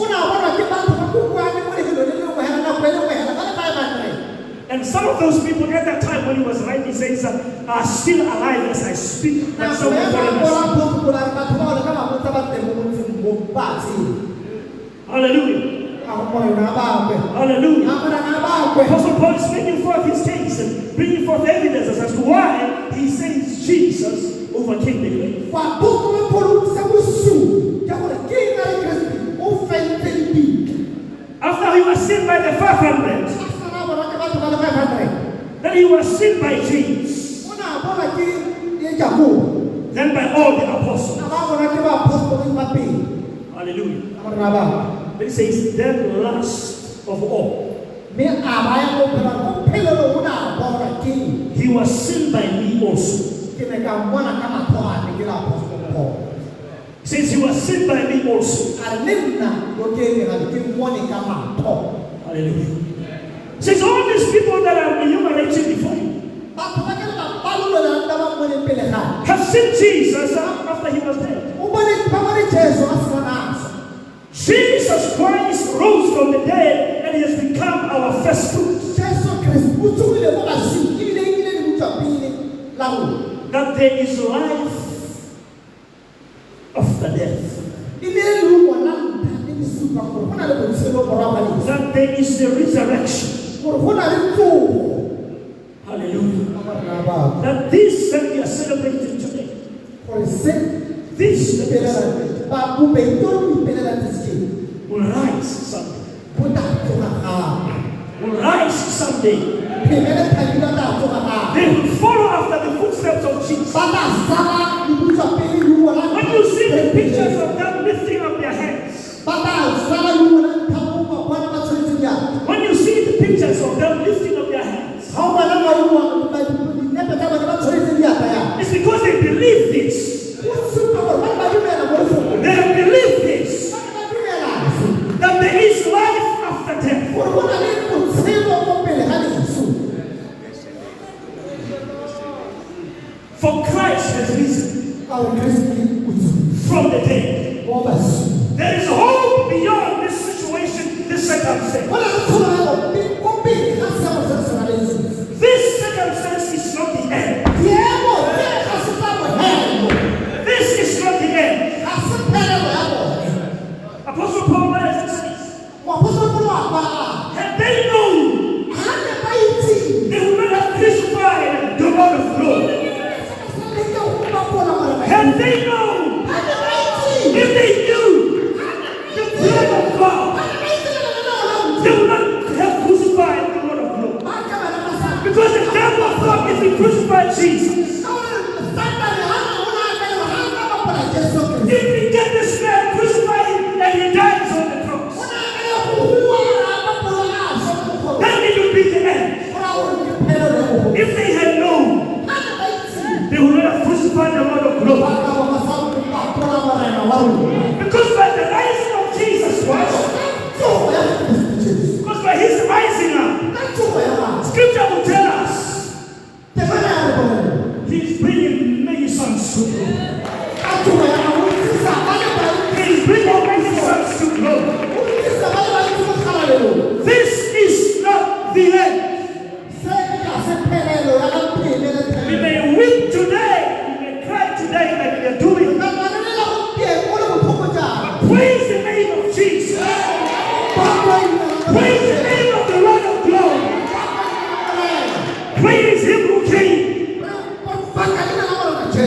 And some of those people at that time when he was writing, he says, are still alive as I speak. And some hallelujah. Hallelujah. Apostle Paul is bringing forth his case and bringing forth evidences as to why he says Jesus overcame the grave. After he was seen by the 500, then he was seen by James, then by all the apostles. Hallelujah. Then he says, then last of all, he was seen by me also. He says he was seen by me also. Hallelujah. He says all these people that I'm enumerating before you have seen Jesus after he was dead. Jesus Christ rose from the dead and he has become our first fruit. That there is life after death. That there is the resurrection. Hallelujah. That this that we are celebrating today, this that we are celebrating, will rise someday. Will rise someday. They will follow after the footsteps of Jesus. When you see the pictures of them lifting up their hands, when you see the pictures of them lifting up their hands, it's because they believe this. They have believed this, that there is life after death. For Christ has risen from the dead. There is hope beyond this situation, this circumstance. This circumstance is not the end. This is not the end. Apostle Paul says, had they known, they would not have crucified the Lord of glory. Had they known, if they knew the blood of God, they would not have crucified the Lord of glory. Because the devil thought if he crucified Jesus, if we get this man crucified and he dies on the cross, then it would be the end. If they had known, they would not have crucified the Lord of glory. Because by the rising of Jesus Christ, because by his rising up, Scripture will tell us he's bringing many sons to glory. He's bringing many sons to glory. This is not the end. We may weep today, we may cry today like we are doing. Praise the name of Jesus. Praise the name of the Lord of glory. Praise him who came,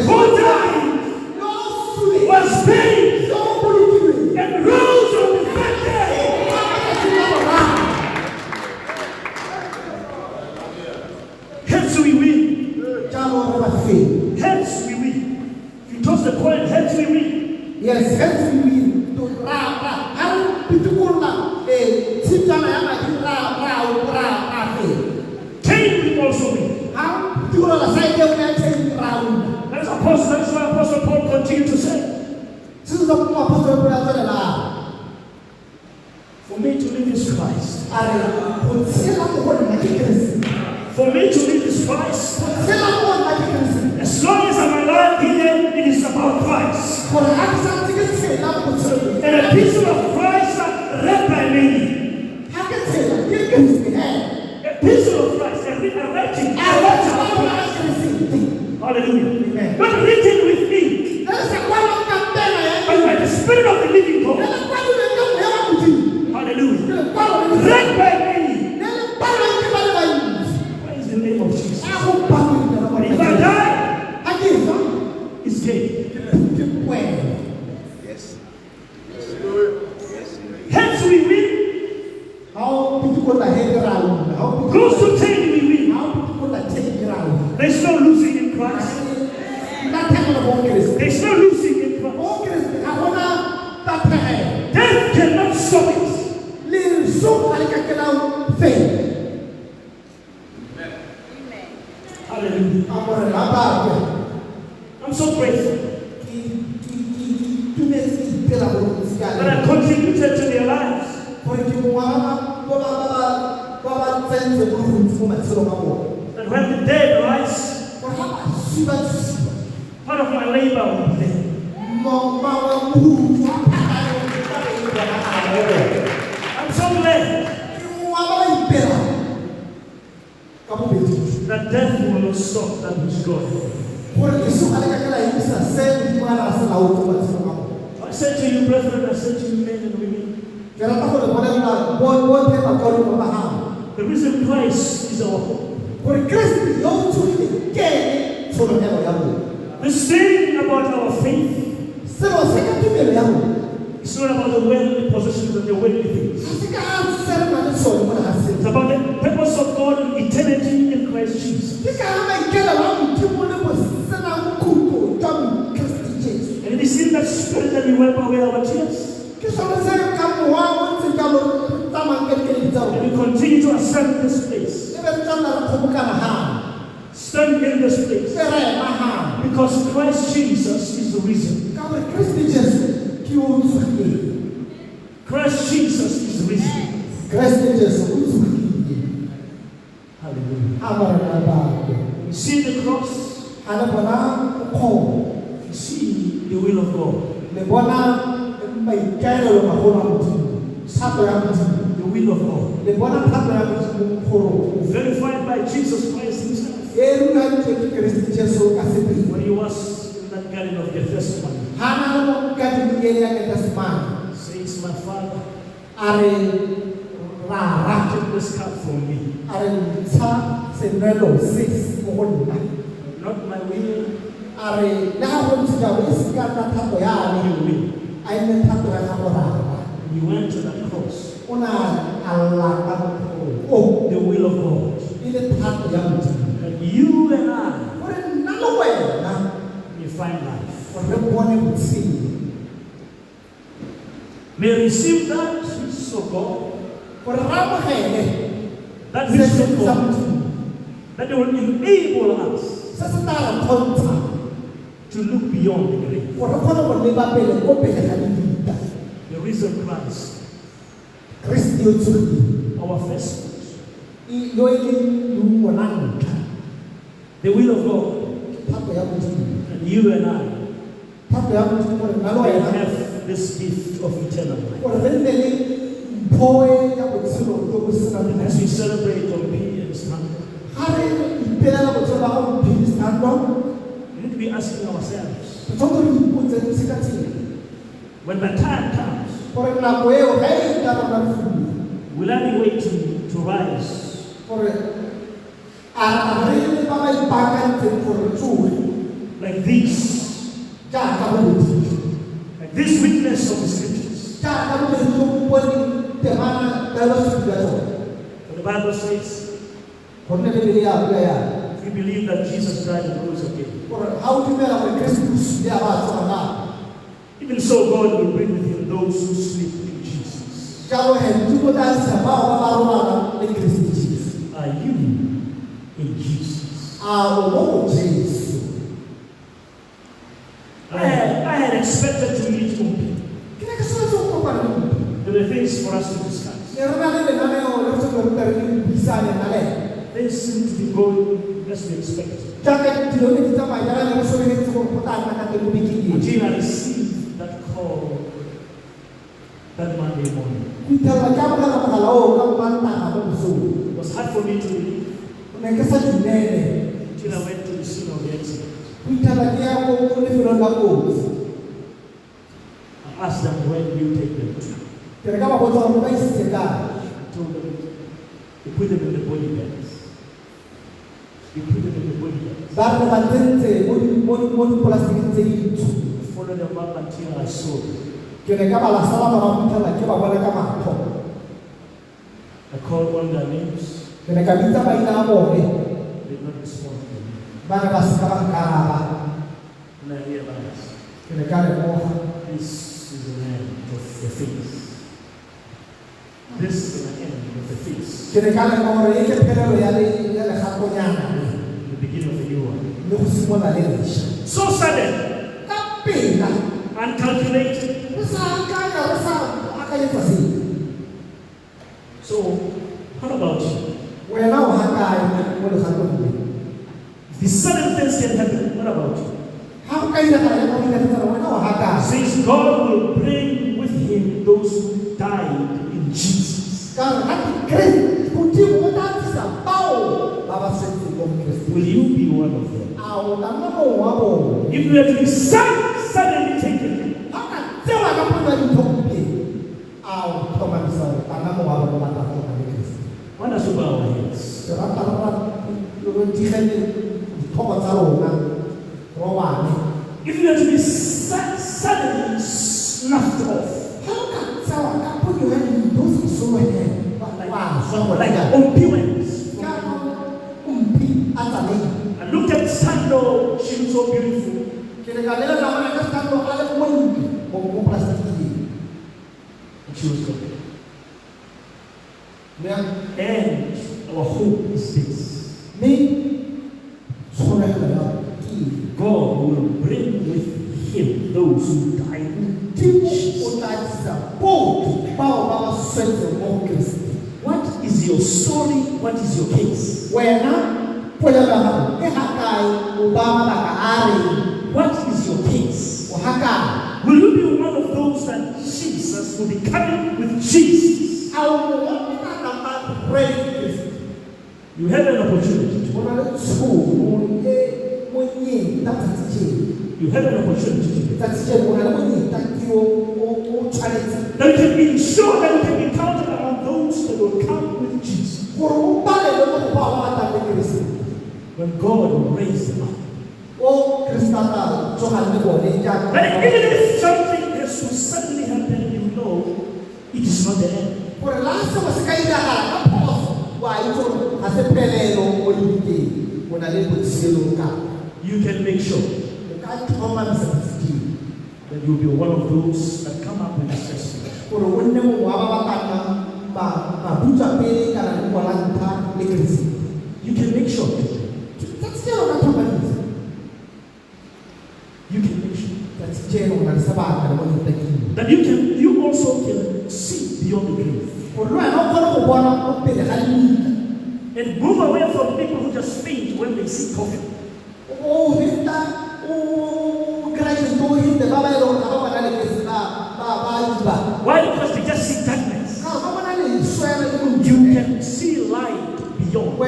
who died, was buried, and rose on the third day. Hence we win. Hence we win. If you toss the coin, hence we win. Yes, hence we win. Cain will also win. That's why Apostle Paul continued to say, for me to live is Christ. For me to live is Christ. As long as I'm alive here, it is about Christ. And a piece of Christ read by many. A piece of Christ, a writing. Hallelujah. Not written with ink, but by the Spirit of the living God. Hallelujah. Read by many. Praise the name of Jesus. If I die, it's gain. Yes. Hence we win. Close to 10 we win. There's no losing in Christ. There's no losing in Christ. Death cannot stop it. Hallelujah. I'm so grateful that I contributed to their lives. That when the dead rise, part of my labor will be there. I'm so glad that death will not stop that which God. I said to you, brethren, I said to you, men and women, Ke rata gore bolela botlhe bakarolo ba gago the risen Christ is our hope. gore Kriste yo o tsogileng ke ene tsholofelo ya rona. This thing about our faith, Selo se ka tumelo ya rona it's not about the worldly possessions and the worldly things. ga se ka serema le sone mo lefatsheng. It's about the purpose of God in eternity in Christ Jesus. Ke ka ga maikaelelo a Modimo le bosenang khutlo jwa Kriste Jesu. And it is in that spirit that we wipe away our tears. Ke sone se ka mowa o ntse ka mo tsamayng ka dikeledi tsa And rona. we continue to ascend this place. E be re tsamaya re kgobokana gape. Stand in this place. Se re ema gape. Because Christ Jesus is the reason. Ka gore Kriste Jesu ke yo o tsogileng. Christ Jesus is the reason. Kriste Jesu o tsogileng. Hallelujah. Amara ba. You see the cross. Ha le bona kgomo. You see the will of God. Le bona maikaelelo magolo a Modimo. Thato ya Modimo. The will of God. Le bona thato ya Modimo kgolo. Verified by Jesus Christ himself. E rulagantse ke Kriste Jesu ka sepele. When he was in that garden of Gethsemane. Ha na le mo ka dimileng ya Getsemane. Says, my Father, A re rara. take this cup from me. A re ntsha senwelo se mo go nna. Not my will, A re le ga go ntse jalo e se ka nna thato ya me. your will. A e nne thato ya gago rara. He went to that cross. O na a lata mogolo. O The will of God. e le thato ya Modimo. That you and I Gore nna le wena may find life. gore re bone botshelo. May receive that which of God. Gore re amogele That se which se of sa God. Modimo. That will enable us Se se tla re kgontsha to look beyond the grave. gore re kgone go leba pele ko pele ga dibita. The risen Christ. Kriste yo tsogileng. Our first fruit. Yo e leng leungo la ntlha. The will of God. Thato ya Modimo. And you and I Thato ya Modimo gore nna le may wena have this gift of eternal life. gore re nne le mpho ya botshelo jo bo senang And as we moso. celebrate on P and Sunday, Ga re ipeela botshelo ba go phedisano, we need to be asking ourselves, re tshwanetse re ipotse se ka tsela when the time comes, gore nako eo ga e tla rona re fumile will I be waiting to rise? gore a re le ba ba ipaakantseng gore re tsoge Like this, jaaka bobedi like this witness of the scriptures. jaaka bobedi jo bo boneng temana taelosedi ya tsone For the Bible says, go nne le bele ya bua yana if you believe that Jesus died and rose again, gore ga o dumela gore Kriste o sile a ba a tsoga gape even so God will bring with him those who sleep in Jesus. jalo he Modimo tla tlisa bao ba ba robalang le Kriste Jesu. Are you in Jesus? A o mo go Jesu. I had expected to meet Umpi. Ke ne ke tshwanetse go kopana le Modimo. There were things for us to discuss. Ne re na le lenaneo le re tshwanetse re buisane na le ena. Things seem to be going as we expected. Jaaka dilo ne di tsamaya jana ne re solofetse gore go tla nna ka teng mo bekeng eno. Until I received that call that Monday morning. Go itlhelela ke amogela mogala oo ka Mantaga mo mosong. It was hard for me to believe Ne ke sa dumele. until I went to the scene of the accident. Go itlhelela ke ya ko lefelong la kotsi. I asked them, where do you take them to? Ke re ka ba botsa gore ba isitse kae. I told them, we put them in the body bags. We put them in the body bags. Ba re ba tsentse mo dipolasekeng tse dintsho. I followed them up until I saw them. Ke re ka ba la sala morago fitlhela ke ba bona ka matlho. I called on their names. Ke re ka bitsa maina a bone. They did not respond to me. Ba re ba seka ba nkaraba. And I realized Ke re ka lemoga. this is the end of the faith. This is the end of the faith. Ke re ka lemoga gore e ke phelelo ya legatonyana The beginning of the new one. le go simola le lešwa. So sudden, Ka pela uncalculated. re sa akanya re sa akanyetsa sepe. So, how about you? Wena o ga kae mo legatong le? The sudden things can happen. What about you? Ga o ka diragala ya mo dikatsa wena o ga kae? Since God will bring with him those who died in Jesus, Ka re ga Kriste Modimo o tla tlisa bao ba ba setseng mo Kristeng. will you be one of them? A o ka nna mongwe wa bone. If you are to be suddenly taken, Ga o ka tsewa our heads. Ke rata re digele ditlhoko tsa rona robane. If you are to be suddenly snuffed off, like opulence. I looked at Sando, she was so beautiful. And she was gone. And our hope is this: God will bring with him those who die in teach. What is your story? What is your case? What is your case? Will you be one of those that Jesus will be coming with Jesus? You have an opportunity. You have an opportunity. That you can ensure that you can be counted among those that will come with Jesus. When God will raise them up. But even if something has to suddenly happen, you know it is not the end. You can make sure that you'll be one of those that come up with this testimony. You can make sure. You can make sure that you also can see beyond the grave. And move away from people who just faint when they see coffin. Why? Because they just see darkness. You can see light beyond.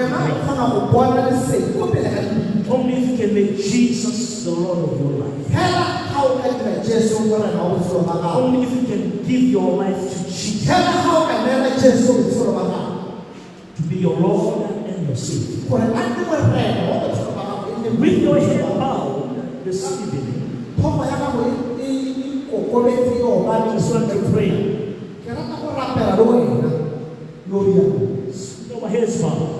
Only if you can make Jesus the Lord of your life. Only if you can give your life to Jesus. To be your Lord and your Savior. With your head bowed this evening, I just want to pray. Your heads bowed.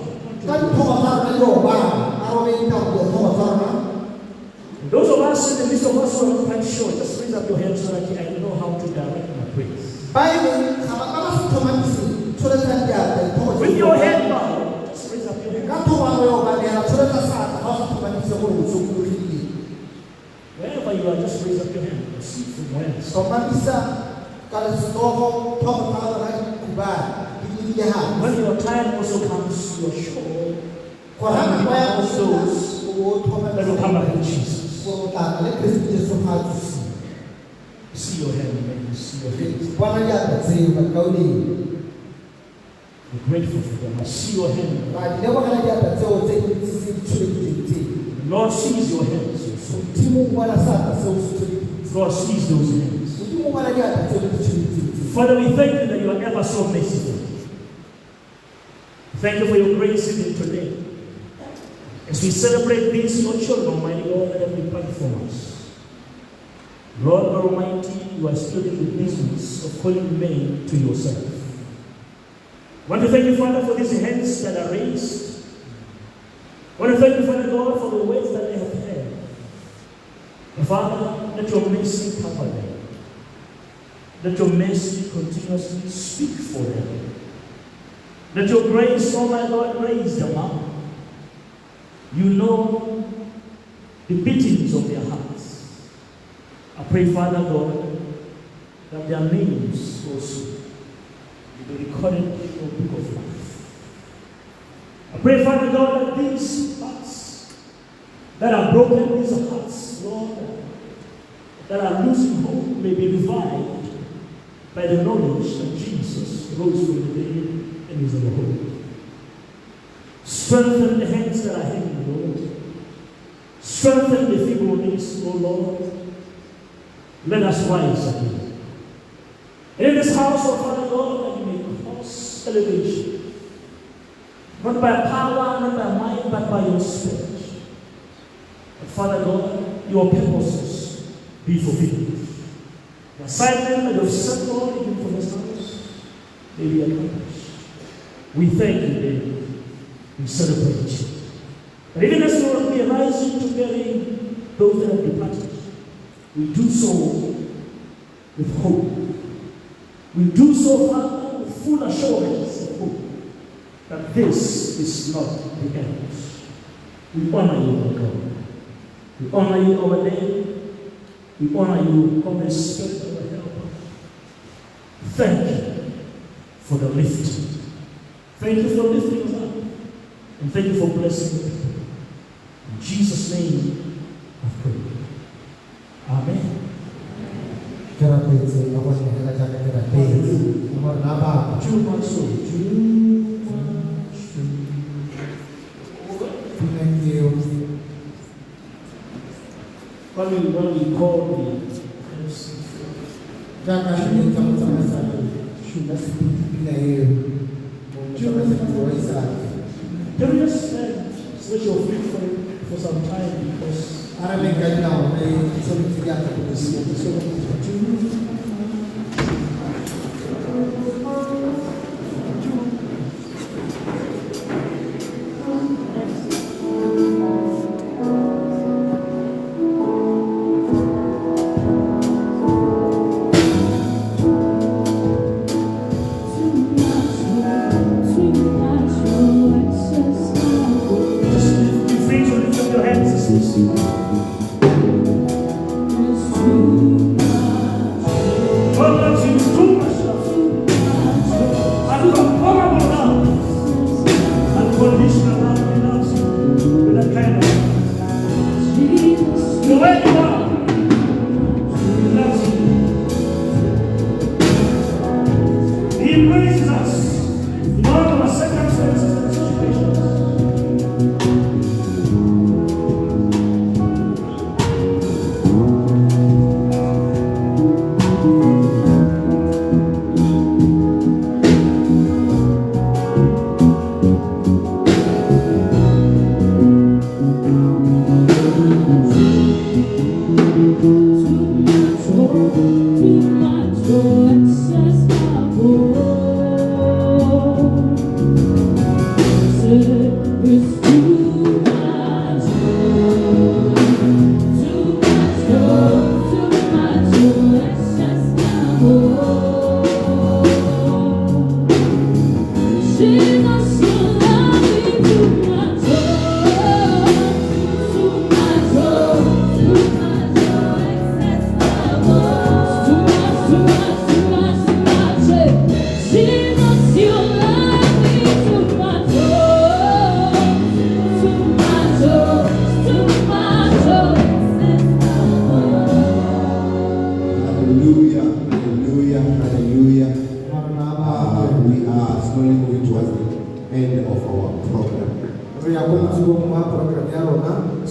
Those of us in the midst of us who are not quite sure, just raise up your hands so that I know how to direct my praise. With your head bowed, just raise up your hands. Wherever you are, just raise up your hand. See from whence. When your time also comes, you are sure that those that will come back to Jesus. See your hand, man. See your face. We're grateful for them. I see your hand. The Lord sees your hands. God sees those hands. Father, we thank you that you are ever so merciful. Thank you for your grace even today. As we celebrate these, your children, Almighty God, that have been praying for us. Lord God Almighty, you are still in the business of calling men to yourself. I want to thank you, Father, for these hands that are raised. I want to thank you, Father God, for the words that they have heard. And Father, let your mercy cover them. Let your mercy continuously speak for them. Let your grace, oh my God, raise them up. You know the beatings of their hearts. I pray, Father God, that their names also will be recorded in your book of life. I pray, Father God, that these hearts that are broken, these hearts, Lord, that are losing hope, may be revived by the knowledge that Jesus rose from the dead and is our hope. Strengthen the hands that are heavy, Lord. Strengthen the feeble knees, O Lord. Let us rise again. In this house, O Father God, that you may cause elevation. Not by power, not by might, but by your Spirit. But Father God, your purposes be fulfilled. The assignment that you've set, Lord, even for this house, may be accomplished. We thank you, David. We celebrate you. But even as Lord, we are rising to bury those that have departed, we do so with hope. We do so, Father, with full assurance of hope that this is not the end. We honor you, O God. We honor you, our name. We honor you, Holy Spirit, our helper. Thank you for the lifting. Thank you for lifting us up. And thank you for blessing the people. In Jesus' name, I pray. Amen. When we call the Terrorists switch your feet for some time because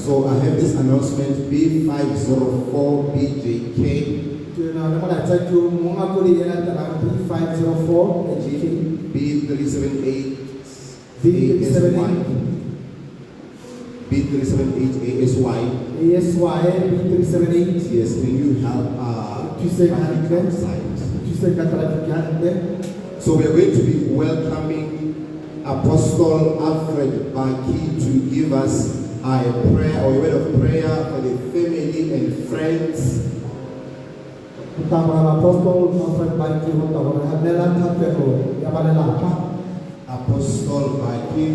So I have this announcement, B504BJK. B378ASY. Yes, can you help So we are going to be welcoming Apostle Alfred Baki to give us a prayer or a word of prayer for the family and friends. Apostle Baki.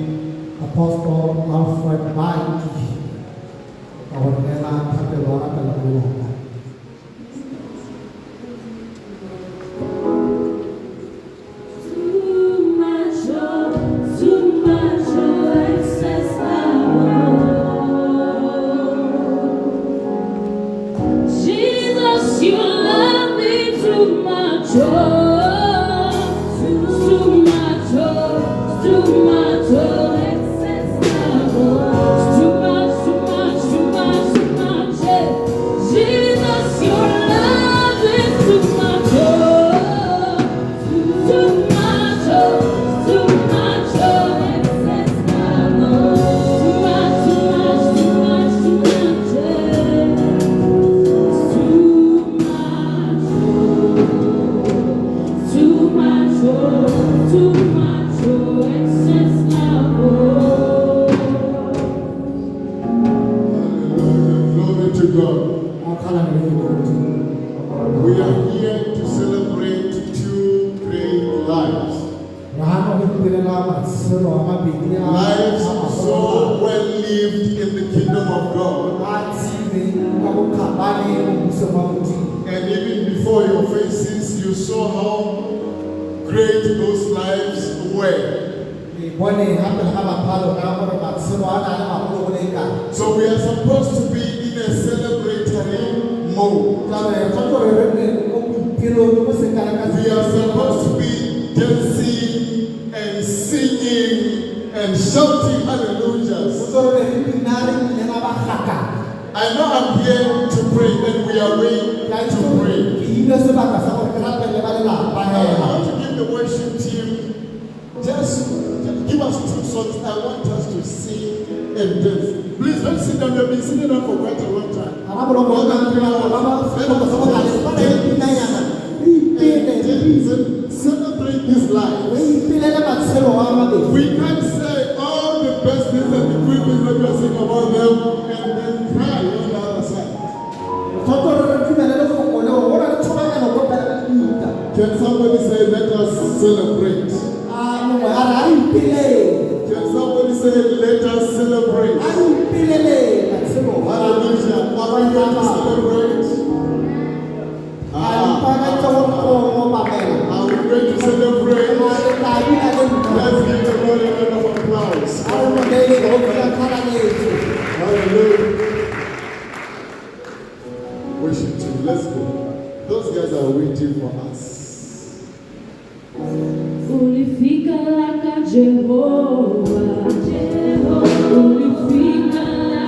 Jesus. lived in the kingdom of God. And even before your faces, you saw how great those lives were. So we are supposed to be in a celebratory mode. We are supposed to be dancing and singing and shouting hallelujahs. I know I'm here to pray and we are going to pray. I want to give the worship team just give us 2 songs. I want us to sing and dance. Please don't sit down. You've been sitting down for quite a long time. Celebrate this life. We can't say all the best things and the good things that we are saying about them and then cry on the other side. Can somebody say, let us celebrate? Can somebody say, let us celebrate? Hallelujah. Are we going to celebrate? Are we going to celebrate? Let's give the Lord a round of applause. Hallelujah. Worship team, let's go. Those guys are waiting for us. Unifica la Jehovah, Jehovah, unifica la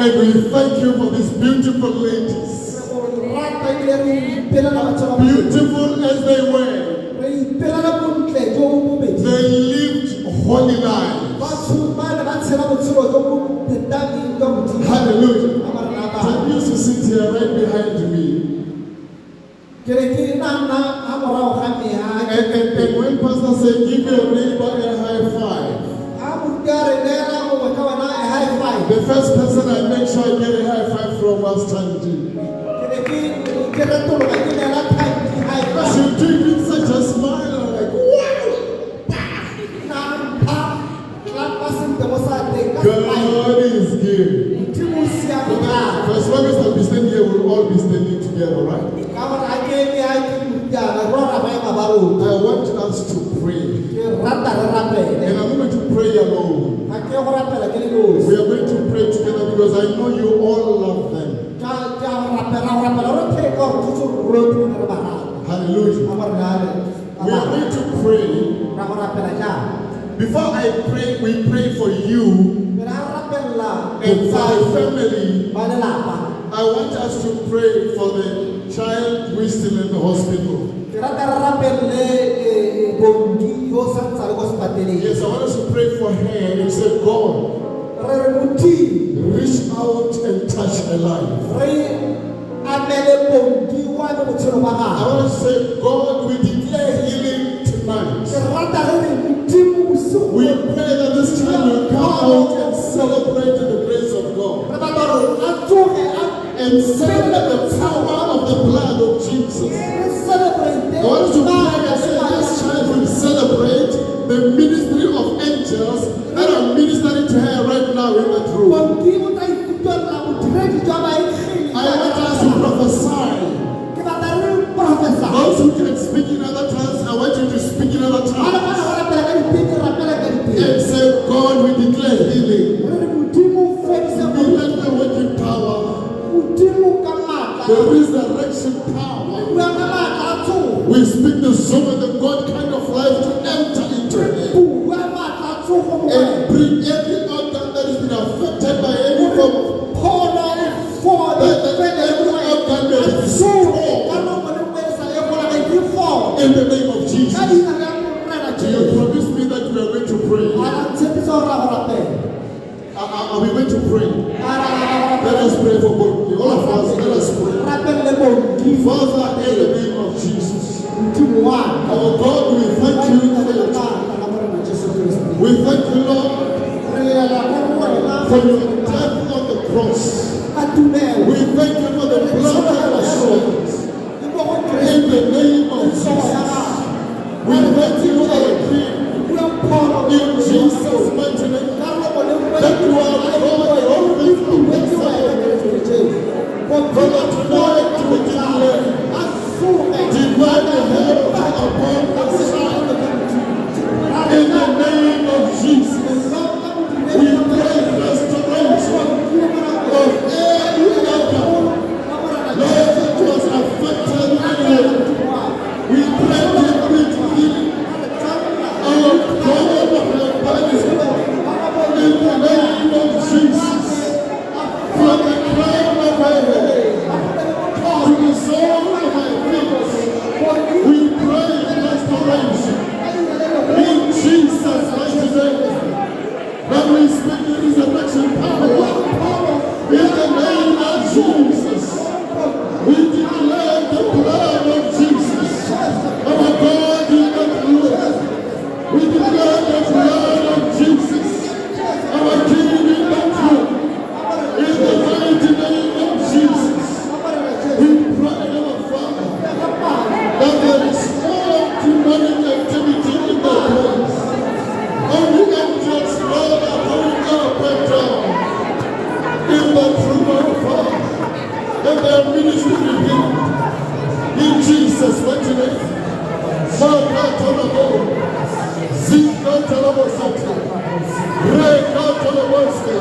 And we thank you for these beautiful ladies. Beautiful as they were, they lived holy lives. Hallelujah. I used to sit here right behind me. And when Pastor said, give your neighbor a high five, the first person I make sure I get a high five from was Tanji. She did with such a smile, I'm like, wow! God is good. For as long as I'll be standing here, we'll all be standing together, right? I want us to pray. And I'm going to pray alone. We are going to pray together because I know you all love them. Hallelujah. We are going to pray. Before I pray, we pray for you and for the family. I want us to pray for the child who is still in the hospital. Yes, I want us to pray for her and say, God, reach out and touch her life. I want to say, God, we declare healing tonight. We pray that this child will come out and celebrate the grace of God. And celebrate the power of the blood of Jesus. I want to pray that this child will celebrate the ministry of angels that are ministering to her right now in that room. I want us to prophesy. Those who can speak in other tongues, I want you to speak in other tongues. And say, God, we declare healing. We let the working power, the resurrection power. We speak the soul of the God kind of life to enter into him. And bring every organ that has been affected by any form of in the name of Jesus. You promised me that we are going to pray. Are we going to pray? Let us pray for both. All of us, let us pray. Father, in the name of Jesus. Our God, we thank you for your time. We thank you, Lord, for your death on the cross. We thank you for the blood that was shed. In the name of Jesus. We thank you for our King. In Jesus' mighty name. That you are God and always Father, tonight we declare divine help upon us. In the name of Jesus. We pray restoration of every organ. Lord, that was affected anyway. We pray complete healing of God of our bodies. In the name of Jesus. From the crown of my head to the sole of my feet. We pray restoration. In Jesus' mighty name. That we speak the resurrection power. In the name of Jesus. We declare the blood of Jesus. Our God in the blood. We declare the blood of Jesus. Our King in the blood. In the mighty name of Jesus. We pray, our Father, that there is no demonic activity in the place. Only angels, Lord, are going up and down in the room of Father. And their ministry revealed in Jesus' mighty name. Makatalabo, Zikatalabosaka, Rekatalabosi,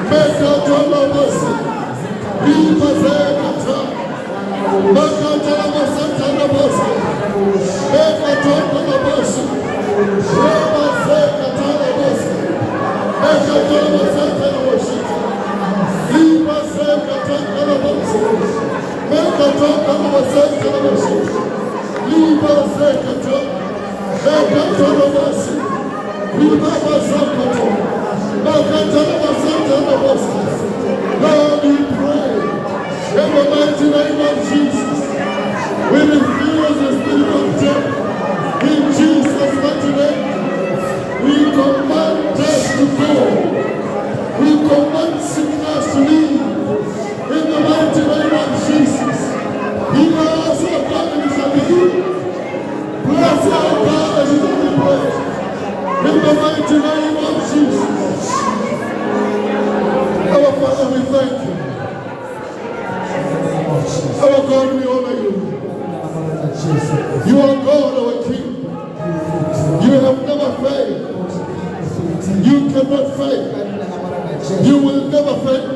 Mekatalabosi, Ribazekata, Makatalabosakalabosi, Mekatalabosi, Rebazekatalabosi, Mekatalabosi, Lord, we pray in the mighty name of Jesus. We refuse the spirit of death. In Jesus' mighty name, we command death to go. We command sickness to leave. In the mighty name of Jesus. He knows our God and shall be healed. Bless our God and shall be praised. In the mighty name of Jesus. Our Father, we thank you. Our God, we honor you. You are God, our King. You have never failed. You cannot fail. You will never fail.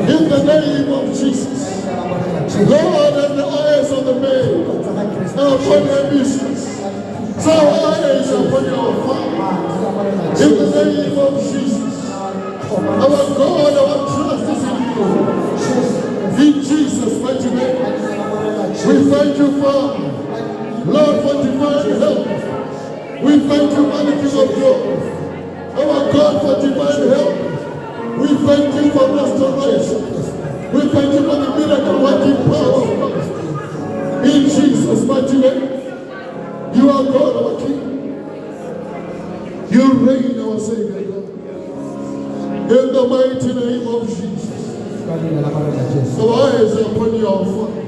In the name of Jesus. Lord, and the eyes of the man are upon your business. So our eyes are upon your Father. In the name of Jesus. Our God, our trust is in you. In Jesus' mighty name. We thank you, Father. Lord, for divine help. We thank you, mighty King of glory. Our God, for divine help. We thank you for restoration. We thank you for the miracle working power of God. In Jesus' mighty name. You are God, our King. You reign, our Savior. In the mighty name of Jesus. Our eyes are upon you, our Father.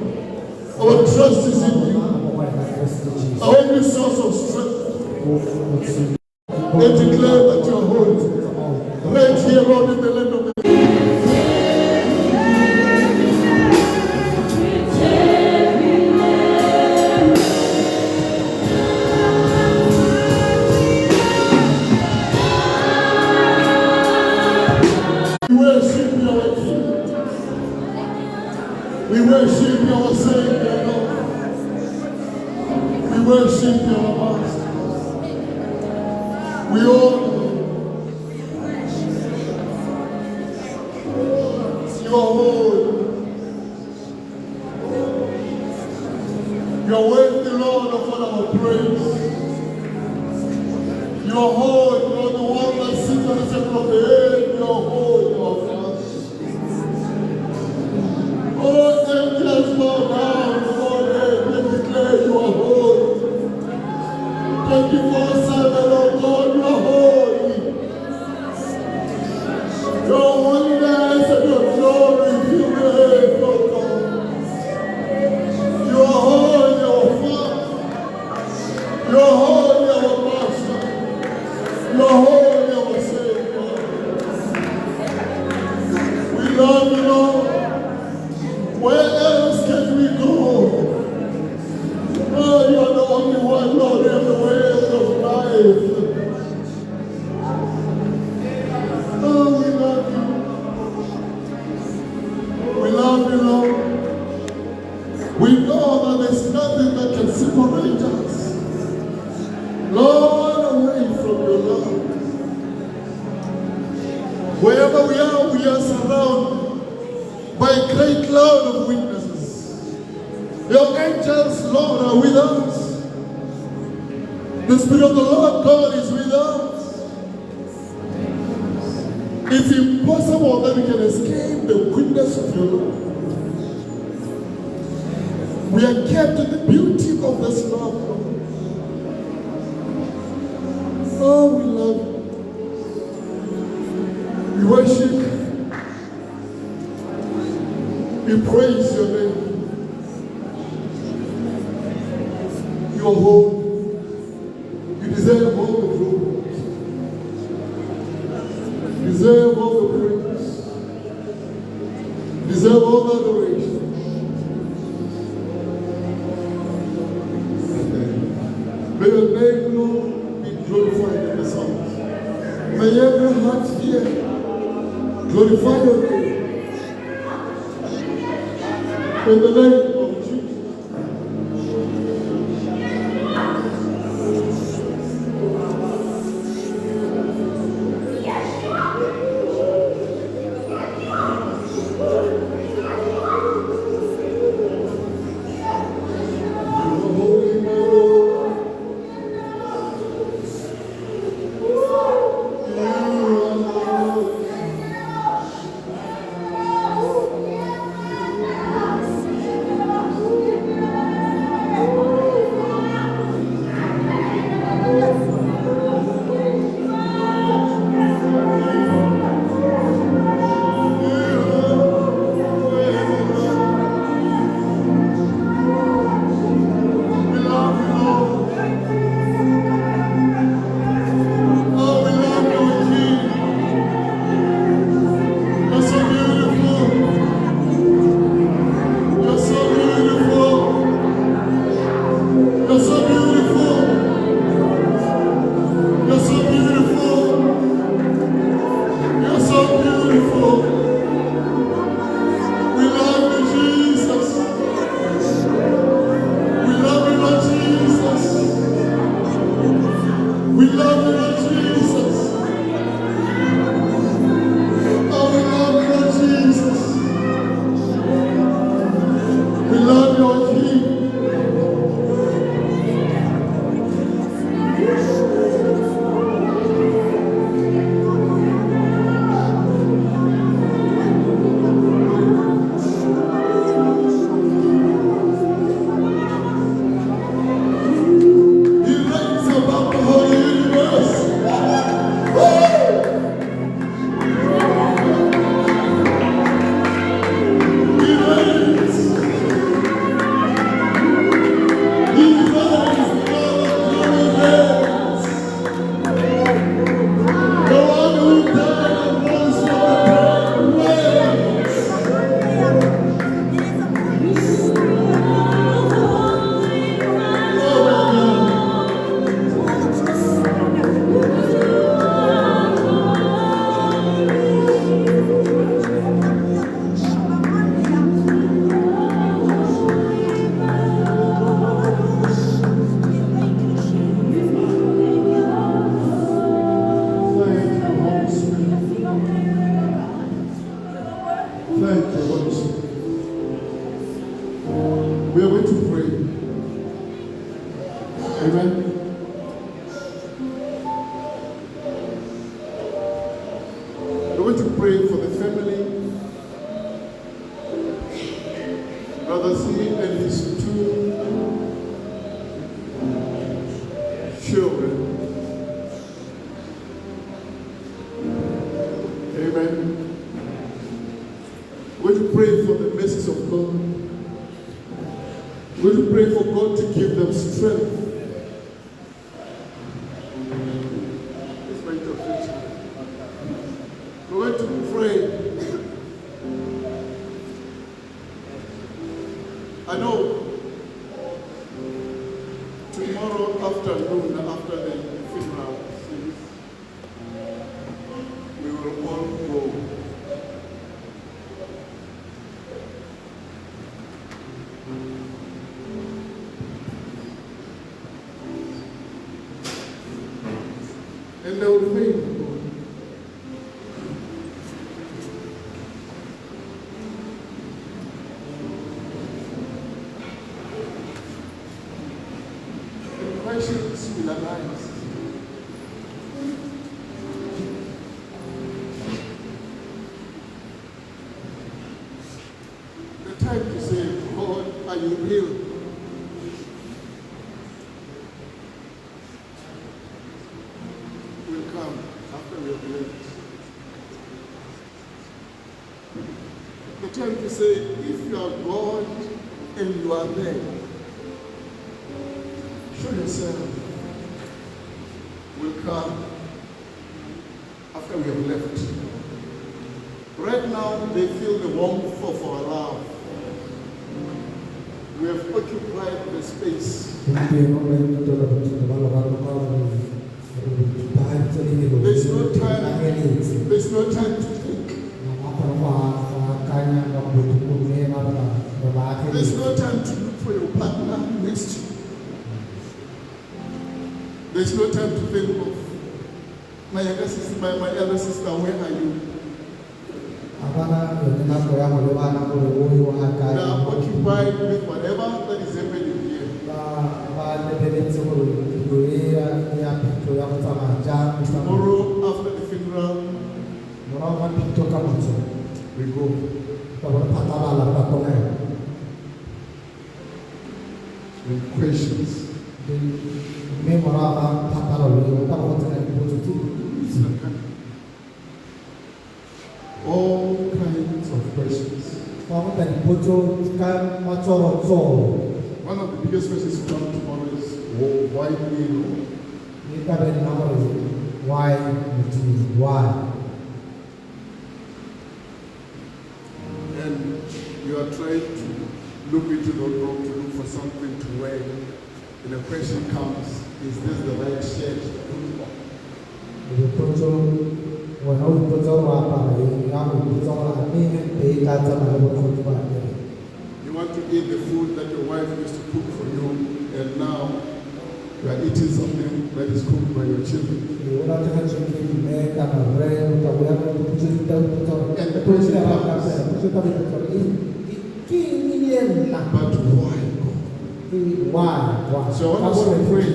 Our trust is in you. Our only source of strength. And declare that you are holy. Right here, Lord, in the land of the we worship your Savior, Lord. We worship your Master. We honor you. Are holy. You are worthy, Lord, of all our praise. You are holy, Lord, the one that sits on the circle of the earth. You are holy, our Father. Oh, angels bow down before them and declare you are holy. 24/7, oh God, you are holy. Your holiness and your glory fill the earth, oh God. You are holy, our Father. You are holy, our Master. You are holy, our Savior. We love you, Lord. Where else can we go? Oh, you are the only one, Lord, in the ways of life. Oh, we love you. We love you, Lord. We know that there's nothing that can separate us, Lord, away from your love. Wherever we are surrounded by a great cloud of witnesses. Your angels, Lord, are with us. The Spirit of the Lord God is with us. It's impossible that we can escape the goodness of your love. We are kept in the beauty of this love, Lord. Oh, we love you. We worship. We praise your name. You are holy. You deserve all the glory. You deserve all the praise. You deserve all the adoration. May your name, Lord, be glorified in the songs. May every heart here glorify your name. In the name of Jesus. We are going to pray. Amen. We're going to pray for the family. Brother C and his 2 children. Amen. We're going to pray for the mercies of God. We're going to pray for God to give them strength. We're going to pray. I know tomorrow afternoon, after the funeral, we will all go. And they will pray. Questions will arise. The time to say, God, are you real? Will come after we have left. The time to say, if you are God and you are there, show yourself, will come after we have left. Right now, they feel the warmth of our love. We have occupied the space. There's no time to think. There's no time to look for your partner next to you. There's no time to think of my younger sister, my elder sister, where are you? They are occupied with whatever that is happening here. Tomorrow, after the funeral, we go. With questions. All kinds of questions. One of the biggest questions to come tomorrow is, why do we know? Why? And you are trying to look into the room to look for something to wear. And the question comes, is this the right shirt? You want to eat the food that your wife used to cook for you, and now you are eating something that is cooked by your children. And the question comes, but why? So I want to pray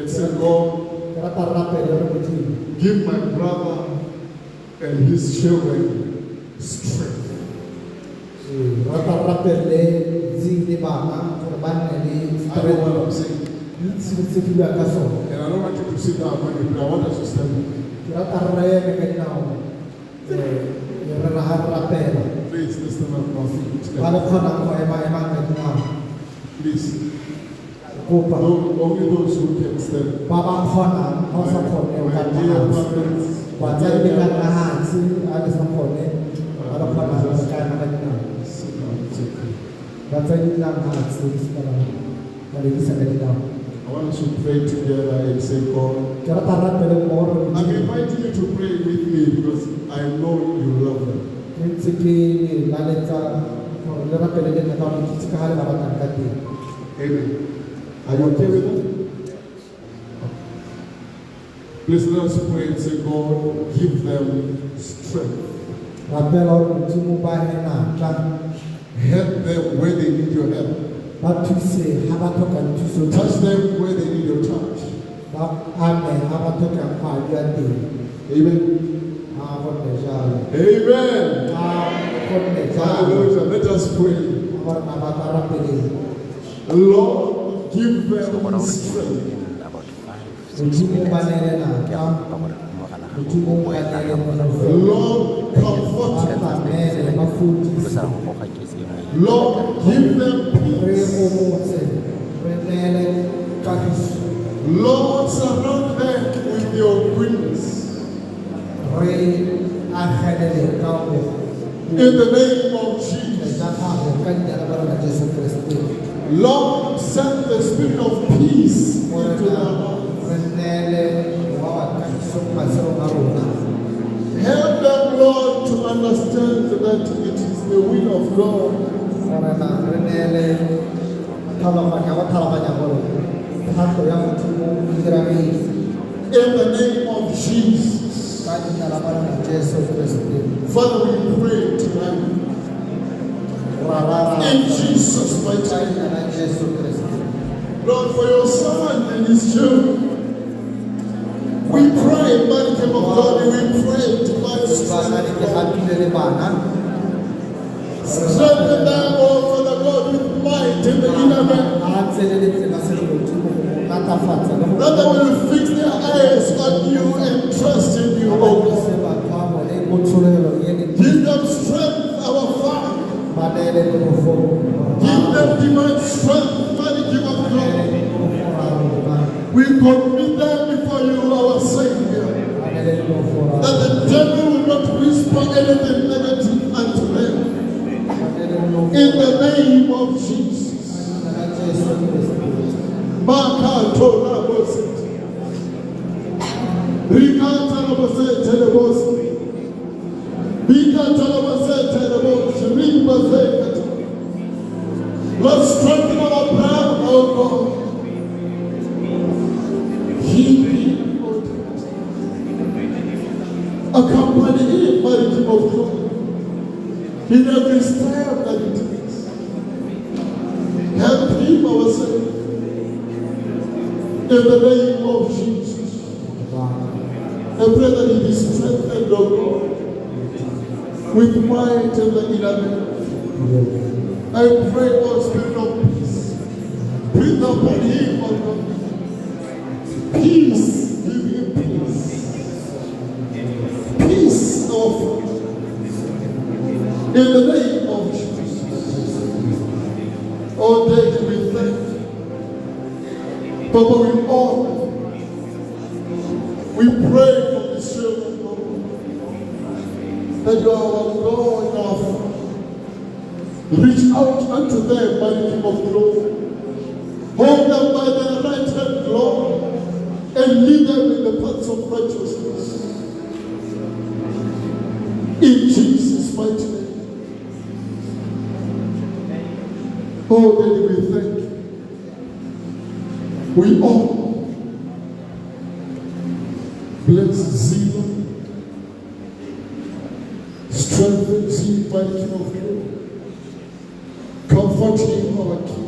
and say, God, give my brother and his children strength. I know what I'm saying. And I don't want you to sit down when you pray. I want us to stand up. Please, let's stand up our feet. Please. Only those who can stand. My dear parents, I want us to pray together and say, God, I'm inviting you to pray with me because I know you love them. Amen. Are you okay with that? Please let us pray and say, God, give them strength. Help them where they need your help. Touch them where they need your touch. Amen. Amen. Hallelujah. Let us pray. Lord, give them strength. Lord, comfort them. Lord, give them peace. Lord, surround them with your goodness. In the name of Jesus. Lord, send the spirit of peace into their hearts. Help them, Lord, to understand that it is the will of God. In the name of Jesus. Father, we pray tonight. In Jesus' mighty name. Lord, for your son and his children. We pray, mighty King of glory, we pray divine strength. Strengthen them, oh Father God, with might in the inner man. That they will fix their eyes on you and trust in you, oh God. Give them strength, our Father. Give them divine strength, mighty King of glory. We commit them before you, our Savior. That the devil will not whisper anything negative unto them. In the name of Jesus. Lord, strengthen our prayer, oh God. Accompany him, mighty King of glory, in every step that he takes. Help him, our Savior, in the name of Jesus. I pray that he be strengthened, O God, with might in the inner man. I pray, O Spirit of peace, breathe upon him, O God. Peace, give him peace. Peace, our Father. In the name of Jesus. All day we thank you. Papa, we honor. We pray for the children, Lord. That you are our God and our Father. Reach out unto them, mighty King of glory. Hold them by their right hand, Lord, and lead them in the paths of righteousness. In Jesus' mighty name. Oh, Daddy, we thank you. We honor. Bless Zion. Strengthen Zion, mighty King of glory. Comfort him, our King.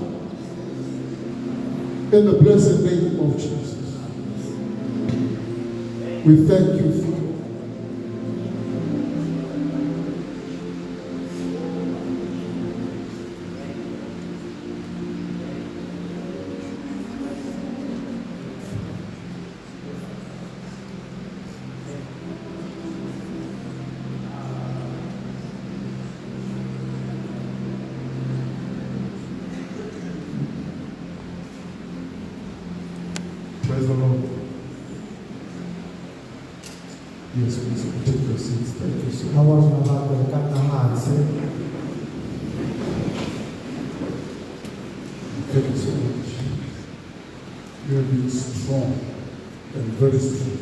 In the blessed name of Jesus. We thank you, Father. Praise the Lord. Yes, please take your seats. Thank you so much. Thank you so much. You have been strong and very strong.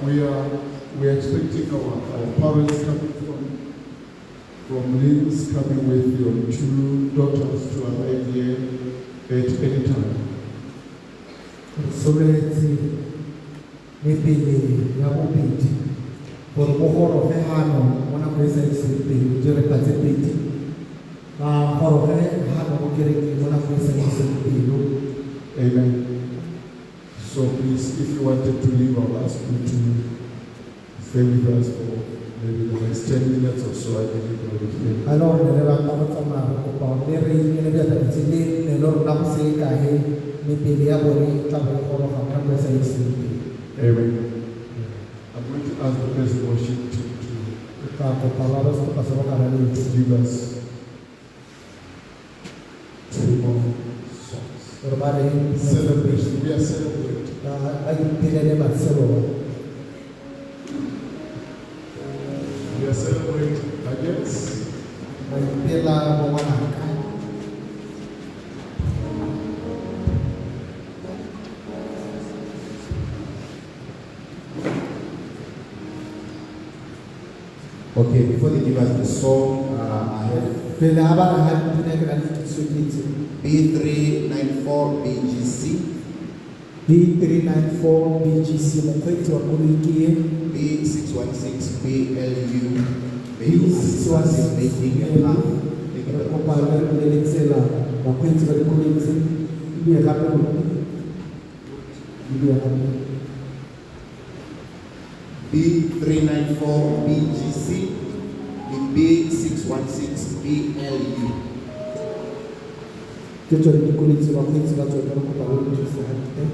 We are expecting our parents coming from Linz, coming with your two daughters to arrive here at any time. Maybe ya bobedi gore mogoro fe ha Amen. So please, if you wanted to leave, I'll ask you to stay with us for maybe the next 10 minutes or so. I believe we will hear. Alors, ne le va pas comment ne ne bien t'habituer, ne leur n'a pas c'est cahier, ne payer à bori, travailler pour le faire, mais ça ici. Amen. I'm going to ask the praise worship to give us 2 more songs. Celebration. We are celebrating. We are celebrating, I guess. Okay, before they give us the song, I have B394 BGC. B394 BGC, mokgweetsi wa koloi ke ye. B616 BLU. B616 re kopa le re leletsela bakgweetsi ba dikoloi tse di gape B394 BGC, B616 BLU. ke tsone dikoloi tse bakgweetsi ba tsone re kopa le thuso hantle.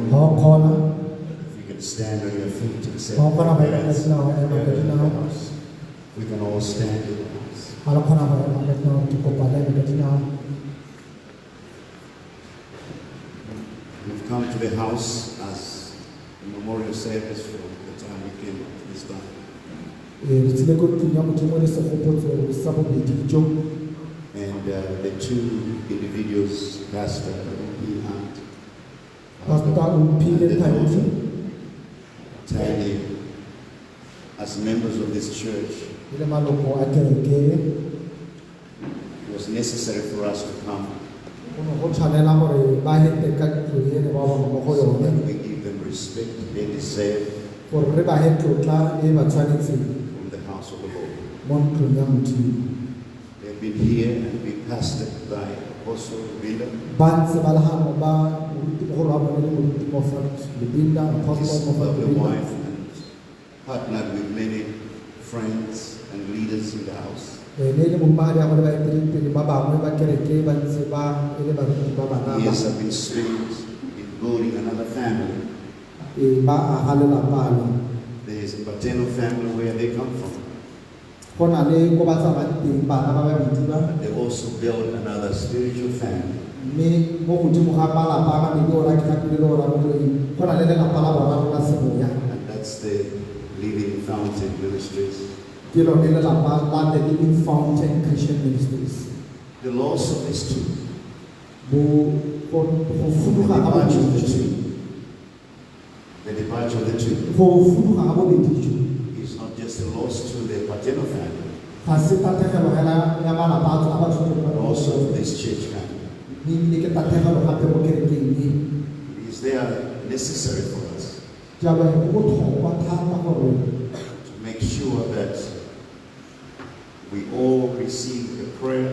If you can stand on your feet and say, "Parents, we are in the house." We can all stand in the house. We've come to the house as a memorial service from the time we came up to this time. And the two individuals, Pastor and Tanya, as members of this church, it was necessary for us to come so that we give them respect they deserve from the house of the Lord. They've been here and been pastored by Apostle Villa. His lovely wife, and partnered with many friends and leaders in the house. He has been spent in building another family. There is a paternal family where they come from. But they also built another spiritual family. And that's the Living Fountain Ministries. The loss of these two, the departure of the two is not just a loss to the paternal family, but also for this church family. Is they are necessary for us to make sure that we all receive a prayer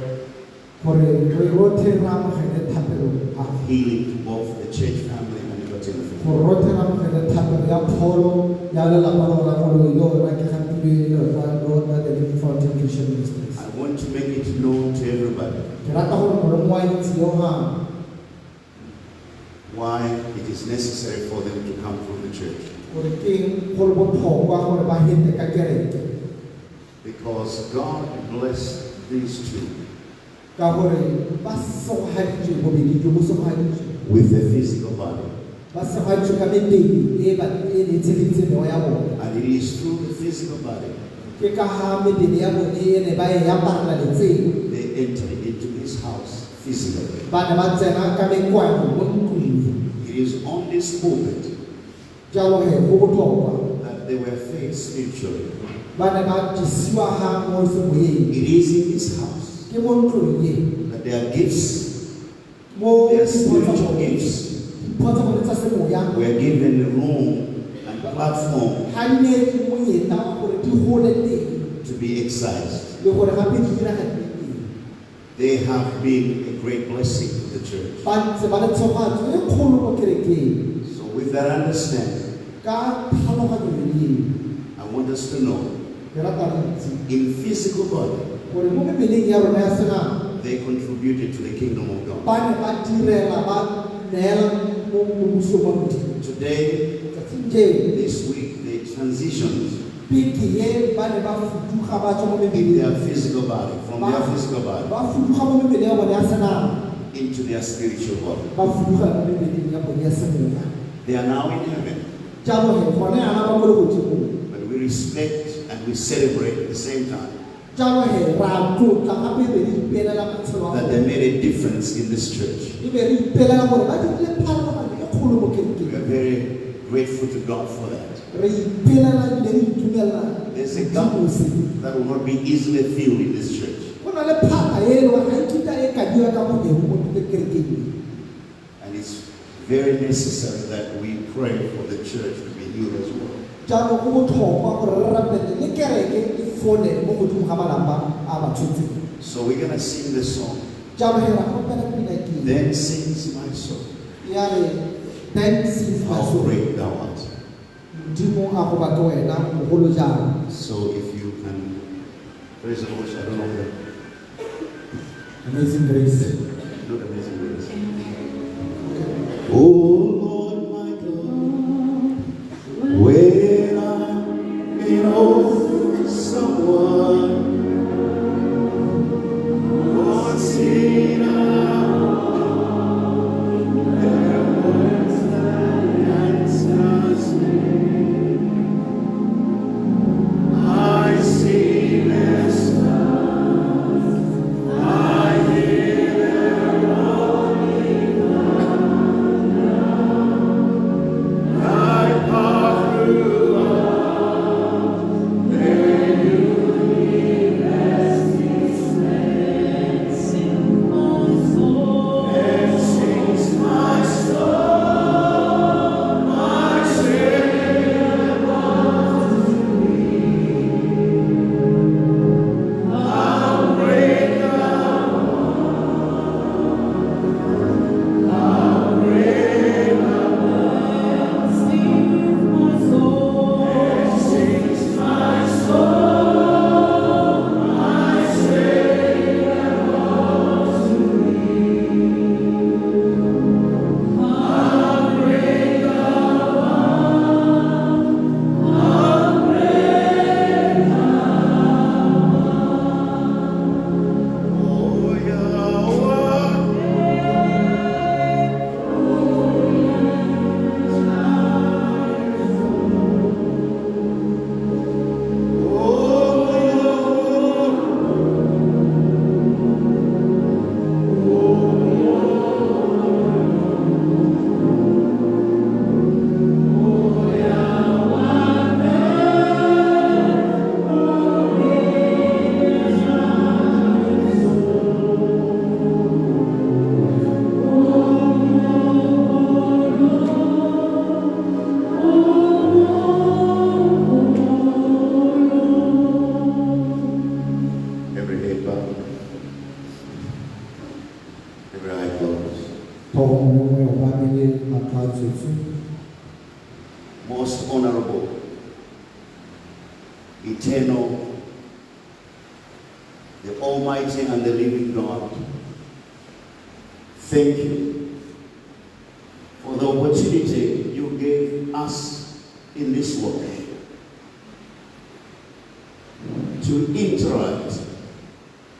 of healing to both the church family and the paternal family. I want to make it known to everybody why it is necessary for them to come from the church. Because God blessed these two with a physical body. And it is through the physical body they enter into this house physically. It is on this pulpit that they were fed spiritually. It is in this house that their gifts, their spiritual gifts, were given room and platform to be exercised. They have been a great blessing to the church. So with that understanding, I want us to know, in physical body, they contributed to the kingdom of God. Today, this week, they transitioned in their physical body, from their physical body into their spiritual body. They are now in heaven. But we respect and we celebrate at the same time that they made a difference in this church. We are very grateful to God for that. There's a gap that will not be easily filled in this church. And it's very necessary that we pray for the church to be healed as well. So we're going to sing this song. Then sings my soul. How great thou art. So if you can praise the Lord, I don't know that. Amazing Grace. Not Amazing Grace. Oh Lord, my God. Most honorable, eternal, the Almighty and the living God, thank you for the opportunity you gave us in this world to interact,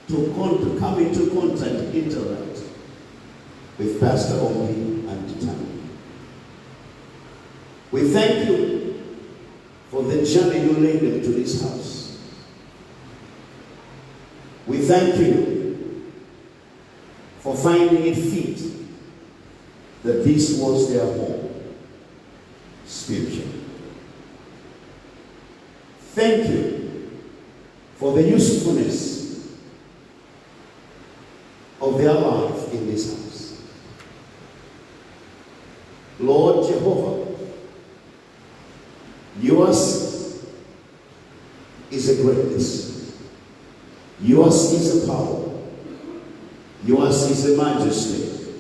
to come into contact, interact with Pastor Ombi and Tammy. We thank you for the journey you led them to this house. We thank you for finding it fit that this was their home spiritually. Thank you for the usefulness of their life in this house. Lord Jehovah, yours is a greatness. Yours is a power. Yours is a majesty.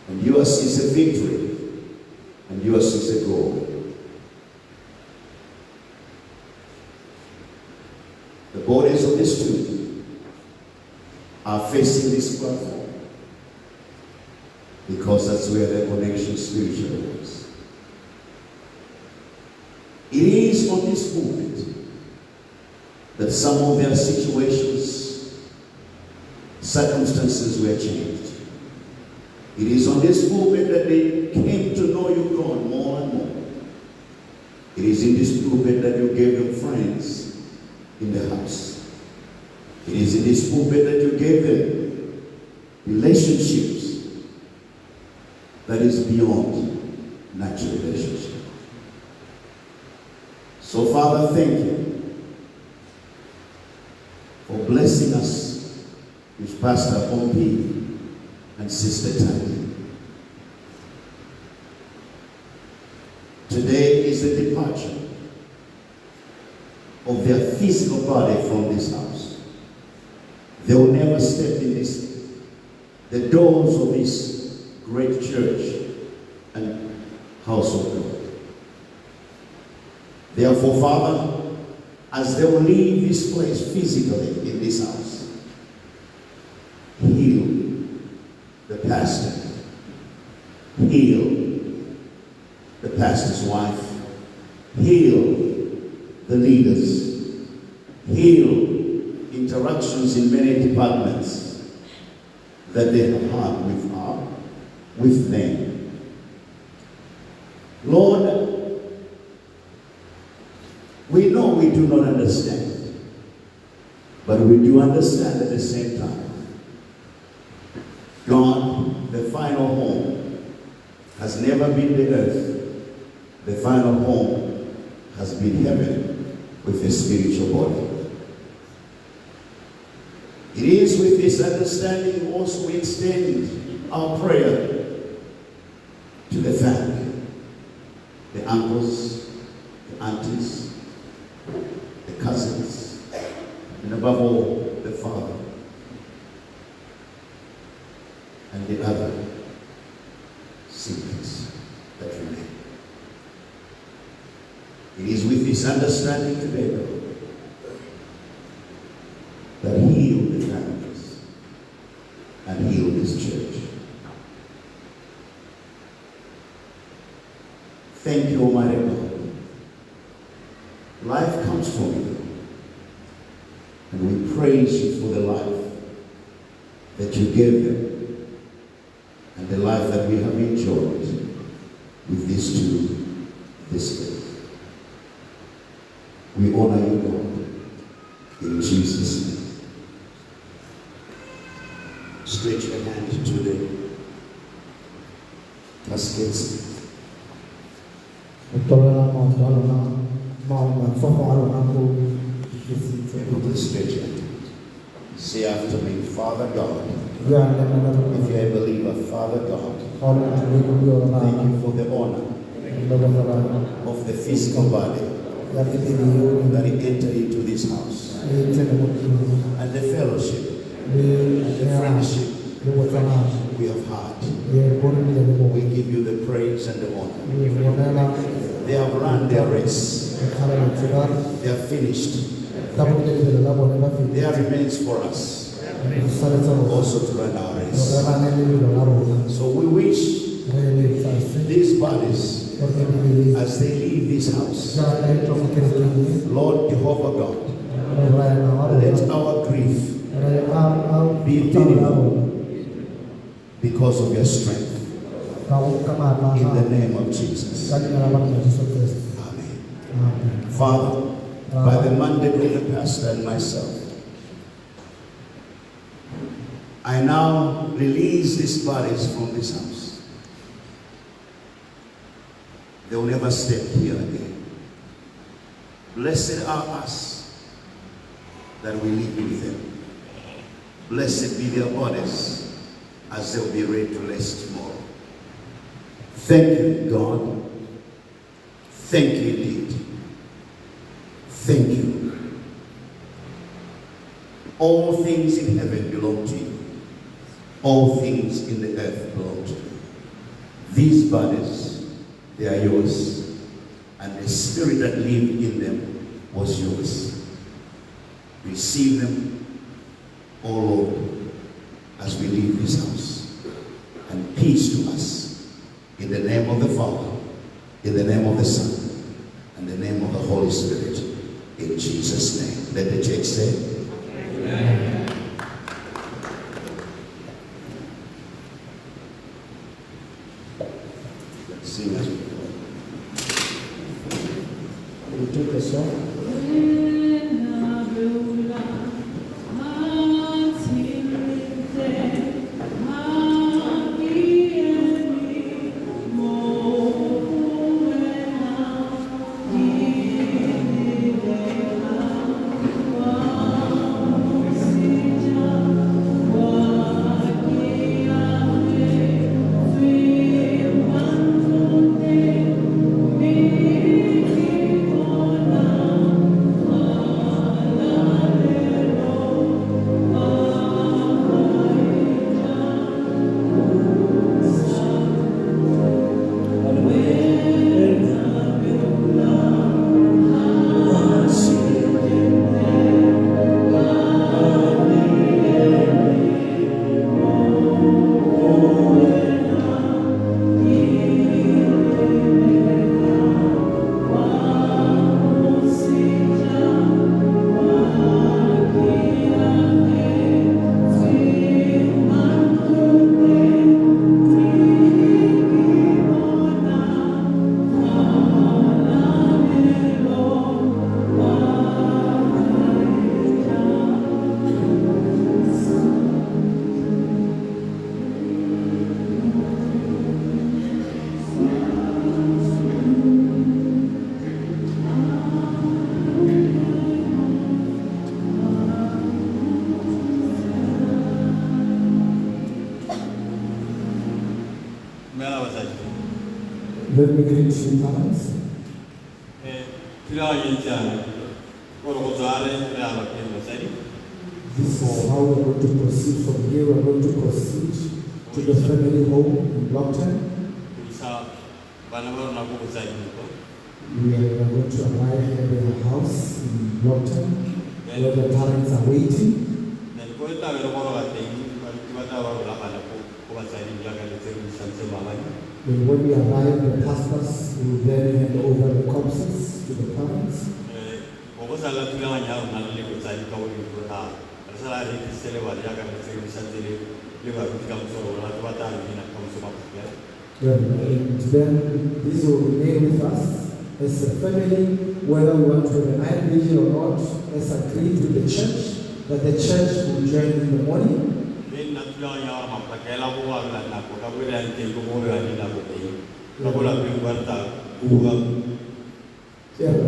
And yours is a victory. And yours is a glory. The bodies of these two are facing this platform because that's where their connection spiritually is. It is on this pulpit that some of their situations, circumstances were changed. It is on this pulpit that they came to know you, God, more and more. It is in this pulpit that you gave them friends in the house. It is in this pulpit that you gave them relationships that is beyond natural relationship. So, Father, thank you for blessing us with Pastor Ombi and Sister Tammy. Today is the departure of their physical body from this house. They will never step in the doors of this great church and house of God. Therefore, Father, as they will leave this place physically in this house, heal the pastor, heal the pastor's wife, heal the leaders, heal interactions in many departments that they have had with them. Lord, we know we do not understand, but we do understand at the same time. God, the final home has never been the earth. The final home has been heaven with a spiritual body. It is with this understanding also we extend our prayer to the family, the uncles, the aunties, the cousins, and above all, the father, and the other siblings that remain. It is with this understanding today, Lord, that heal the families and heal this church. Thank you, Almighty God. Life comes from you, and we praise you for the life that you gave them and the life that we have enjoyed with these two this day. We honor you, God, in Jesus' name. Stretch your hand to the caskets. Stretch your hand. Say after me, Father God. If you're a believer, Father God, thank you for the honor of the physical body that it entered into this house, and the fellowship, and the friendship We have heard. We give you the praise and the honor. They have run their race. They have finished. There remains for us also to run our race. So we wish these bodies, as they leave this house, Lord Jehovah God, let our grief be minimal because of your strength. In the name of Jesus. Amen. Father, by the mandate of the pastor and myself, I now release these bodies from this house. They will never step here again. Blessed are us that we live with them. Blessed be their bodies as they'll be ready to rest tomorrow. Thank you, God. Thank you indeed. Thank you. All things in heaven belong to you. All things in the earth belong to you. These bodies, they are yours. And the spirit that lived in them was yours. Receive them, O Lord, as we leave this house. And peace to us. In the name of the Father, in the name of the Son, and the name of the Holy Spirit. In Jesus' name. Let the church say, Amen. Let's sing as we go. We take a song. Let me greet you, parents. This is how we're going to proceed from here. We're going to proceed to the family home in Blockton. We are going to arrive at their house in Blockton, where the parents are waiting. And when we arrive, the pastors will then hand over the corpses to the parents. And then these will remain with us as a family, whether we want to have a night vigil or not, as agreed with the church, that the church will join in the morning. Then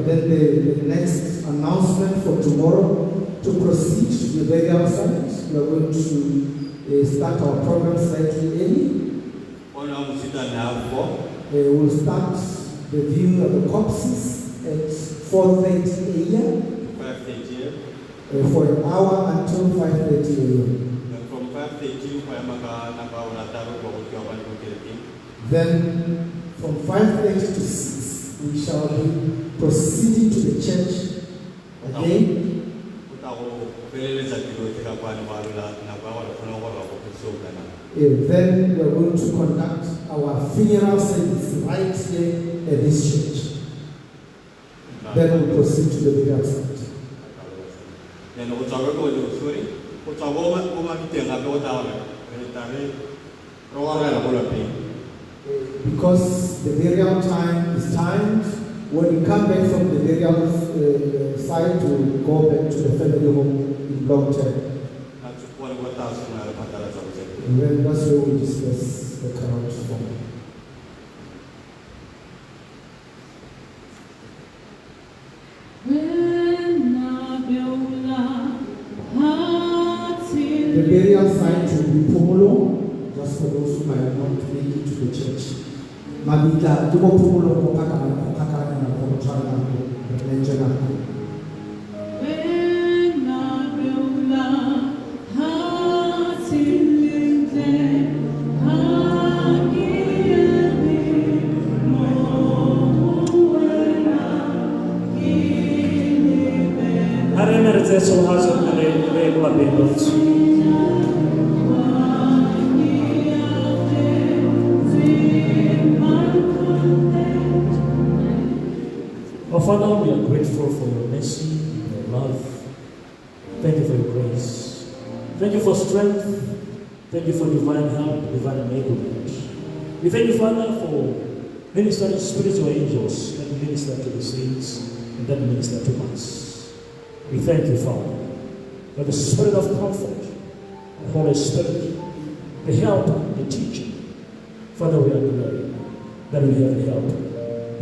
the next announcement for tomorrow, to proceed to the burial site. We are going to start our program slightly early. We'll start the viewing of the corpses at 4:30 a.m. For an hour until 5:30 a.m. Then from 5:30 to 6, we shall be proceeding to the church again. Then we are going to conduct our funeral service right here at this church. Then we proceed to the burial site. Because the burial time is timed, when we come back from the burial site to go back to the family home in Block 10. And then that's where we discuss the current form. The burial site will be Pumulo, just for those who might not make it to the church. Mabita, tuko Pumulo ko kakana na ko tana ko mention ako. So has a regular papers. Our Father, we are grateful for your mercy, your love. Thank you for your grace. Thank you for strength. Thank you for divine help, divine enablement. We thank you, Father, for ministering spiritual angels that minister to the saints and that minister to us. We thank you, Father, for the spirit of comfort, the Holy Spirit, the help, the teaching. Father, we are glad that we have the help.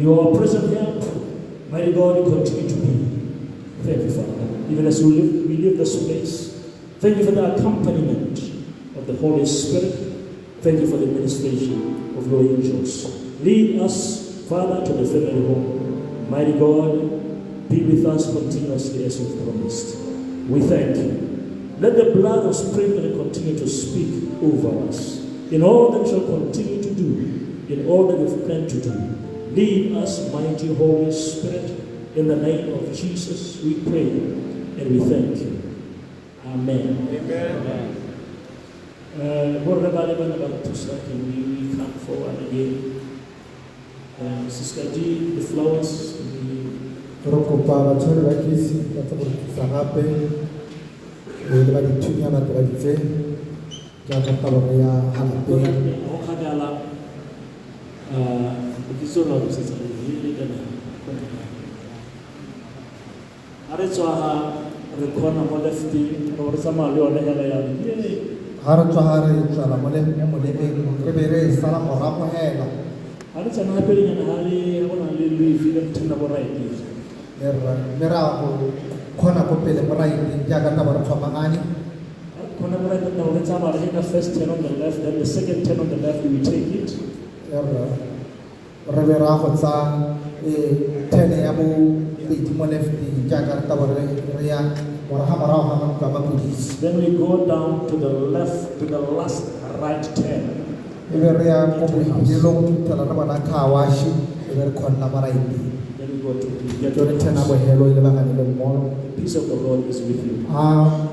You are present help. Mighty God, you continue to be. Thank you, Father. Even as we leave this place, thank you for the accompaniment of the Holy Spirit. Thank you for the ministration of your angels. Lead us, Father, to the family home. Mighty God, be with us continuously as you've promised. We thank you. Let the blood of sprinkling continue to speak over us in all that we shall continue to do, in all that we've planned to do. Lead us, mighty Holy Spirit, in the name of Jesus, we pray and we thank you. Amen. Amen. We come forward again. Sister G, the flowers. Rokopa batho ba kisi ba tsa gape le ba dithunya ba tla ditse ka taba ya halape o khagala disola go setsa le kana are tswa re khona mo lefti re tsama le yone hela ya ha re tswa ha re tsala mo le re be re sala morago hela are tsana pele nyana ha le bona le le tena bo right Mera kona ko pele morai jaga ta bara tsamagani kona morai ta no letsa mara the first 10 on the left, then the second 10 on the left, we take it re ra go tsa 10 ya mo piti mo left jaga ta bara ya wara ha mara ha ka ba pudis. Then we go down to the left, to the last right 10. Ebe re ya ko bo hilong tala na bana khawashi ebe re khonna marai. Then we go to the peace of the Lord is with you. Ah,